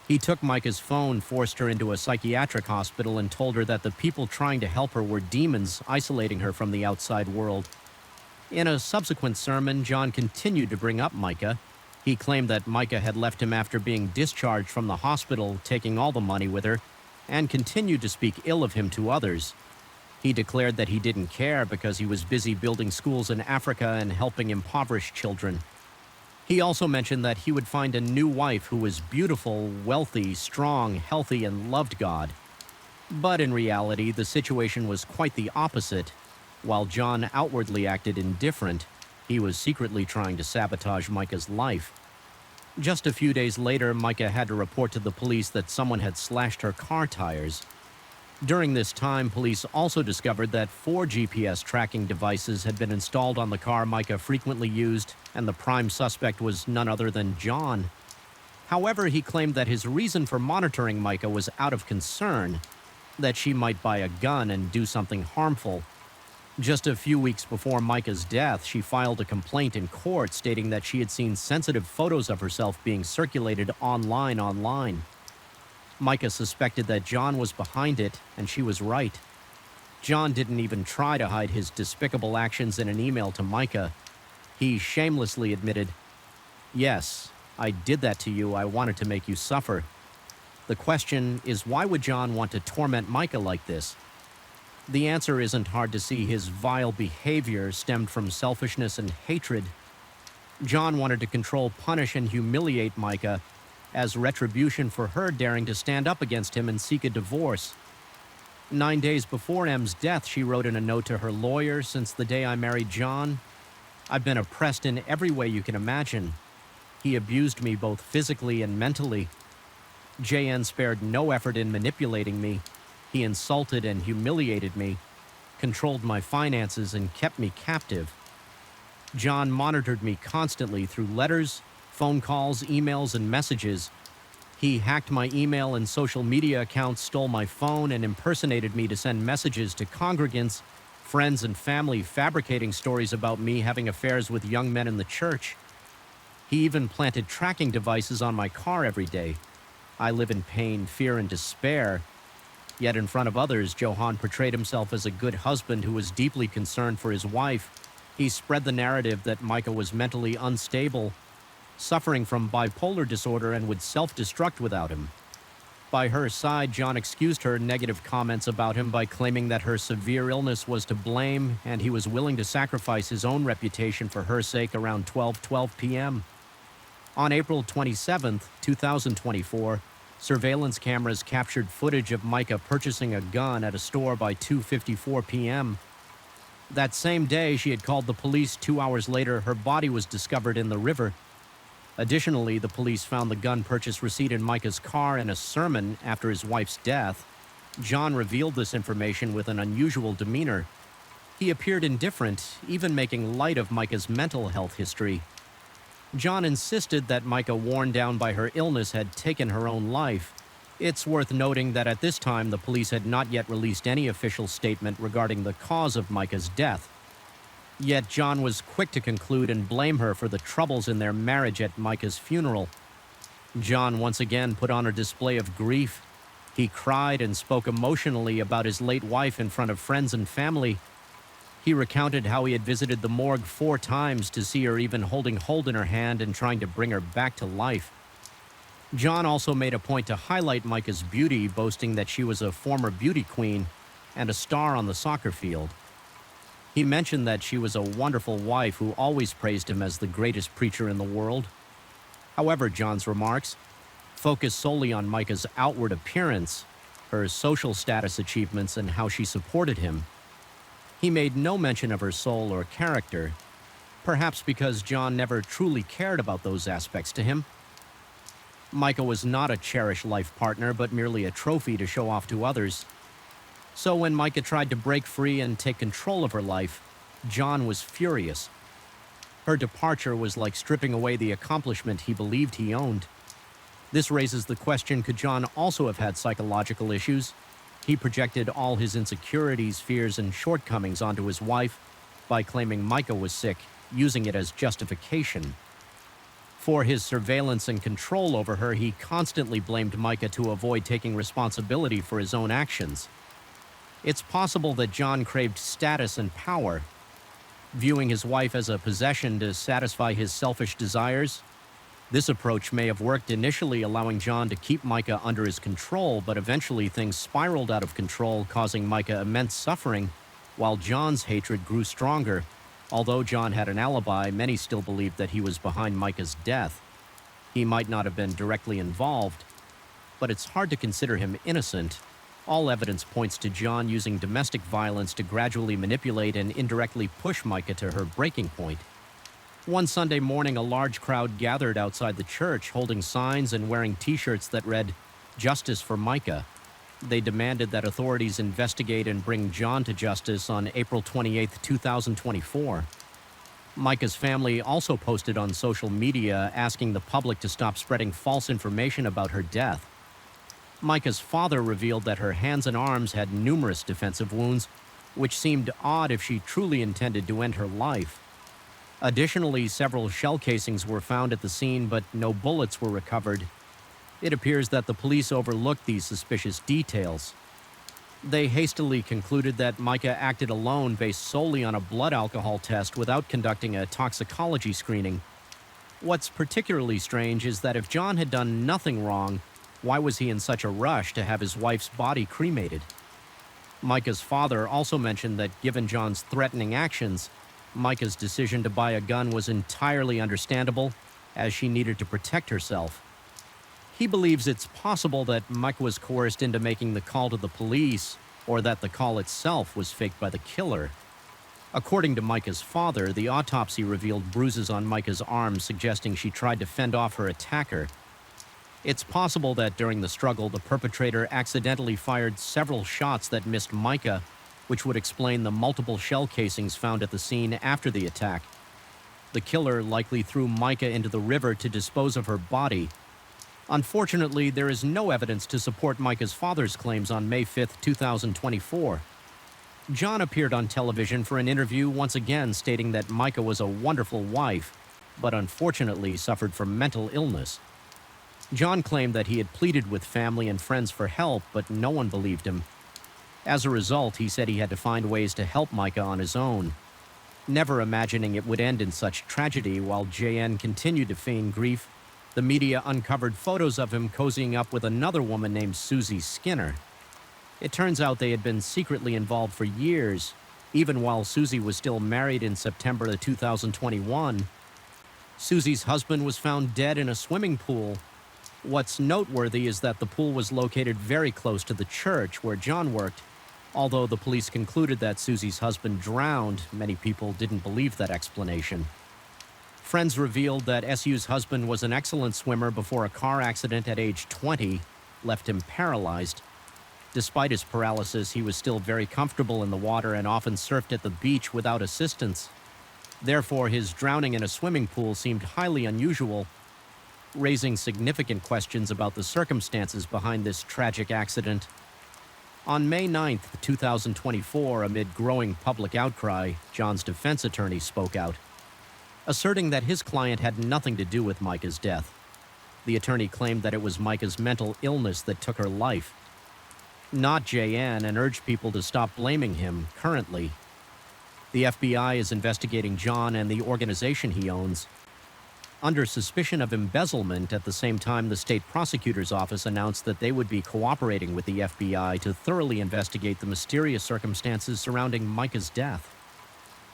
He took Micah's phone, forced her into a psychiatric hospital, and told her that the people trying to help her were demons, isolating her from the outside world. In a subsequent sermon, John continued to bring up Micah. He claimed that Micah had left him after being discharged from the hospital, taking all the money with her, and continued to speak ill of him to others. He declared that he didn't care because he was busy building schools in Africa and helping impoverished children. He also mentioned that he would find a new wife who was beautiful, wealthy, strong, healthy, and loved God. But in reality, the situation was quite the opposite. While John outwardly acted indifferent, he was secretly trying to sabotage Micah's life. Just a few days later, Micah had to report to the police that someone had slashed her car tires. During this time, police also discovered that 4 GPS tracking devices had been installed on the car Micah frequently used, and the prime suspect was none other than John. However, he claimed that his reason for monitoring Micah was out of concern, that she might buy a gun and do something harmful. Just a few weeks before Micah's death, she filed a complaint in court stating that she had seen sensitive photos of herself being circulated online. Micah suspected that John was behind it, and she was right. John didn't even try to hide his despicable actions in an email to Micah. He shamelessly admitted, "Yes, I did that to you. I wanted to make you suffer." The question is, why would John want to torment Micah like this? The answer isn't hard to see. His vile behavior stemmed from selfishness and hatred. John wanted to control, punish, and humiliate Micah as retribution for her daring to stand up against him and seek a divorce. 9 days before M's death, she wrote in a note to her lawyer, "Since the day I married John, I've been oppressed in every way you can imagine. He abused me both physically and mentally. JN spared no effort in manipulating me. He insulted and humiliated me, controlled my finances, and kept me captive. John monitored me constantly through letters, phone calls, emails, and messages. He hacked my email and social media accounts, stole my phone, and impersonated me to send messages to congregants, friends, and family, fabricating stories about me having affairs with young men in the church. He even planted tracking devices on my car every day. I live in pain, fear, and despair. Yet in front of others, Johan portrayed himself as a good husband who was deeply concerned for his wife. He spread the narrative that Micah was mentally unstable, suffering from bipolar disorder, and would self-destruct without him. By her side, John excused her negative comments about him by claiming that her severe illness was to blame, and he was willing to sacrifice his own reputation for her sake around 12:12 p.m. On April 27, 2024, surveillance cameras captured footage of Micah purchasing a gun at a store by 2:54 p.m. That same day, she had called the police. 2 hours later, her body was discovered in the river. Additionally, the police found the gun purchase receipt in Micah's car in a sermon after his wife's death. John revealed this information with an unusual demeanor. He appeared indifferent, even making light of Micah's mental health history. John insisted that Micah, worn down by her illness, had taken her own life. It's worth noting that at this time, the police had not yet released any official statement regarding the cause of Micah's death. Yet John was quick to conclude and blame her for the troubles in their marriage at Micah's funeral. John once again put on a display of grief. He cried and spoke emotionally about his late wife in front of friends and family. He recounted how he had visited the morgue 4 times to see her, even holding hold in her hand and trying to bring her back to life. John also made a point to highlight Micah's beauty, boasting that she was a former beauty queen and a star on the soccer field. He mentioned that she was a wonderful wife who always praised him as the greatest preacher in the world. However, John's remarks focused solely on Micah's outward appearance, her social status achievements, and how she supported him. He made no mention of her soul or character, perhaps because John never truly cared about those aspects to him. Micah was not a cherished life partner, but merely a trophy to show off to others. So when Micah tried to break free and take control of her life, John was furious. Her departure was like stripping away the accomplishment he believed he owned. This raises the question, could John also have had psychological issues? He projected all his insecurities, fears, and shortcomings onto his wife by claiming Micah was sick, using it as justification. For his surveillance and control over her, he constantly blamed Micah to avoid taking responsibility for his own actions. It's possible that John craved status and power, viewing his wife as a possession to satisfy his selfish desires. This approach may have worked initially, allowing John to keep Micah under his control, but eventually things spiraled out of control, causing Micah immense suffering, while John's hatred grew stronger. Although John had an alibi, many still believed that he was behind Micah's death. He might not have been directly involved, but it's hard to consider him innocent. All evidence points to John using domestic violence to gradually manipulate and indirectly push Micah to her breaking point. One Sunday morning, a large crowd gathered outside the church, holding signs and wearing T-shirts that read, "Justice for Micah." They demanded that authorities investigate and bring John to justice on April 28, 2024. Micah's family also posted on social media asking the public to stop spreading false information about her death. Micah's father revealed that her hands and arms had numerous defensive wounds, which seemed odd if she truly intended to end her life. Additionally, several shell casings were found at the scene, but no bullets were recovered. It appears that the police overlooked these suspicious details. They hastily concluded that Micah acted alone based solely on a blood alcohol test without conducting a toxicology screening. What's particularly strange is that if John had done nothing wrong, why was he in such a rush to have his wife's body cremated? Micah's father also mentioned that given John's threatening actions, Micah's decision to buy a gun was entirely understandable, as she needed to protect herself. He believes it's possible that Micah was coerced into making the call to the police, or that the call itself was faked by the killer. According to Micah's father, the autopsy revealed bruises on Micah's arms, suggesting she tried to fend off her attacker. It's possible that during the struggle, the perpetrator accidentally fired several shots that missed Micah, which would explain the multiple shell casings found at the scene after the attack. The killer likely threw Micah into the river to dispose of her body. Unfortunately, there is no evidence to support Micah's father's claims on May 5, 2024. John appeared on television for an interview, once again stating that Micah was a wonderful wife, but unfortunately suffered from mental illness. John claimed that he had pleaded with family and friends for help, but no one believed him. As a result, he said he had to find ways to help Micah on his own, never imagining it would end in such tragedy. While JN continued to feign grief, the media uncovered photos of him cozying up with another woman named Susie Skinner. It turns out they had been secretly involved for years, even while Susie was still married in September of 2021. Susie's husband was found dead in a swimming pool. What's noteworthy is that the pool was located very close to the church where John worked. Although the police concluded that Susie's husband drowned, many people didn't believe that explanation. Friends revealed that SU's husband was an excellent swimmer before a car accident at age 20 left him paralyzed. Despite his paralysis, he was still very comfortable in the water and often surfed at the beach without assistance. Therefore, his drowning in a swimming pool seemed highly unusual, raising significant questions about the circumstances behind this tragic accident. On May 9, 2024, amid growing public outcry, John's defense attorney spoke out, asserting that his client had nothing to do with Micah's death. The attorney claimed that it was Micah's mental illness that took her life, not JN, and urged people to stop blaming him currently. The FBI is investigating John and the organization he owns under suspicion of embezzlement. At the same time, the state prosecutor's office announced that they would be cooperating with the FBI to thoroughly investigate the mysterious circumstances surrounding Micah's death.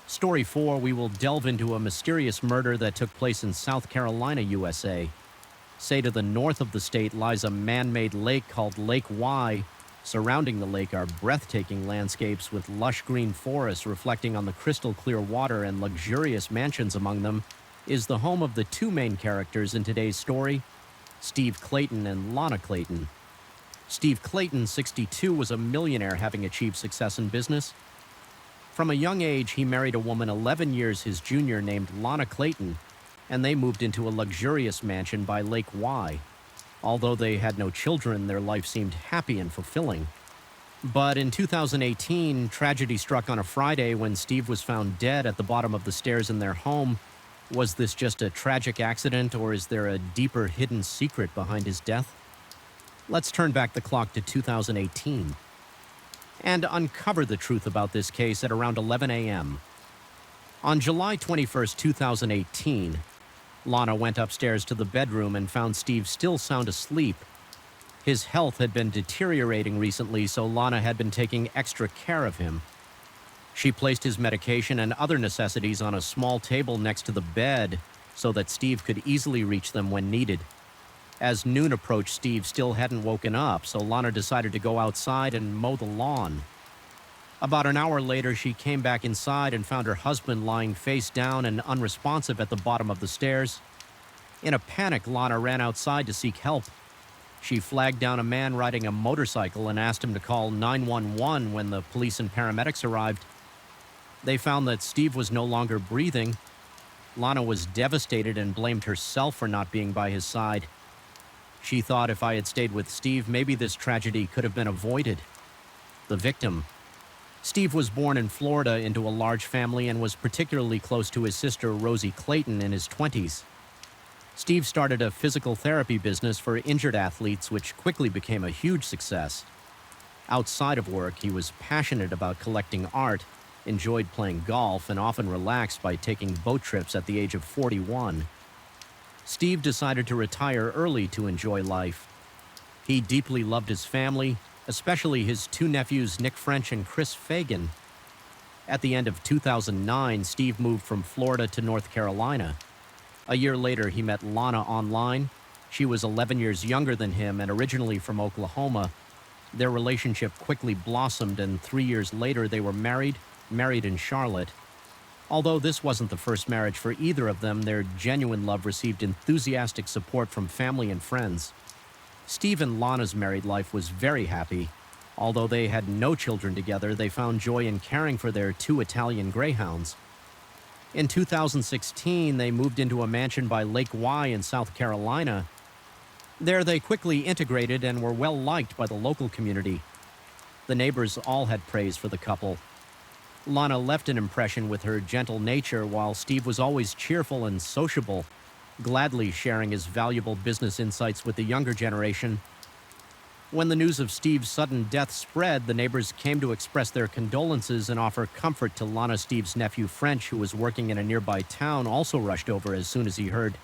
Story 4, we will delve into a mysterious murder that took place in South Carolina, USA. Say to the north of the state lies a man-made lake called Lake Y, Surrounding the lake are breathtaking landscapes with lush green forests reflecting on the crystal clear water, and luxurious mansions among them is the home of the two main characters in today's story, Steve Clayton and Lana Clayton. Steve Clayton, 62, was a millionaire having achieved success in business. From a young age, he married a woman 11 years his junior named Lana Clayton, and they moved into a luxurious mansion by Lake Y. Although they had no children, their life seemed happy and fulfilling. But in 2018, tragedy struck on a Friday when Steve was found dead at the bottom of the stairs in their home. Was this just a tragic accident, or is there a deeper hidden secret behind his death? Let's turn back the clock to 2018 and uncover the truth about this case at around 11 a.m. On July 21st, 2018, Lana went upstairs to the bedroom and found Steve still sound asleep. His health had been deteriorating recently, so Lana had been taking extra care of him. She placed his medication and other necessities on a small table next to the bed so that Steve could easily reach them when needed. As noon approached, Steve still hadn't woken up, so Lana decided to go outside and mow the lawn. About an hour later, she came back inside and found her husband lying face down and unresponsive at the bottom of the stairs. In a panic, Lana ran outside to seek help. She flagged down a man riding a motorcycle and asked him to call 911 when the police and paramedics arrived. They found that Steve was no longer breathing. Lana was devastated and blamed herself for not being by his side. She thought if I had stayed with Steve, maybe this tragedy could have been avoided. The victim. Steve was born in Florida into a large family and was particularly close to his sister Rosie Clayton in his 20s. Steve started a physical therapy business for injured athletes, which quickly became a huge success. Outside of work, he was passionate about collecting art, enjoyed playing golf, and often relaxed by taking boat trips at the age of 41. Steve decided to retire early to enjoy life. He deeply loved his family, especially his two nephews Nick French and Chris Fagan. At the end of 2009, Steve moved from Florida to North Carolina. A year later, he met Lana online. She was 11 years younger than him and originally from Oklahoma. Their relationship quickly blossomed, and 3 years later they were married in Charlotte. Although this wasn't the first marriage for either of them, their genuine love received enthusiastic support from family and friends. Steve and Lana's married life was very happy. Although they had no children together, they found joy in caring for their two Italian greyhounds. In 2016, they moved into a mansion by Lake Y in South Carolina. There they quickly integrated and were well liked by the local community. The neighbors all had praise for the couple. Lana left an impression with her gentle nature, while Steve was always cheerful and sociable, gladly sharing his valuable business insights with the younger generation. When the news of Steve's sudden death spread, the neighbors came to express their condolences and offer comfort to Lana. Steve's nephew French, who was working in a nearby town, also rushed over as soon as he heard.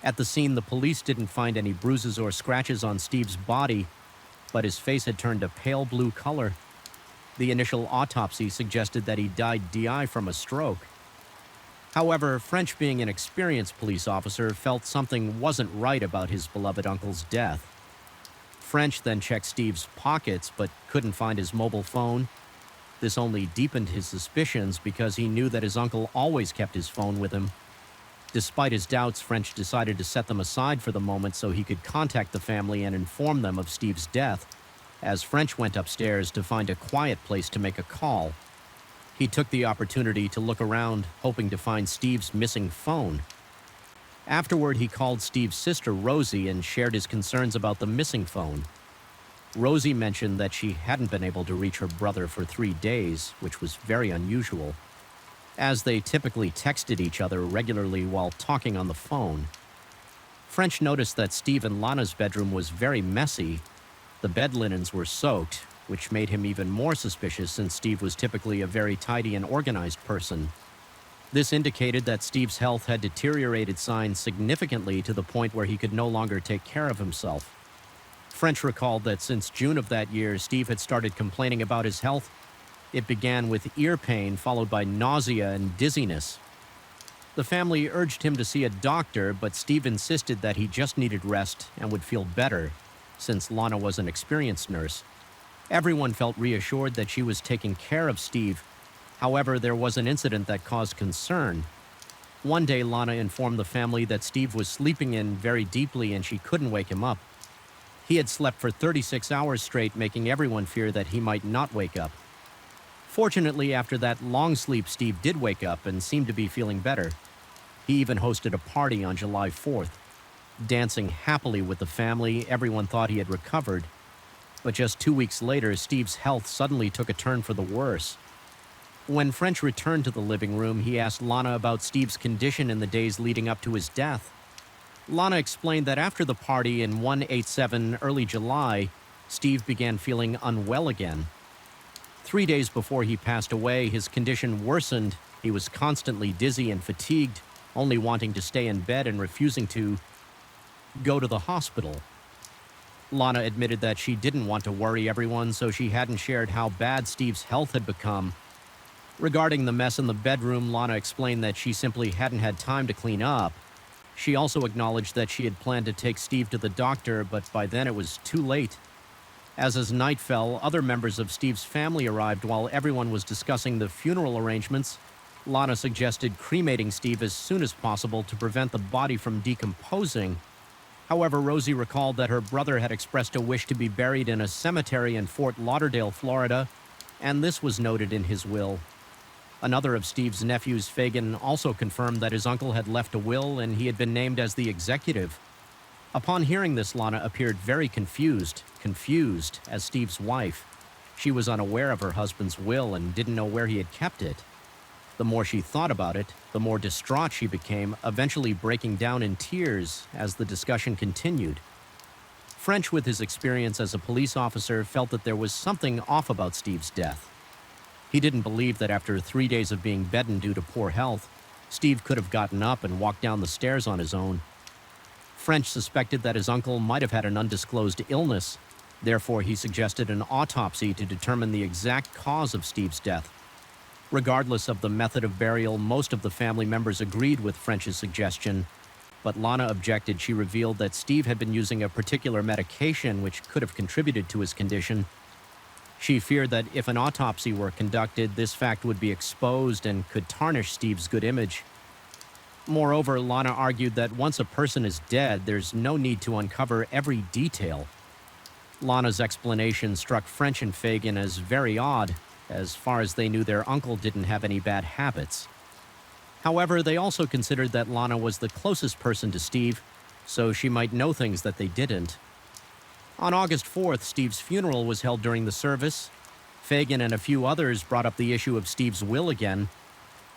At the scene, the police didn't find any bruises or scratches on Steve's body, but his face had turned a pale blue color. The initial autopsy suggested that he died DI from a stroke. However, French, being an experienced police officer, felt something wasn't right about his beloved uncle's death. French then checked Steve's pockets but couldn't find his mobile phone. This only deepened his suspicions because he knew that his uncle always kept his phone with him. Despite his doubts, French decided to set them aside for the moment so he could contact the family and inform them of Steve's death, as French went upstairs to find a quiet place to make a call. He took the opportunity to look around, hoping to find Steve's missing phone. Afterward, he called Steve's sister, Rosie, and shared his concerns about the missing phone. Rosie mentioned that she hadn't been able to reach her brother for 3 days, which was very unusual, as they typically texted each other regularly while talking on the phone. French noticed that Steve and Lana's bedroom was very messy. The bed linens were soaked, which made him even more suspicious since Steve was typically a very tidy and organized person. This indicated that Steve's health had deteriorated significantly to the point where he could no longer take care of himself. French recalled that since June of that year, Steve had started complaining about his health. It began with ear pain, followed by nausea and dizziness. The family urged him to see a doctor, but Steve insisted that he just needed rest and would feel better, since Lana was an experienced nurse. Everyone felt reassured that she was taking care of Steve. However, there was an incident that caused concern. One day, Lana informed the family that Steve was sleeping in very deeply and she couldn't wake him up. He had slept for 36 hours straight, making everyone fear that he might not wake up. Fortunately, after that long sleep, Steve did wake up and seemed to be feeling better. He even hosted a party on July 4th. Dancing happily with the family, everyone thought he had recovered. But just 2 weeks later, Steve's health suddenly took a turn for the worse. When French returned to the living room, he asked Lana about Steve's condition in the days leading up to his death. Lana explained that after the party in 187 early July, Steve began feeling unwell again. 3 days before he passed away, his condition worsened. He was constantly dizzy and fatigued, only wanting to stay in bed and refusing to go to the hospital. Lana admitted that she didn't want to worry everyone, so she hadn't shared how bad Steve's health had become. Regarding the mess in the bedroom, Lana explained that she simply hadn't had time to clean up. She also acknowledged that she had planned to take Steve to the doctor, but by then it was too late. As night fell, other members of Steve's family arrived while everyone was discussing the funeral arrangements. Lana suggested cremating Steve as soon as possible to prevent the body from decomposing. However, Rosie recalled that her brother had expressed a wish to be buried in a cemetery in Fort Lauderdale, Florida, and this was noted in his will. Another of Steve's nephews, Fagin, also confirmed that his uncle had left a will and he had been named as the executive. Upon hearing this, Lana appeared very confused as Steve's wife. She was unaware of her husband's will and didn't know where he had kept it. The more she thought about it, the more distraught she became, eventually breaking down in tears as the discussion continued. French, with his experience as a police officer, felt that there was something off about Steve's death. He didn't believe that after 3 days of being bedridden due to poor health, Steve could have gotten up and walked down the stairs on his own. French suspected that his uncle might have had an undisclosed illness. Therefore, he suggested an autopsy to determine the exact cause of Steve's death. Regardless of the method of burial, most of the family members agreed with French's suggestion, but Lana objected. She revealed that Steve had been using a particular medication which could have contributed to his condition. She feared that if an autopsy were conducted, this fact would be exposed and could tarnish Steve's good image. Moreover, Lana argued that once a person is dead, there's no need to uncover every detail. Lana's explanation struck French and Fagin as very odd. As far as they knew, their uncle didn't have any bad habits. However, they also considered that Lana was the closest person to Steve, so she might know things that they didn't. On August 4th, Steve's funeral was held during the service. Fagin and a few others brought up the issue of Steve's will again,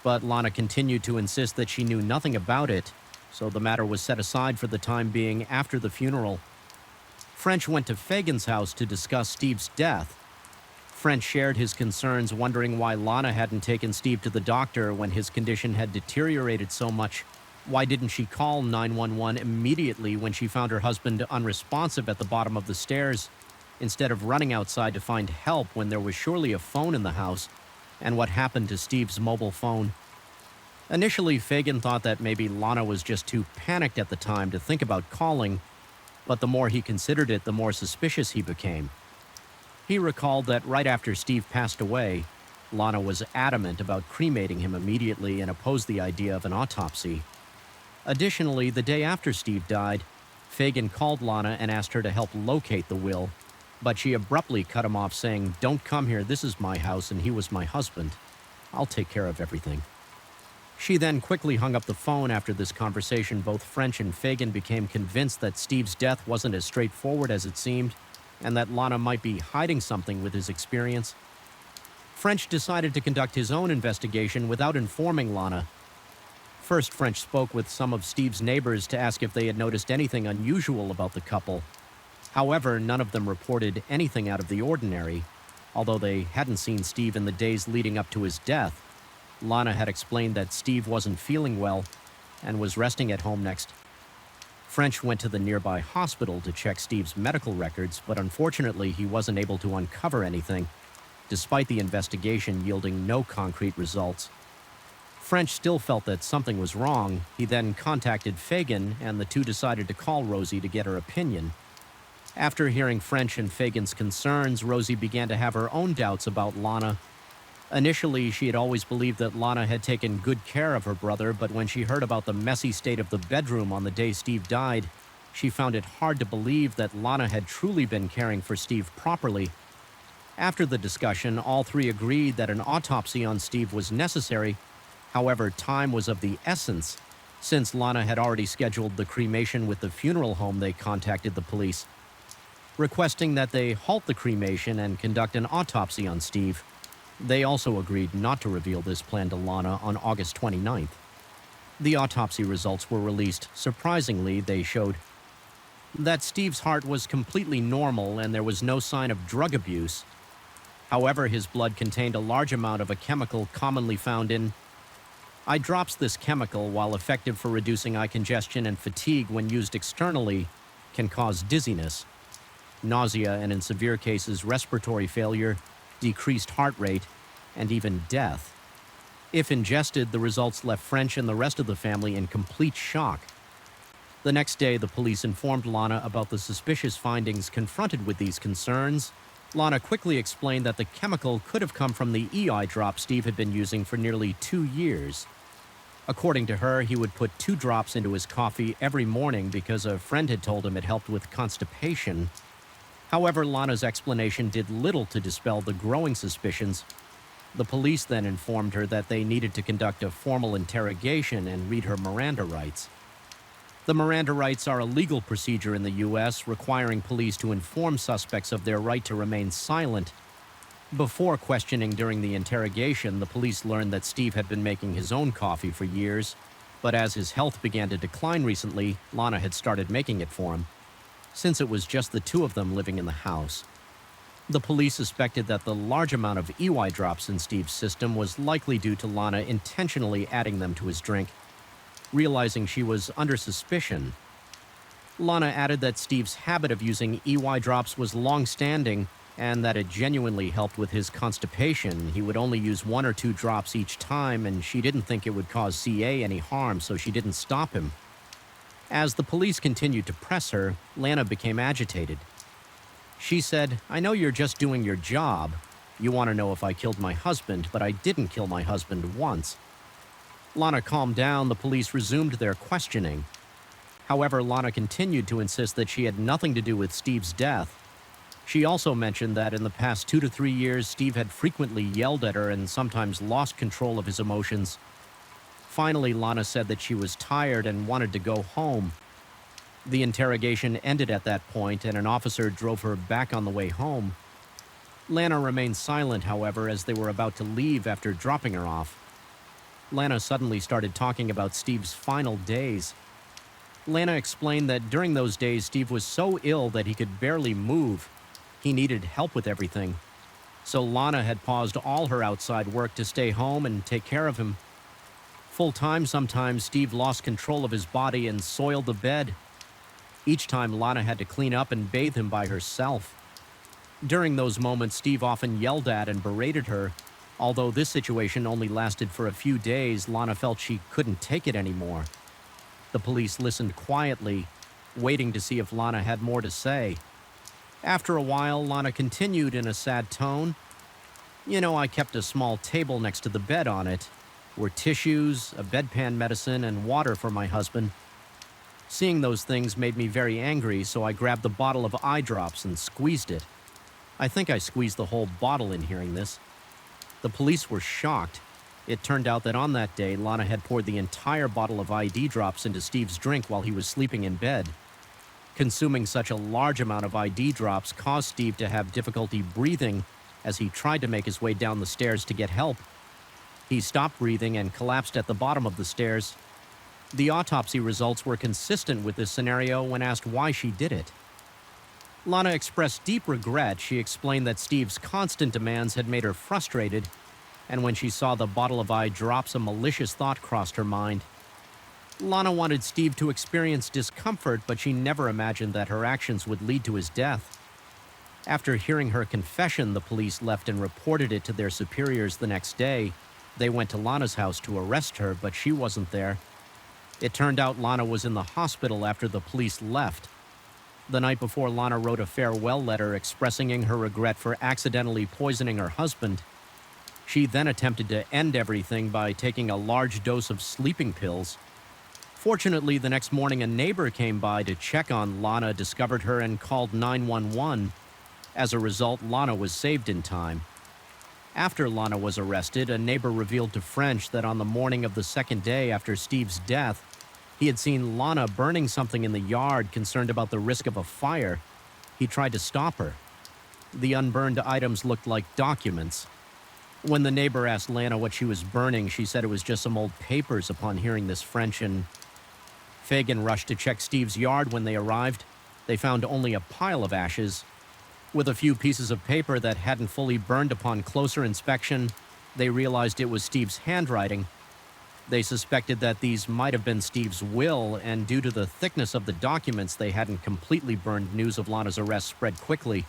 but Lana continued to insist that she knew nothing about it, so the matter was set aside for the time being after the funeral. French went to Fagin's house to discuss Steve's death. French shared his concerns, wondering why Lana hadn't taken Steve to the doctor when his condition had deteriorated so much. Why didn't she call 911 immediately when she found her husband unresponsive at the bottom of the stairs, instead of running outside to find help when there was surely a phone in the house? And what happened to Steve's mobile phone? Initially, Fagin thought that maybe Lana was just too panicked at the time to think about calling, but the more he considered it, the more suspicious he became. He recalled that right after Steve passed away, Lana was adamant about cremating him immediately and opposed the idea of an autopsy. Additionally, the day after Steve died, Fagin called Lana and asked her to help locate the will, but she abruptly cut him off, saying, "Don't come here, this is my house and he was my husband. I'll take care of everything." She then quickly hung up the phone. After this conversation, both French and Fagin became convinced that Steve's death wasn't as straightforward as it seemed, and that Lana might be hiding something with his experience. French decided to conduct his own investigation without informing Lana. First, French spoke with some of Steve's neighbors to ask if they had noticed anything unusual about the couple. However, none of them reported anything out of the ordinary. Although they hadn't seen Steve in the days leading up to his death, Lana had explained that Steve wasn't feeling well and was resting at home next. French went to the nearby hospital to check Steve's medical records, but unfortunately he wasn't able to uncover anything, despite the investigation yielding no concrete results. French still felt that something was wrong. He then contacted Fagin, and the two decided to call Rosie to get her opinion. After hearing French and Fagan's concerns, Rosie began to have her own doubts about Lana. Initially, she had always believed that Lana had taken good care of her brother, but when she heard about the messy state of the bedroom on the day Steve died, she found it hard to believe that Lana had truly been caring for Steve properly. After the discussion, all three agreed that an autopsy on Steve was necessary. However, time was of the essence. Since Lana had already scheduled the cremation with the funeral home, they contacted the police, requesting that they halt the cremation and conduct an autopsy on Steve. They also agreed not to reveal this plan to Lana on August 29th. The autopsy results were released. Surprisingly, they showed that Steve's heart was completely normal and there was no sign of drug abuse. However, his blood contained a large amount of a chemical commonly found in eye drops. This chemical, while effective for reducing eye congestion and fatigue when used externally, can cause dizziness, nausea, and in severe cases, respiratory failure, decreased heart rate, and even death. If ingested, the results left French and the rest of the family in complete shock. The next day, the police informed Lana about the suspicious findings. Confronted with these concerns, Lana quickly explained that the chemical could have come from the eye drop Steve had been using for nearly 2 years. According to her, he would put 2 drops into his coffee every morning because a friend had told him it helped with constipation. However, Lana's explanation did little to dispel the growing suspicions. The police then informed her that they needed to conduct a formal interrogation and read her Miranda rights. The Miranda rights are a legal procedure in the U.S. requiring police to inform suspects of their right to remain silent. Before questioning during the interrogation, the police learned that Steve had been making his own coffee for years, but as his health began to decline recently, Lana had started making it for him, since it was just the 2 of them living in the house. The police suspected that the large amount of eye drops in Steve's system was likely due to Lana intentionally adding them to his drink. Realizing she was under suspicion, Lana added that Steve's habit of using eye drops was long-standing and that it genuinely helped with his constipation. He would only use 1 or 2 drops each time, and she didn't think it would cause CA any harm, so she didn't stop him. As the police continued to press her, Lana became agitated. She said, "I know you're just doing your job. You want to know if I killed my husband, but I didn't kill my husband once." Lana calmed down. The police resumed their questioning. However, Lana continued to insist that she had nothing to do with Steve's death. She also mentioned that in the past 2 to 3 years, Steve had frequently yelled at her and sometimes lost control of his emotions. Finally, Lana said that she was tired and wanted to go home. The interrogation ended at that point, and an officer drove her back on the way home. Lana remained silent, however, as they were about to leave after dropping her off. Lana suddenly started talking about Steve's final days. Lana explained that during those days, Steve was so ill that he could barely move. He needed help with everything. So Lana had paused all her outside work to stay home and take care of him. Full-time, sometimes Steve lost control of his body and soiled the bed. Each time, Lana had to clean up and bathe him by herself. During those moments, Steve often yelled at and berated her. Although this situation only lasted for a few days, Lana felt she couldn't take it anymore. The police listened quietly, waiting to see if Lana had more to say. After a while, Lana continued in a sad tone. "You know, I kept a small table next to the bed. On it were tissues, a bedpan medicine, and water for my husband. Seeing those things made me very angry, so I grabbed the bottle of eye drops and squeezed it. I think I squeezed the whole bottle in hearing this." The police were shocked. It turned out that on that day, Lana had poured the entire bottle of ID drops into Steve's drink while he was sleeping in bed. Consuming such a large amount of ID drops caused Steve to have difficulty breathing as he tried to make his way down the stairs to get help. He stopped breathing and collapsed at the bottom of the stairs. The autopsy results were consistent with this scenario when asked why she did it. Lana expressed deep regret. She explained that Steve's constant demands had made her frustrated, and when she saw the bottle of eye drops, a malicious thought crossed her mind. Lana wanted Steve to experience discomfort, but she never imagined that her actions would lead to his death. After hearing her confession, the police left and reported it to their superiors the next day. They went to Lana's house to arrest her, but she wasn't there. It turned out Lana was in the hospital after the police left. The night before, Lana wrote a farewell letter expressing her regret for accidentally poisoning her husband. She then attempted to end everything by taking a large dose of sleeping pills. Fortunately, the next morning, a neighbor came by to check on Lana, discovered her, and called 911. As a result, Lana was saved in time. After Lana was arrested, a neighbor revealed to French that on the morning of the second day after Steve's death, he had seen Lana burning something in the yard, concerned about the risk of a fire. He tried to stop her. The unburned items looked like documents. When the neighbor asked Lana what she was burning, she said it was just some old papers. Upon hearing this, French and Fagan rushed to check Steve's yard. When they arrived, they found only a pile of ashes. With a few pieces of paper that hadn't fully burned, upon closer inspection, they realized it was Steve's handwriting. They suspected that these might have been Steve's will, and due to the thickness of the documents, they hadn't completely burned. News of Lana's arrest spread quickly.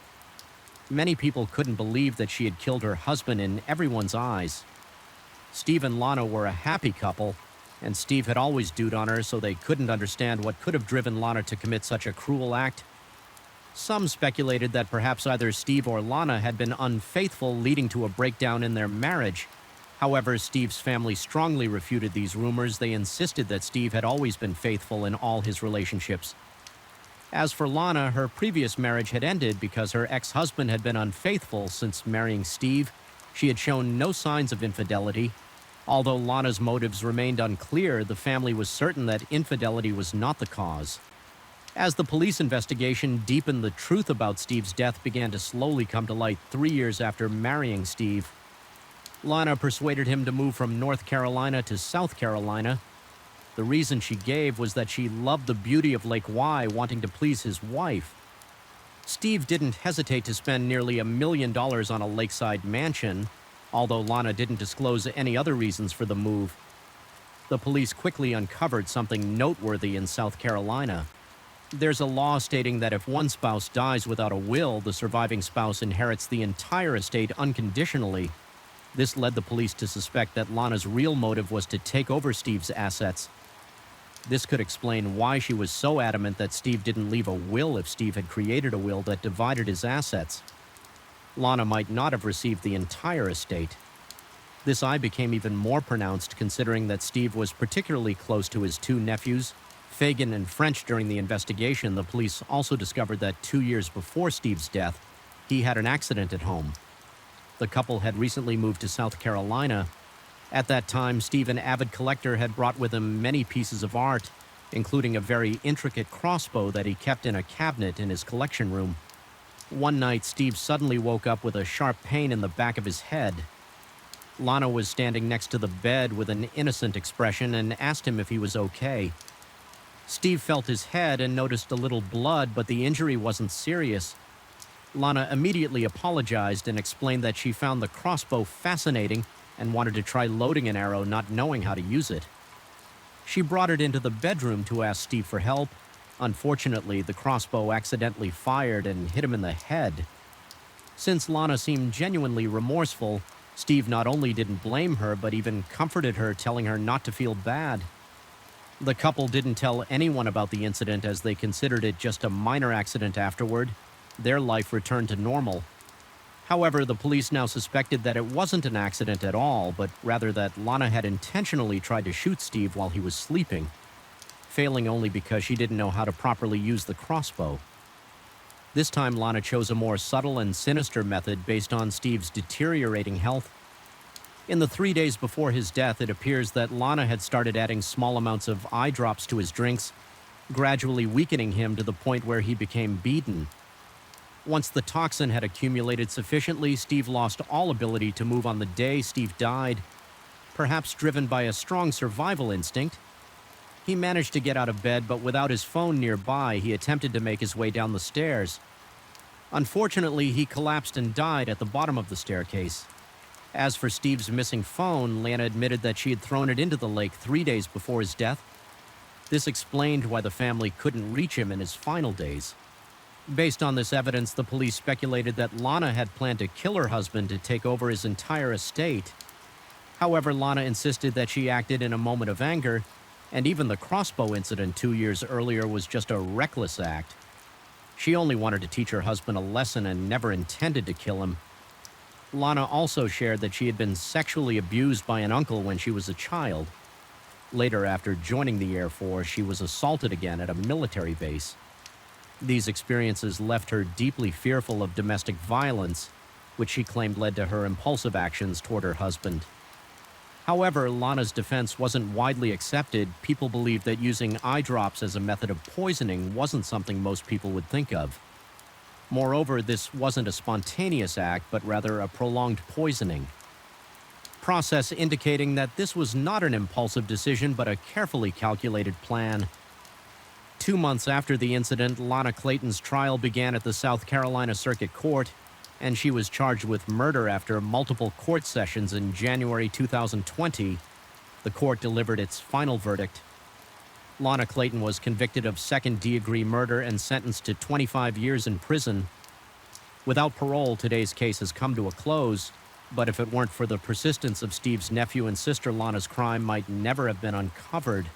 Many people couldn't believe that she had killed her husband in everyone's eyes. Steve and Lana were a happy couple, and Steve had always duped on her, so they couldn't understand what could have driven Lana to commit such a cruel act. Some speculated that perhaps either Steve or Lana had been unfaithful, leading to a breakdown in their marriage. However, Steve's family strongly refuted these rumors. They insisted that Steve had always been faithful in all his relationships. As for Lana, her previous marriage had ended because her ex-husband had been unfaithful. Since marrying Steve, she had shown no signs of infidelity. Although Lana's motives remained unclear, the family was certain that infidelity was not the cause. As the police investigation deepened, the truth about Steve's death began to slowly come to light. 3 years after marrying Steve, Lana persuaded him to move from North Carolina to South Carolina. The reason she gave was that she loved the beauty of Lake Wye, wanting to please his wife. Steve didn't hesitate to spend nearly $1 million on a lakeside mansion, although Lana didn't disclose any other reasons for the move. The police quickly uncovered something noteworthy in South Carolina. There's a law stating that if one spouse dies without a will, the surviving spouse inherits the entire estate unconditionally. This led the police to suspect that Lana's real motive was to take over Steve's assets. This could explain why she was so adamant that Steve didn't leave a will if Steve had created a will that divided his assets. Lana might not have received the entire estate. This eye became even more pronounced considering that Steve was particularly close to his two nephews, Fagan and French. During the investigation, the police also discovered that 2 years before Steve's death, he had an accident at home. The couple had recently moved to South Carolina. At that time, Steve, an avid collector, had brought with him many pieces of art, including a very intricate crossbow that he kept in a cabinet in his collection room. One night, Steve suddenly woke up with a sharp pain in the back of his head. Lana was standing next to the bed with an innocent expression and asked him if he was okay. Steve felt his head and noticed a little blood, but the injury wasn't serious. Lana immediately apologized and explained that she found the crossbow fascinating and wanted to try loading an arrow, not knowing how to use it. She brought it into the bedroom to ask Steve for help. Unfortunately, the crossbow accidentally fired and hit him in the head. Since Lana seemed genuinely remorseful, Steve not only didn't blame her, but even comforted her, telling her not to feel bad. The couple didn't tell anyone about the incident as they considered it just a minor accident afterward. Their life returned to normal. However, the police now suspected that it wasn't an accident at all, but rather that Lana had intentionally tried to shoot Steve while he was sleeping, failing only because she didn't know how to properly use the crossbow. This time, Lana chose a more subtle and sinister method based on Steve's deteriorating health. In the 3 days before his death, it appears that Lana had started adding small amounts of eye drops to his drinks, gradually weakening him to the point where he became beaten. Once the toxin had accumulated sufficiently, Steve lost all ability to move on the day Steve died. Perhaps driven by a strong survival instinct, he managed to get out of bed, but without his phone nearby, he attempted to make his way down the stairs. Unfortunately, he collapsed and died at the bottom of the staircase. As for Steve's missing phone, Lana admitted that she had thrown it into the lake 3 days before his death. This explained why the family couldn't reach him in his final days. Based on this evidence, the police speculated that Lana had planned to kill her husband to take over his entire estate. However, Lana insisted that she acted in a moment of anger, and even the crossbow incident 2 years earlier was just a reckless act. She only wanted to teach her husband a lesson and never intended to kill him. Lana also shared that she had been sexually abused by an uncle when she was a child. Later, after joining the Air Force, she was assaulted again at a military base. These experiences left her deeply fearful of domestic violence, which she claimed led to her impulsive actions toward her husband. However, Lana's defense wasn't widely accepted. People believed that using eye drops as a method of poisoning wasn't something most people would think of. Moreover, this wasn't a spontaneous act, but rather a prolonged poisoning. Process indicating that this was not an impulsive decision, but a carefully calculated plan. 2 months after the incident, Lana Clayton's trial began at the South Carolina Circuit Court, and she was charged with murder after multiple court sessions in January 2020. The court delivered its final verdict. Lana Clayton was convicted of second-degree murder and sentenced to 25 years in prison. Without parole, today's case has come to a close, but if it weren't for the persistence of Steve's nephew and sister, Lana's crime might never have been uncovered.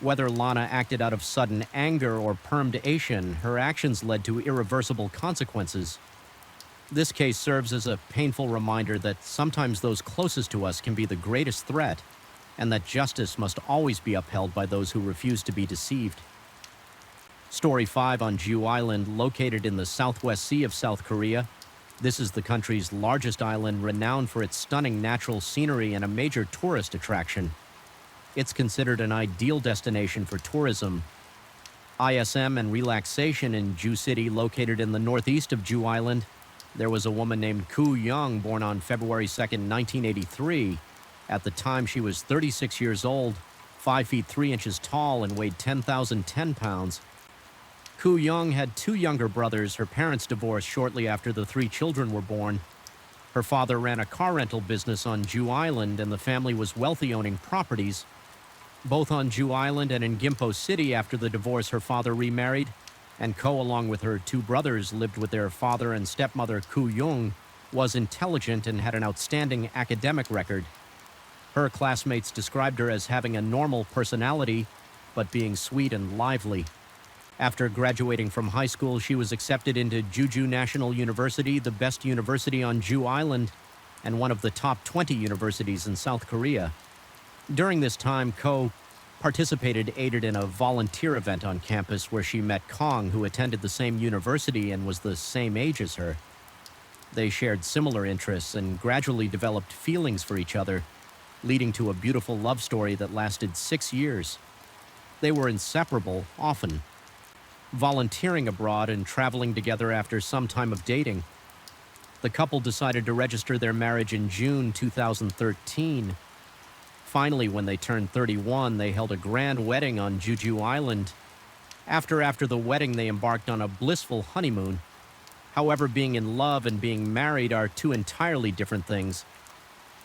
Whether Lana acted out of sudden anger or perturbation, her actions led to irreversible consequences. This case serves as a painful reminder that sometimes those closest to us can be the greatest threat, and that justice must always be upheld by those who refuse to be deceived. Story 5 on Jew Island, located in the southwest sea of South Korea. This is the country's largest island, renowned for its stunning natural scenery and a major tourist attraction. It's considered an ideal destination for tourism. ISM and relaxation in Jew City, located in the northeast of Jew Island. There was a woman named Koo Young, born on February 2nd, 1983. At the time, she was 36 years old, 5 feet 3 inches tall, and weighed 10,010 pounds. Koo Young had 2 younger brothers. Her parents divorced shortly after the 3 children were born. Her father ran a car rental business on Jew Island, and the family was wealthy, owning properties. Both on Jew Island and in Gimpo City. After the divorce, her father remarried, and Ko, along with her 2 brothers, lived with their father and stepmother. Koo Young was intelligent and had an outstanding academic record. Her classmates described her as having a normal personality, but being sweet and lively. After graduating from high school, she was accepted into Jeju National University, the best university on Jew Island, and one of the top 20 universities in South Korea. During this time, Ko aided in a volunteer event on campus where she met Kong, who attended the same university and was the same age as her. They shared similar interests and gradually developed feelings for each other, leading to a beautiful love story that lasted 6 years. They were inseparable, often volunteering abroad and traveling together after some time of dating. The couple decided to register their marriage in June 2013. Finally, when they turned 31, they held a grand wedding on Jeju Island. After the wedding, they embarked on a blissful honeymoon. However, being in love and being married are 2 entirely different things.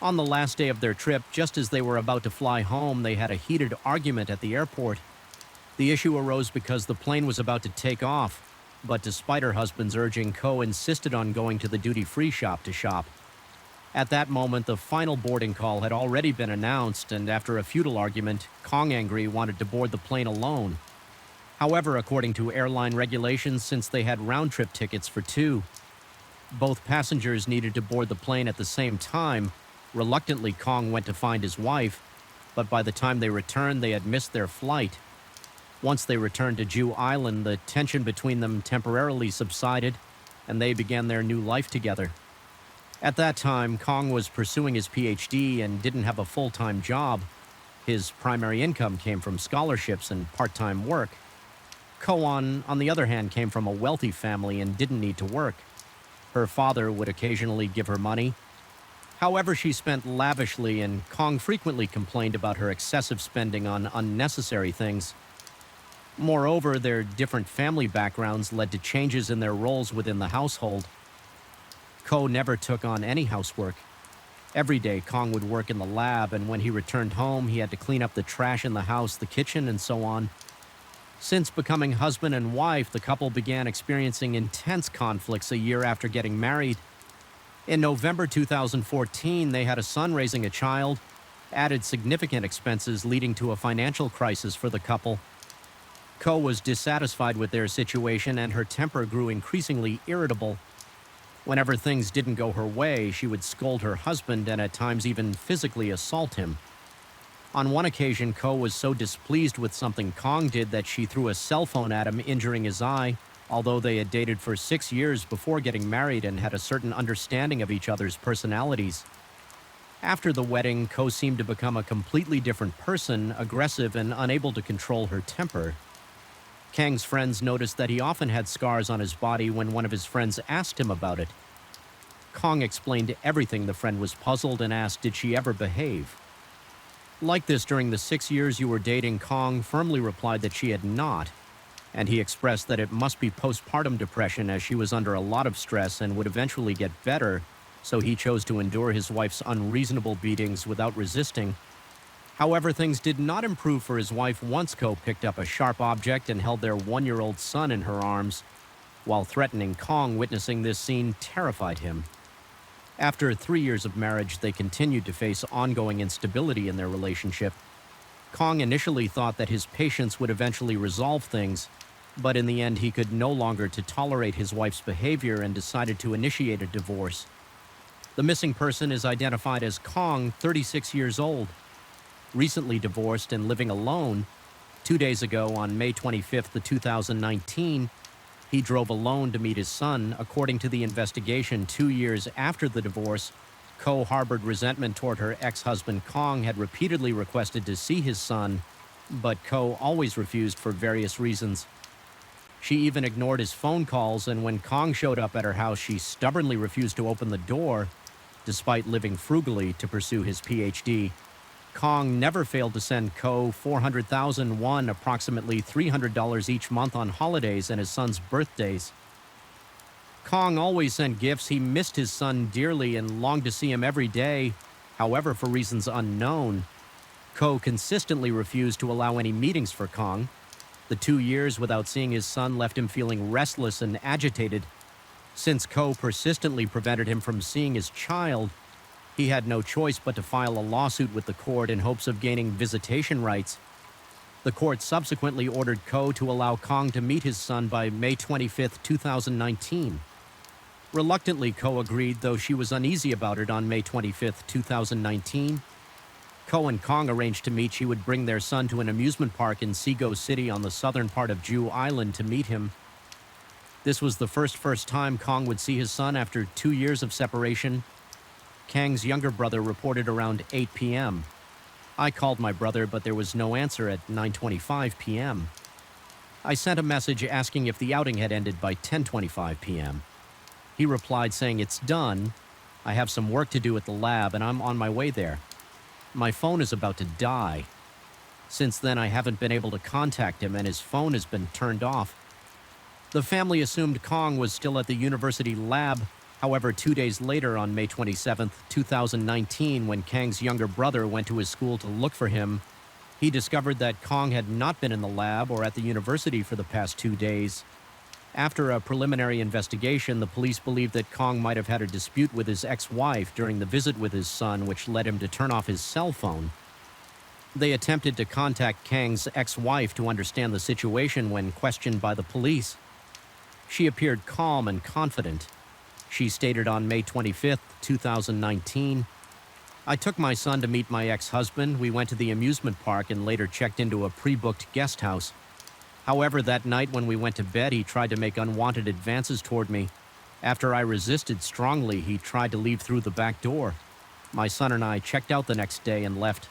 On the last day of their trip, just as they were about to fly home, they had a heated argument at the airport. The issue arose because the plane was about to take off, but despite her husband's urging, Ko insisted on going to the duty-free shop to shop. At that moment, the final boarding call had already been announced, and after a futile argument, Kong, angry, wanted to board the plane alone. However, according to airline regulations, since they had round-trip tickets for 2, both passengers needed to board the plane at the same time. Reluctantly, Kong went to find his wife, but by the time they returned, they had missed their flight. Once they returned to Jew Island, the tension between them temporarily subsided, and they began their new life together. At that time, Kong was pursuing his PhD and didn't have a full-time job. His primary income came from scholarships and part-time work. Ko, on the other hand, came from a wealthy family and didn't need to work. Her father would occasionally give her money. However, she spent lavishly, and Kong frequently complained about her excessive spending on unnecessary things. Moreover, their different family backgrounds led to changes in their roles within the household. Ko never took on any housework. Every day, Kong would work in the lab, and when he returned home, he had to clean up the trash in the house, the kitchen, and so on. Since becoming husband and wife, the couple began experiencing intense conflicts a year after getting married. In November 2014, they had a son, raising a child, added significant expenses, leading to a financial crisis for the couple. Ko was dissatisfied with their situation and her temper grew increasingly irritable. Whenever things didn't go her way, she would scold her husband and at times even physically assault him. On one occasion, Ko was so displeased with something Kong did that she threw a cell phone at him, injuring his eye, although they had dated for 6 years before getting married and had a certain understanding of each other's personalities. After the wedding, Ko seemed to become a completely different person, aggressive and unable to control her temper. Kang's friends noticed that he often had scars on his body when one of his friends asked him about it. Kong explained everything. The friend was puzzled and asked, did she ever behave? Like this, during the 6 years you were dating, Kong firmly replied that she had not, and he expressed that it must be postpartum depression as she was under a lot of stress and would eventually get better, so he chose to endure his wife's unreasonable beatings without resisting. However, things did not improve for his wife once Ko picked up a sharp object and held their 1-year-old son in her arms. While threatening Kong, witnessing this scene terrified him. After 3 years of marriage, they continued to face ongoing instability in their relationship. Kong initially thought that his patience would eventually resolve things, but in the end he could no longer tolerate his wife's behavior and decided to initiate a divorce. The missing person is identified as Kong, 36 years old. Recently divorced and living alone, 2 days ago on May 25th, 2019, he drove alone to meet his son. According to the investigation, 2 years after the divorce, Ko harbored resentment toward her ex-husband. Kong had repeatedly requested to see his son, but Ko always refused for various reasons. She even ignored his phone calls, and when Kong showed up at her house, she stubbornly refused to open the door, despite living frugally to pursue his PhD. Kong never failed to send Ko 400,000 won, approximately $300 each month, on holidays and his son's birthdays. Kong always sent gifts. He missed his son dearly and longed to see him every day. However, for reasons unknown, Ko consistently refused to allow any meetings for Kong. The 2 years without seeing his son left him feeling restless and agitated. Since Ko persistently prevented him from seeing his child, he had no choice but to file a lawsuit with the court in hopes of gaining visitation rights. The court subsequently ordered Ko to allow Kong to meet his son by May 25, 2019. Reluctantly, Ko agreed, though she was uneasy about it. On May 25, 2019, Ko and Kong arranged to meet. She would bring their son to an amusement park in Sego City on the southern part of Jew Island to meet him. This was the first time Kong would see his son after 2 years of separation. Kang's younger brother reported around 8 p.m. I called my brother, but there was no answer at 9:25 p.m. I sent a message asking if the outing had ended by 10:25 p.m. He replied saying, "It's done. I have some work to do at the lab and I'm on my way there. My phone is about to die." Since then, I haven't been able to contact him and his phone has been turned off. The family assumed Kong was still at the university lab. However, 2 days later, on May 27, 2019, when Kang's younger brother went to his school to look for him, he discovered that Kong had not been in the lab or at the university for the past 2 days. After a preliminary investigation, the police believed that Kong might have had a dispute with his ex-wife during the visit with his son, which led him to turn off his cell phone. They attempted to contact Kang's ex-wife to understand the situation when questioned by the police. She appeared calm and confident. She stated on May 25, 2019, "I took my son to meet my ex-husband. We went to the amusement park and later checked into a pre-booked guest house. However, that night when we went to bed, he tried to make unwanted advances toward me. After I resisted strongly, he tried to leave through the back door. My son and I checked out the next day and left.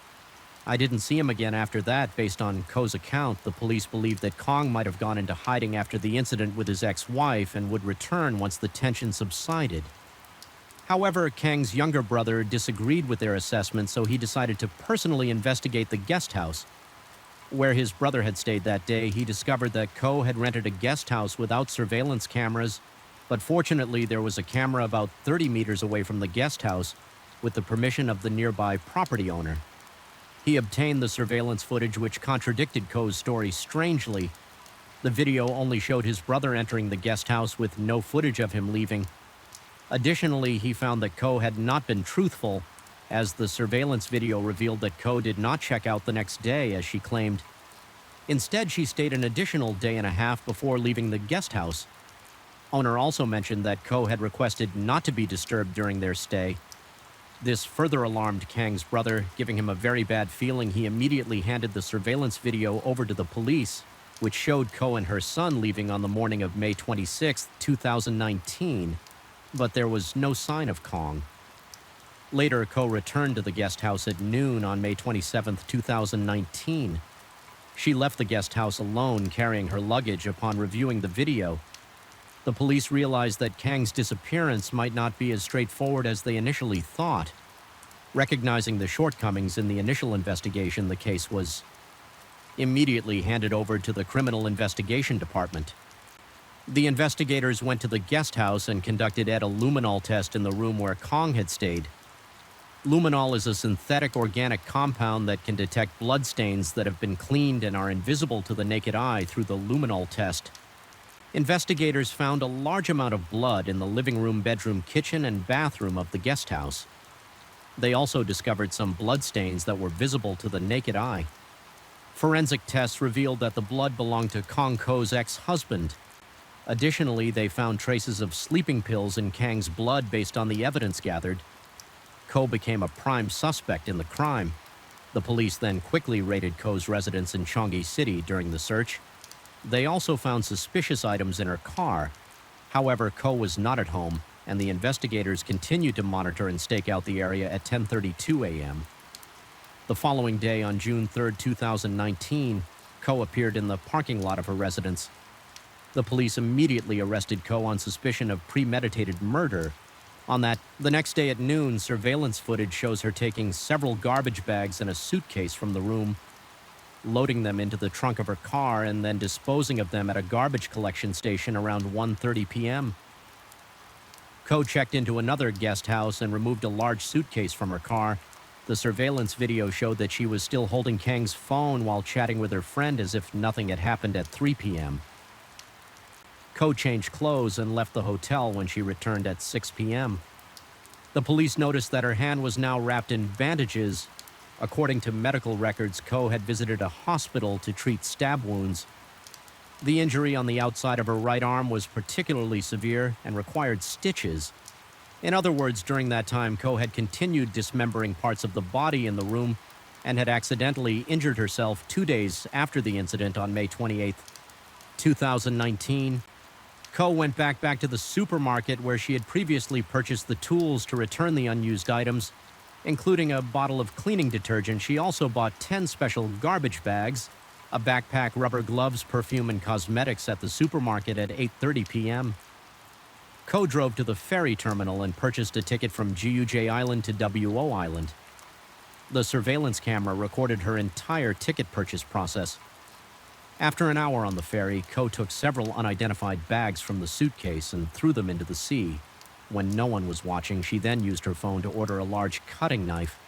I didn't see him again after that." Based on Ko's account, the police believed that Kong might have gone into hiding after the incident with his ex-wife and would return once the tension subsided. However, Kang's younger brother disagreed with their assessment, so he decided to personally investigate the guest house. Where his brother had stayed that day, he discovered that Ko had rented a guest house without surveillance cameras, but fortunately there was a camera about 30 meters away from the guest house with the permission of the nearby property owner. He obtained the surveillance footage, which contradicted Ko's story strangely. The video only showed his brother entering the guest house with no footage of him leaving. Additionally, he found that Ko had not been truthful, as the surveillance video revealed that Ko did not check out the next day, as she claimed. Instead, she stayed an additional day and a half before leaving the guest house. Owner also mentioned that Ko had requested not to be disturbed during their stay. This further alarmed Kang's brother, giving him a very bad feeling. He immediately handed the surveillance video over to the police, which showed Ko and her son leaving on the morning of May 26, 2019, but there was no sign of Kong. Later, Ko returned to the guest house at noon on May 27, 2019. She left the guest house alone, carrying her luggage. Upon reviewing the video, the police realized that Kang's disappearance might not be as straightforward as they initially thought. Recognizing the shortcomings in the initial investigation, the case was immediately handed over to the Criminal Investigation Department. The investigators went to the guest house and conducted a luminol test in the room where Kong had stayed. Luminol is a synthetic organic compound that can detect bloodstains that have been cleaned and are invisible to the naked eye through the luminol test. Investigators found a large amount of blood in the living room, bedroom, kitchen, and bathroom of the guest house. They also discovered some bloodstains that were visible to the naked eye. Forensic tests revealed that the blood belonged to Kong Ko's ex-husband. Additionally, they found traces of sleeping pills in Kang's blood based on the evidence gathered. Ko became a prime suspect in the crime. The police then quickly raided Ko's residence in Cheonggi City during the search. They also found suspicious items in her car. However, Ko was not at home, and the investigators continued to monitor and stake out the area at 10:32 a.m. The following day, on June 3, 2019, Ko appeared in the parking lot of her residence. The police immediately arrested Ko on suspicion of premeditated murder. The next day at noon, surveillance footage shows her taking several garbage bags and a suitcase from the room, loading them into the trunk of her car, and then disposing of them at a garbage collection station around 1:30 p.m. Ko checked into another guest house and removed a large suitcase from her car. The surveillance video showed that she was still holding Kang's phone while chatting with her friend as if nothing had happened at 3 p.m. Ko changed clothes and left the hotel when she returned at 6 p.m. The police noticed that her hand was now wrapped in bandages. According to medical records, Ko had visited a hospital to treat stab wounds. The injury on the outside of her right arm was particularly severe and required stitches. In other words, during that time, Ko had continued dismembering parts of the body in the room and had accidentally injured herself 2 days after the incident on May 28, 2019. Ko went back to the supermarket where she had previously purchased the tools to return the unused items, including a bottle of cleaning detergent. She also bought 10 special garbage bags, a backpack, rubber gloves, perfume, and cosmetics at the supermarket at 8:30 p.m. Ko drove to the ferry terminal and purchased a ticket from GUJ Island to WO Island. The surveillance camera recorded her entire ticket purchase process. After an hour on the ferry, Ko took several unidentified bags from the suitcase and threw them into the sea. When no one was watching, she then used her phone to order a large cutting knife,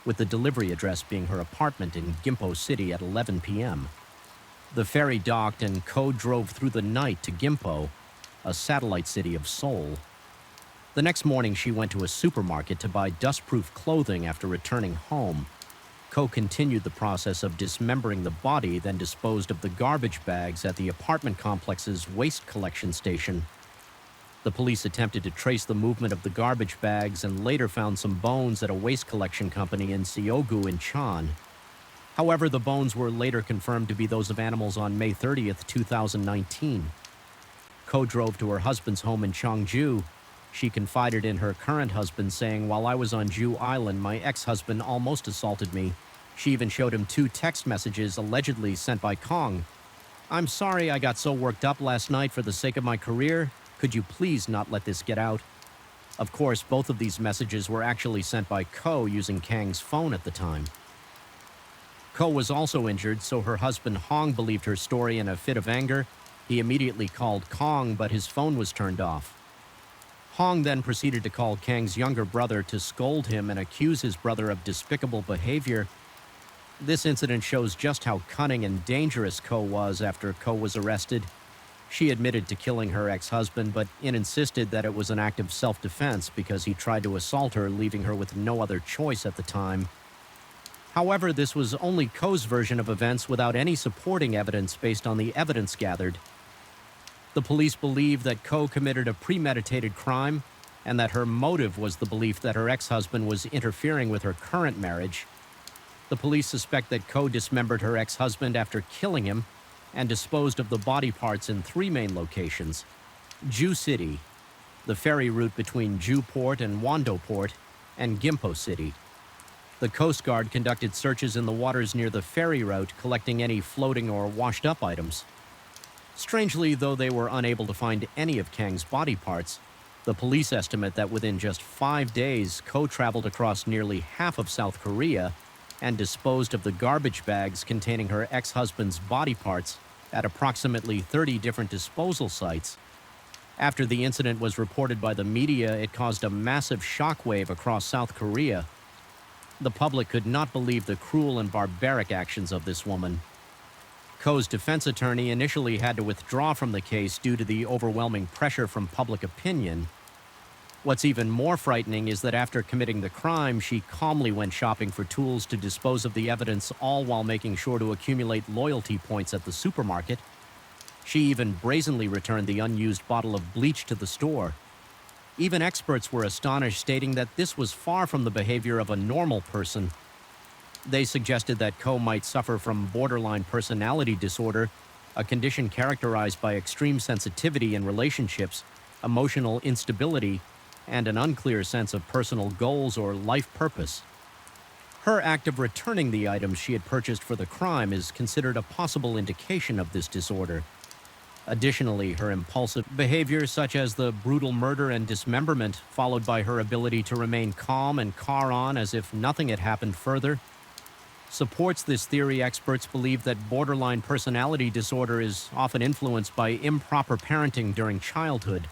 with the delivery address being her apartment in Gimpo City at 11 p.m. The ferry docked and Ko drove through the night to Gimpo, a satellite city of Seoul. The next morning, she went to a supermarket to buy dust-proof clothing after returning home. Ko continued the process of dismembering the body, then disposed of the garbage bags at the apartment complex's waste collection station. The police attempted to trace the movement of the garbage bags and later found some bones at a waste collection company in Seogu in Cheon. However, the bones were later confirmed to be those of animals on May 30th, 2019. Ko drove to her husband's home in Cheongju. She confided in her current husband, saying, "While I was on Jew Island, my ex-husband almost assaulted me." She even showed him 2 text messages allegedly sent by Kong. "I'm sorry I got so worked up last night for the sake of my career. Could you please not let this get out?" Of course, both of these messages were actually sent by Ko using Kang's phone at the time. Ko was also injured, so her husband Hong believed her story in a fit of anger. He immediately called Kong, but his phone was turned off. Hong then proceeded to call Kang's younger brother to scold him and accuse his brother of despicable behavior. This incident shows just how cunning and dangerous Ko was after Ko was arrested. She admitted to killing her ex-husband, but insisted that it was an act of self-defense because he tried to assault her, leaving her with no other choice at the time. However, this was only Ko's version of events without any supporting evidence based on the evidence gathered. The police believe that Ko committed a premeditated crime and that her motive was the belief that her ex-husband was interfering with her current marriage. The police suspect that Ko dismembered her ex-husband after killing him and disposed of the body parts in 3 main locations: Jew City, the ferry route between Jewport and Wando Port, and Gimpo City. The Coast Guard conducted searches in the waters near the ferry route, collecting any floating or washed-up items. Strangely, though they were unable to find any of Kang's body parts, the police estimate that within just 5 days, Ko traveled across nearly half of South Korea and disposed of the garbage bags containing her ex-husband's body parts at approximately 30 different disposal sites. After the incident was reported by the media, it caused a massive shockwave across South Korea. The public could not believe the cruel and barbaric actions of this woman. Ko's defense attorney initially had to withdraw from the case due to the overwhelming pressure from public opinion. What's even more frightening is that after committing the crime, she calmly went shopping for tools to dispose of the evidence, all while making sure to accumulate loyalty points at the supermarket. She even brazenly returned the unused bottle of bleach to the store. Even experts were astonished, stating that this was far from the behavior of a normal person. They suggested that Ko might suffer from borderline personality disorder, a condition characterized by extreme sensitivity in relationships, emotional instability, and an unclear sense of personal goals or life purpose. Her act of returning the items she had purchased for the crime is considered a possible indication of this disorder. Additionally, her impulsive behavior, such as the brutal murder and dismemberment, followed by her ability to remain calm and car on as if nothing had happened further, supports this theory. Experts believe that borderline personality disorder is often influenced by improper parenting during childhood.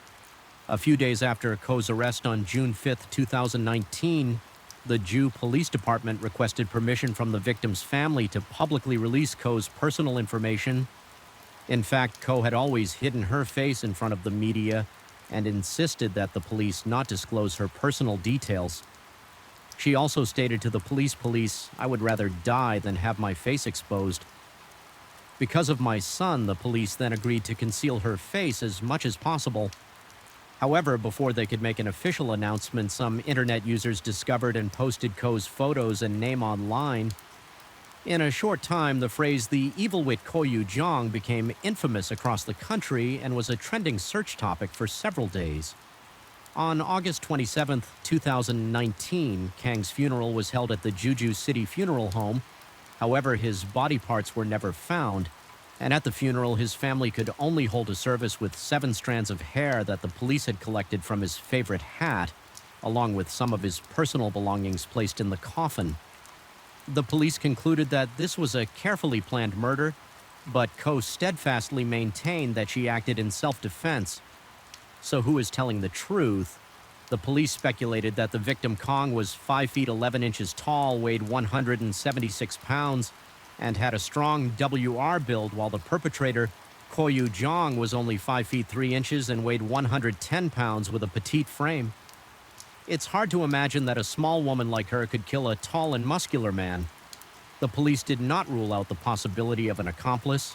A few days after Ko's arrest on June 5, 2019, the Jew Police Department requested permission from the victim's family to publicly release Ko's personal information. In fact, Ko had always hidden her face in front of the media and insisted that the police not disclose her personal details. She also stated to the police, "I would rather die than have my face exposed." Because of my son, the police then agreed to conceal her face as much as possible. However, before they could make an official announcement, some internet users discovered and posted Ko's photos and name online. In a short time, the phrase "the evil wit Koyu Jong" became infamous across the country and was a trending search topic for several days. On August 27, 2019, Kang's funeral was held at the Jeju City Funeral Home. However, his body parts were never found, and at the funeral, his family could only hold a service with 7 strands of hair that the police had collected from his favorite hat, along with some of his personal belongings placed in the coffin. The police concluded that this was a carefully planned murder, but Ko steadfastly maintained that she acted in self-defense. So who is telling the truth? The police speculated that the victim Kong was 5 feet 11 inches tall, weighed 176 pounds, and had a strong WR build, while the perpetrator, Koyu Jong, was only 5 feet 3 inches and weighed 110 pounds with a petite frame. It's hard to imagine that a small woman like her could kill a tall and muscular man. The police did not rule out the possibility of an accomplice,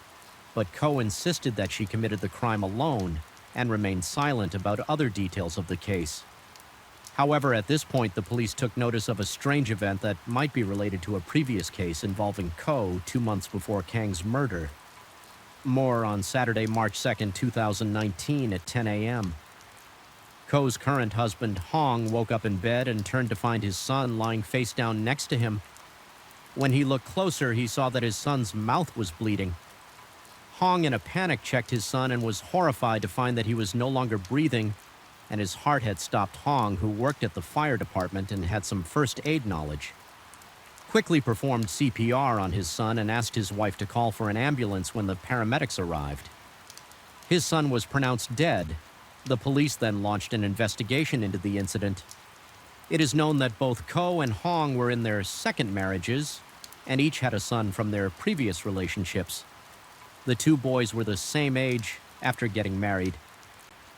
but Ko insisted that she committed the crime alone and remained silent about other details of the case. However, at this point, the police took notice of a strange event that might be related to a previous case involving Ko 2 months before Kang's murder. More on Saturday, March 2, 2019 at 10 a.m. Ko's current husband, Hong, woke up in bed and turned to find his son lying face down next to him. When he looked closer, he saw that his son's mouth was bleeding. Hong, in a panic, checked his son and was horrified to find that he was no longer breathing, and his heart had stopped. Hong, who worked at the fire department and had some first aid knowledge, quickly performed CPR on his son and asked his wife to call for an ambulance when the paramedics arrived. His son was pronounced dead. The police then launched an investigation into the incident. It is known that both Ko and Hong were in their second marriages, and each had a son from their previous relationships. The 2 boys were the same age after getting married.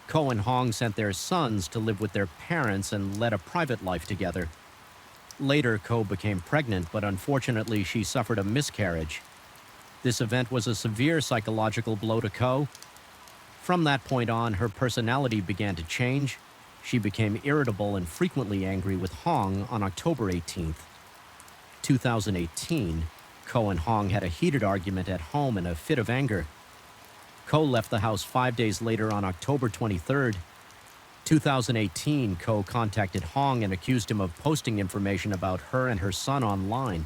Ko and Hong sent their sons to live with their parents and led a private life together. Later, Ko became pregnant, but unfortunately she suffered a miscarriage. This event was a severe psychological blow to Ko. From that point on, her personality began to change. She became irritable and frequently angry with Hong. On October 18th, 2018, Ko and Hong had a heated argument at home in a fit of anger. Ko left the house 5 days later on October 23rd. 2018, Ko contacted Hong and accused him of posting information about her and her son online.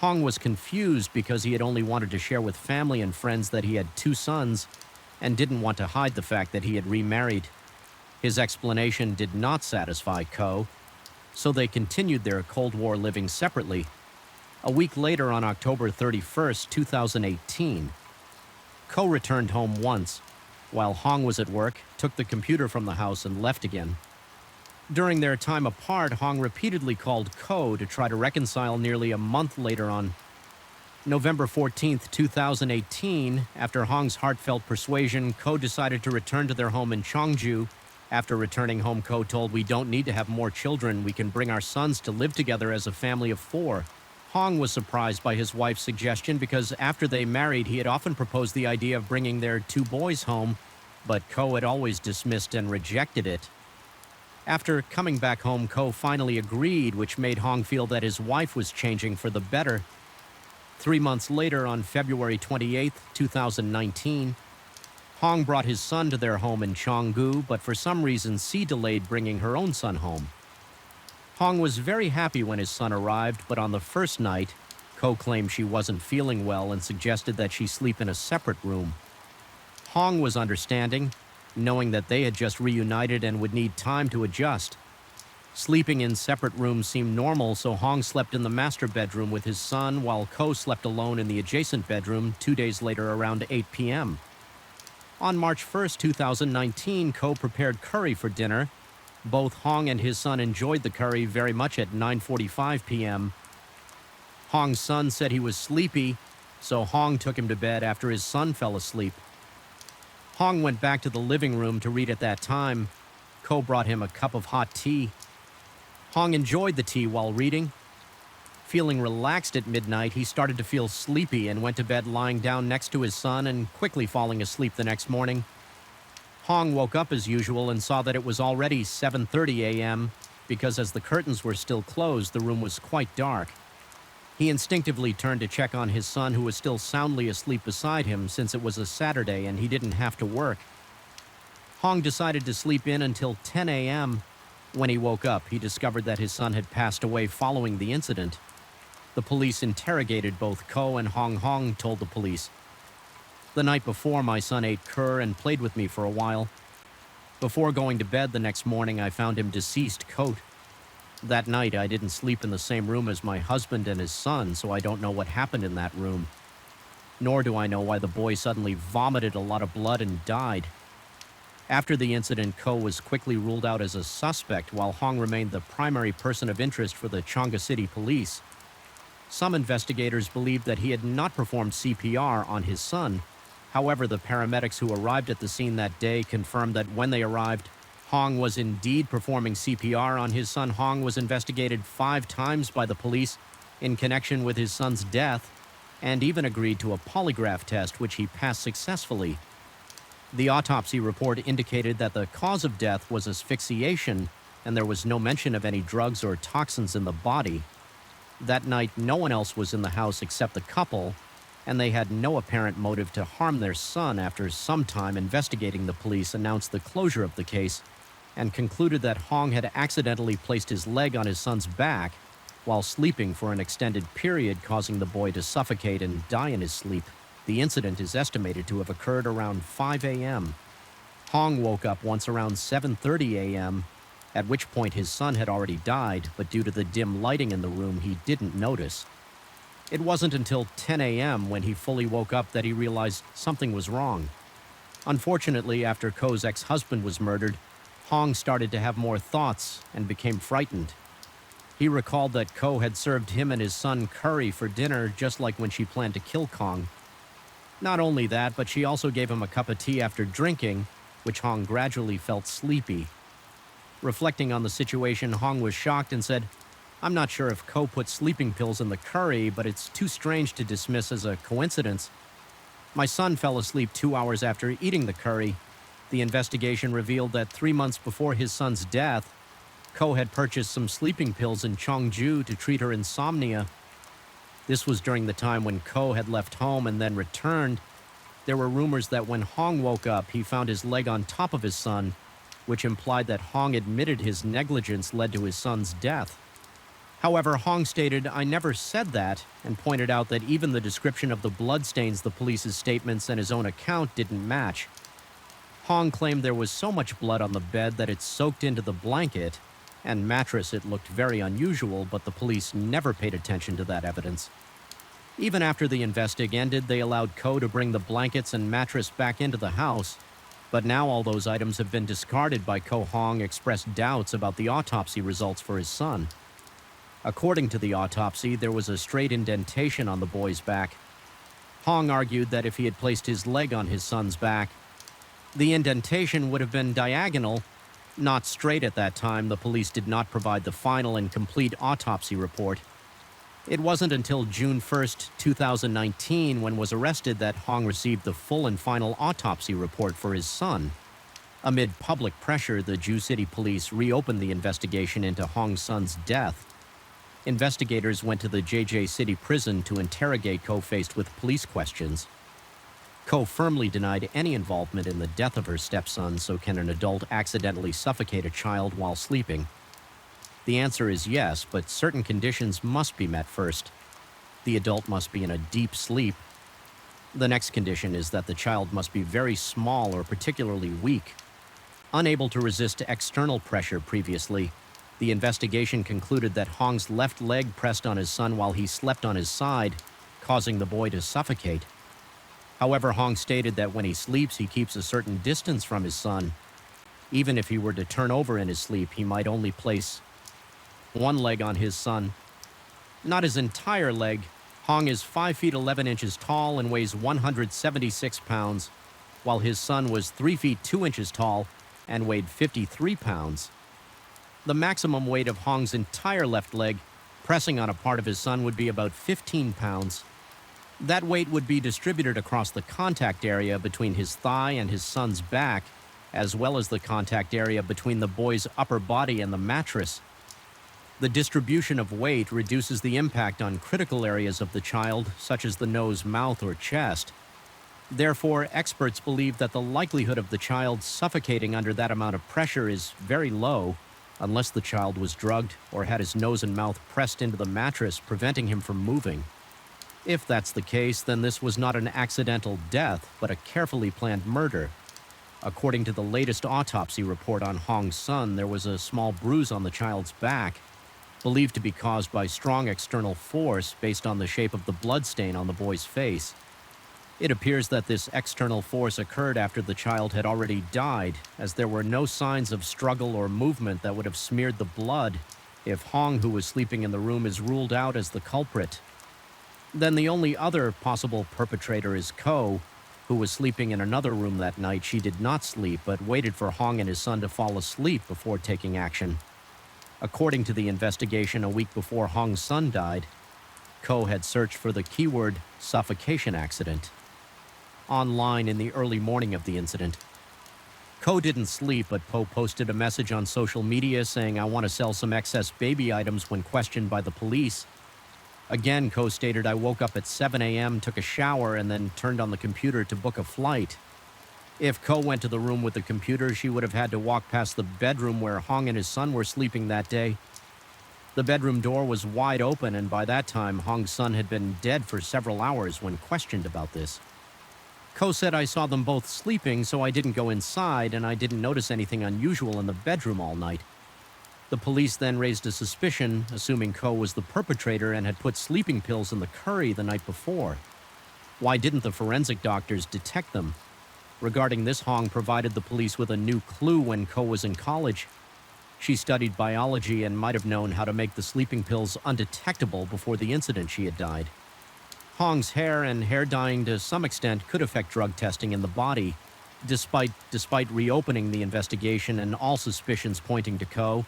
Hong was confused because he had only wanted to share with family and friends that he had 2 sons and didn't want to hide the fact that he had remarried. His explanation did not satisfy Ko, so they continued their Cold War living separately. A week later, on October 31st, 2018, Ko returned home once, while Hong was at work, took the computer from the house and left again. During their time apart, Hong repeatedly called Ko to try to reconcile. Nearly a month later, on November 14th, 2018, after Hong's heartfelt persuasion, Ko decided to return to their home in Cheongju. After returning home, Ko told, "We don't need to have more children. We can bring our sons to live together as a family of 4. Hong was surprised by his wife's suggestion because after they married, he had often proposed the idea of bringing their 2 boys home, but Ko had always dismissed and rejected it. After coming back home, Ko finally agreed, which made Hong feel that his wife was changing for the better. 3 months later, on February 28th, 2019, Hong brought his son to their home in Cheongju, but for some reason, Си delayed bringing her own son home. Hong was very happy when his son arrived, but on the first night, Ko claimed she wasn't feeling well and suggested that she sleep in a separate room. Hong was understanding, knowing that they had just reunited and would need time to adjust. Sleeping in separate rooms seemed normal, so Hong slept in the master bedroom with his son, while Ko slept alone in the adjacent bedroom 2 days later around 8 p.m. On March 1st, 2019, Ko prepared curry for dinner. Both Hong and his son enjoyed the curry very much at 9:45 p.m. Hong's son said he was sleepy, so Hong took him to bed after his son fell asleep. Hong went back to the living room to read at that time. Ko brought him a cup of hot tea. Hong enjoyed the tea while reading. Feeling relaxed at midnight, he started to feel sleepy and went to bed lying down next to his son and quickly falling asleep the next morning. Hong woke up as usual and saw that it was already 7:30 a.m. because as the curtains were still closed, the room was quite dark. He instinctively turned to check on his son, who was still soundly asleep beside him since it was a Saturday and he didn't have to work. Hong decided to sleep in until 10 a.m. When he woke up, he discovered that his son had passed away following the incident. The police interrogated both Ko and Hong told the police, "The night before, my son ate cur and played with me for a while. Before going to bed the next morning, I found him deceased. That night, I didn't sleep in the same room as my husband and his son, so I don't know what happened in that room. Nor do I know why the boy suddenly vomited a lot of blood and died." After the incident, Ko was quickly ruled out as a suspect, while Hong remained the primary person of interest for the Cheongju City Police. Some investigators believed that he had not performed CPR on his son. However, the paramedics who arrived at the scene that day confirmed that when they arrived, Hong was indeed performing CPR on his son. Hong was investigated 5 times by the police in connection with his son's death and even agreed to a polygraph test, which he passed successfully. The autopsy report indicated that the cause of death was asphyxiation, and there was no mention of any drugs or toxins in the body. That night, no one else was in the house except the couple, and they had no apparent motive to harm their son. After some time investigating, the police announced the closure of the case and concluded that Hong had accidentally placed his leg on his son's back while sleeping for an extended period, causing the boy to suffocate and die in his sleep. The incident is estimated to have occurred around 5 a.m. Hong woke up once around 7:30 a.m., at which point his son had already died, but due to the dim lighting in the room, he didn't notice. It wasn't until 10 a.m. when he fully woke up that he realized something was wrong. Unfortunately, after Ko's ex-husband was murdered, Hong started to have more thoughts and became frightened. He recalled that Ko had served him and his son curry for dinner, just like when she planned to kill Kong. Not only that, but she also gave him a cup of tea after drinking, which Hong gradually felt sleepy. Reflecting on the situation, Hong was shocked and said, I'm not sure if Ko put sleeping pills in the curry, but it's too strange to dismiss as a coincidence. My son fell asleep 2 hours after eating the curry. The investigation revealed that 3 months before his son's death, Ko had purchased some sleeping pills in Cheongju to treat her insomnia. This was during the time when Ko had left home and then returned. There were rumors that when Hong woke up, he found his leg on top of his son, which implied that Hong admitted his negligence led to his son's death. However, Hong stated, "I never said that," and pointed out that even the description of the bloodstains, the police's statements, and his own account didn't match. Hong claimed there was so much blood on the bed that it soaked into the blanket and mattress. It looked very unusual, but the police never paid attention to that evidence. Even after the investigation ended, they allowed Ko to bring the blankets and mattress back into the house, but now all those items have been discarded by Ko. Hong expressed doubts about the autopsy results for his son. According to the autopsy, there was a straight indentation on the boy's back. Hong argued that if he had placed his leg on his son's back, the indentation would have been diagonal, not straight. At that time, the police did not provide the final and complete autopsy report. It wasn't until June 1st, 2019, when was arrested, that Hong received the full and final autopsy report for his son. Amid public pressure, the Jew City police reopened the investigation into Hong's son's death. Investigators went to the JJ City prison to interrogate Ko, faced with police questions. Ko firmly denied any involvement in the death of her stepson. So can an adult accidentally suffocate a child while sleeping? The answer is yes, but certain conditions must be met first. The adult must be in a deep sleep. The next condition is that the child must be very small or particularly weak. Unable to resist external pressure previously, the investigation concluded that Hong's left leg pressed on his son while he slept on his side, causing the boy to suffocate. However, Hong stated that when he sleeps, he keeps a certain distance from his son. Even if he were to turn over in his sleep, he might only place one leg on his son, not his entire leg. Hong is 5 feet 11 inches tall and weighs 176 pounds, while his son was 3 feet 2 inches tall and weighed 53 pounds. The maximum weight of Hong's entire left leg, pressing on a part of his son, would be about 15 pounds. That weight would be distributed across the contact area between his thigh and his son's back, as well as the contact area between the boy's upper body and the mattress. The distribution of weight reduces the impact on critical areas of the child, such as the nose, mouth, or chest. Therefore, experts believe that the likelihood of the child suffocating under that amount of pressure is very low, unless the child was drugged or had his nose and mouth pressed into the mattress, preventing him from moving. If that's the case, then this was not an accidental death, but a carefully planned murder. According to the latest autopsy report on Hong's son, there was a small bruise on the child's back, believed to be caused by strong external force based on the shape of the bloodstain on the boy's face. It appears that this external force occurred after the child had already died, as there were no signs of struggle or movement that would have smeared the blood if Hong, who was sleeping in the room, is ruled out as the culprit. Then the only other possible perpetrator is Ko, who was sleeping in another room that night. She did not sleep, but waited for Hong and his son to fall asleep before taking action. According to the investigation, a week before Hong's son died, Ko had searched for the keyword suffocation accident online in the early morning of the incident. Ko didn't sleep, but Po posted a message on social media saying, "I want to sell some excess baby items," when questioned by the police. Again, Ko stated, "I woke up at 7 a.m., took a shower, and then turned on the computer to book a flight." If Ko went to the room with the computer, she would have had to walk past the bedroom where Hong and his son were sleeping that day. The bedroom door was wide open, and by that time, Hong's son had been dead for several hours. When questioned about this, Ko said, "I saw them both sleeping, so I didn't go inside, and I didn't notice anything unusual in the bedroom all night." The police then raised a suspicion, assuming Ko was the perpetrator and had put sleeping pills in the curry the night before. Why didn't the forensic doctors detect them? Regarding this, Hong provided the police with a new clue when Ko was in college. She studied biology and might have known how to make the sleeping pills undetectable before the incident she had died. Hong's hair and hair dyeing to some extent could affect drug testing in the body. Despite reopening the investigation and all suspicions pointing to Ko,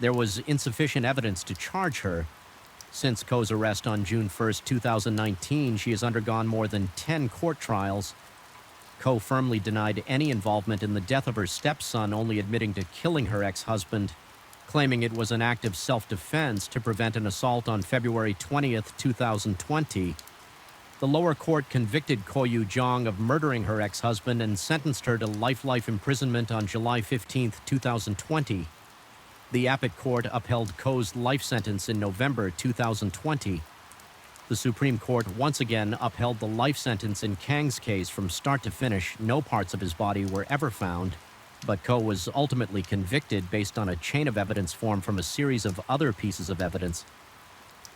There was insufficient evidence to charge her. Since Ko's arrest on June 1st, 2019, she has undergone more than 10 court trials. Ko firmly denied any involvement in the death of her stepson, only admitting to killing her ex-husband, claiming it was an act of self-defense to prevent an assault on February 20th, 2020. The lower court convicted Ko Yu-jong of murdering her ex-husband and sentenced her to life imprisonment on July 15th, 2020. The appellate court upheld Ko's life sentence in November 2020. The Supreme Court once again upheld the life sentence in Kang's case from start to finish. No parts of his body were ever found, but Ko was ultimately convicted based on a chain of evidence formed from a series of other pieces of evidence.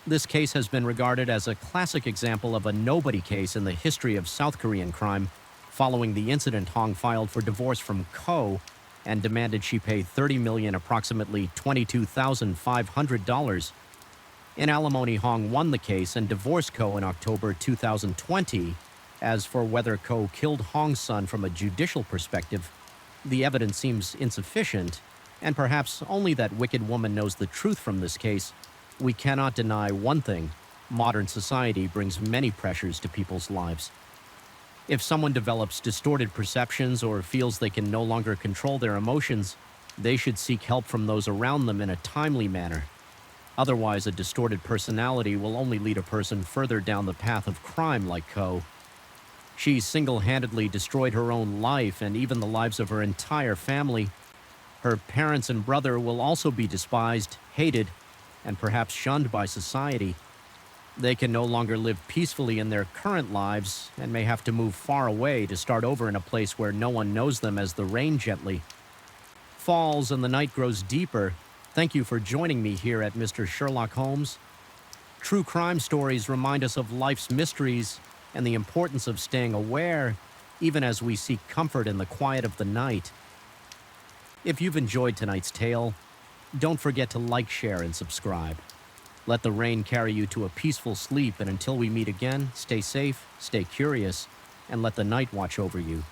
This case has been regarded as a classic example of a nobody case in the history of South Korean crime. Following the incident, Hong filed for divorce from Ko and demanded she pay $30 million, approximately $22,500. In alimony, Hong won the case and divorced Ko in October 2020. As for whether Ko killed Hong's son from a judicial perspective, the evidence seems insufficient, and perhaps only that wicked woman knows the truth from this case. We cannot deny one thing: modern society brings many pressures to people's lives. If someone develops distorted perceptions or feels they can no longer control their emotions, they should seek help from those around them in a timely manner. Otherwise, a distorted personality will only lead a person further down the path of crime like Ko. She single-handedly destroyed her own life and even the lives of her entire family. Her parents and brother will also be despised, hated, and perhaps shunned by society. They can no longer live peacefully in their current lives and may have to move far away to start over in a place where no one knows them as the rain gently falls and the night grows deeper. Thank you for joining me here at Mr. Sherlock Holmes. True crime stories remind us of life's mysteries and the importance of staying aware, even as we seek comfort in the quiet of the night. If you've enjoyed tonight's tale, don't forget to like, share, and subscribe. Let the rain carry you to a peaceful sleep, and until we meet again, stay safe, stay curious, and let the night watch over you.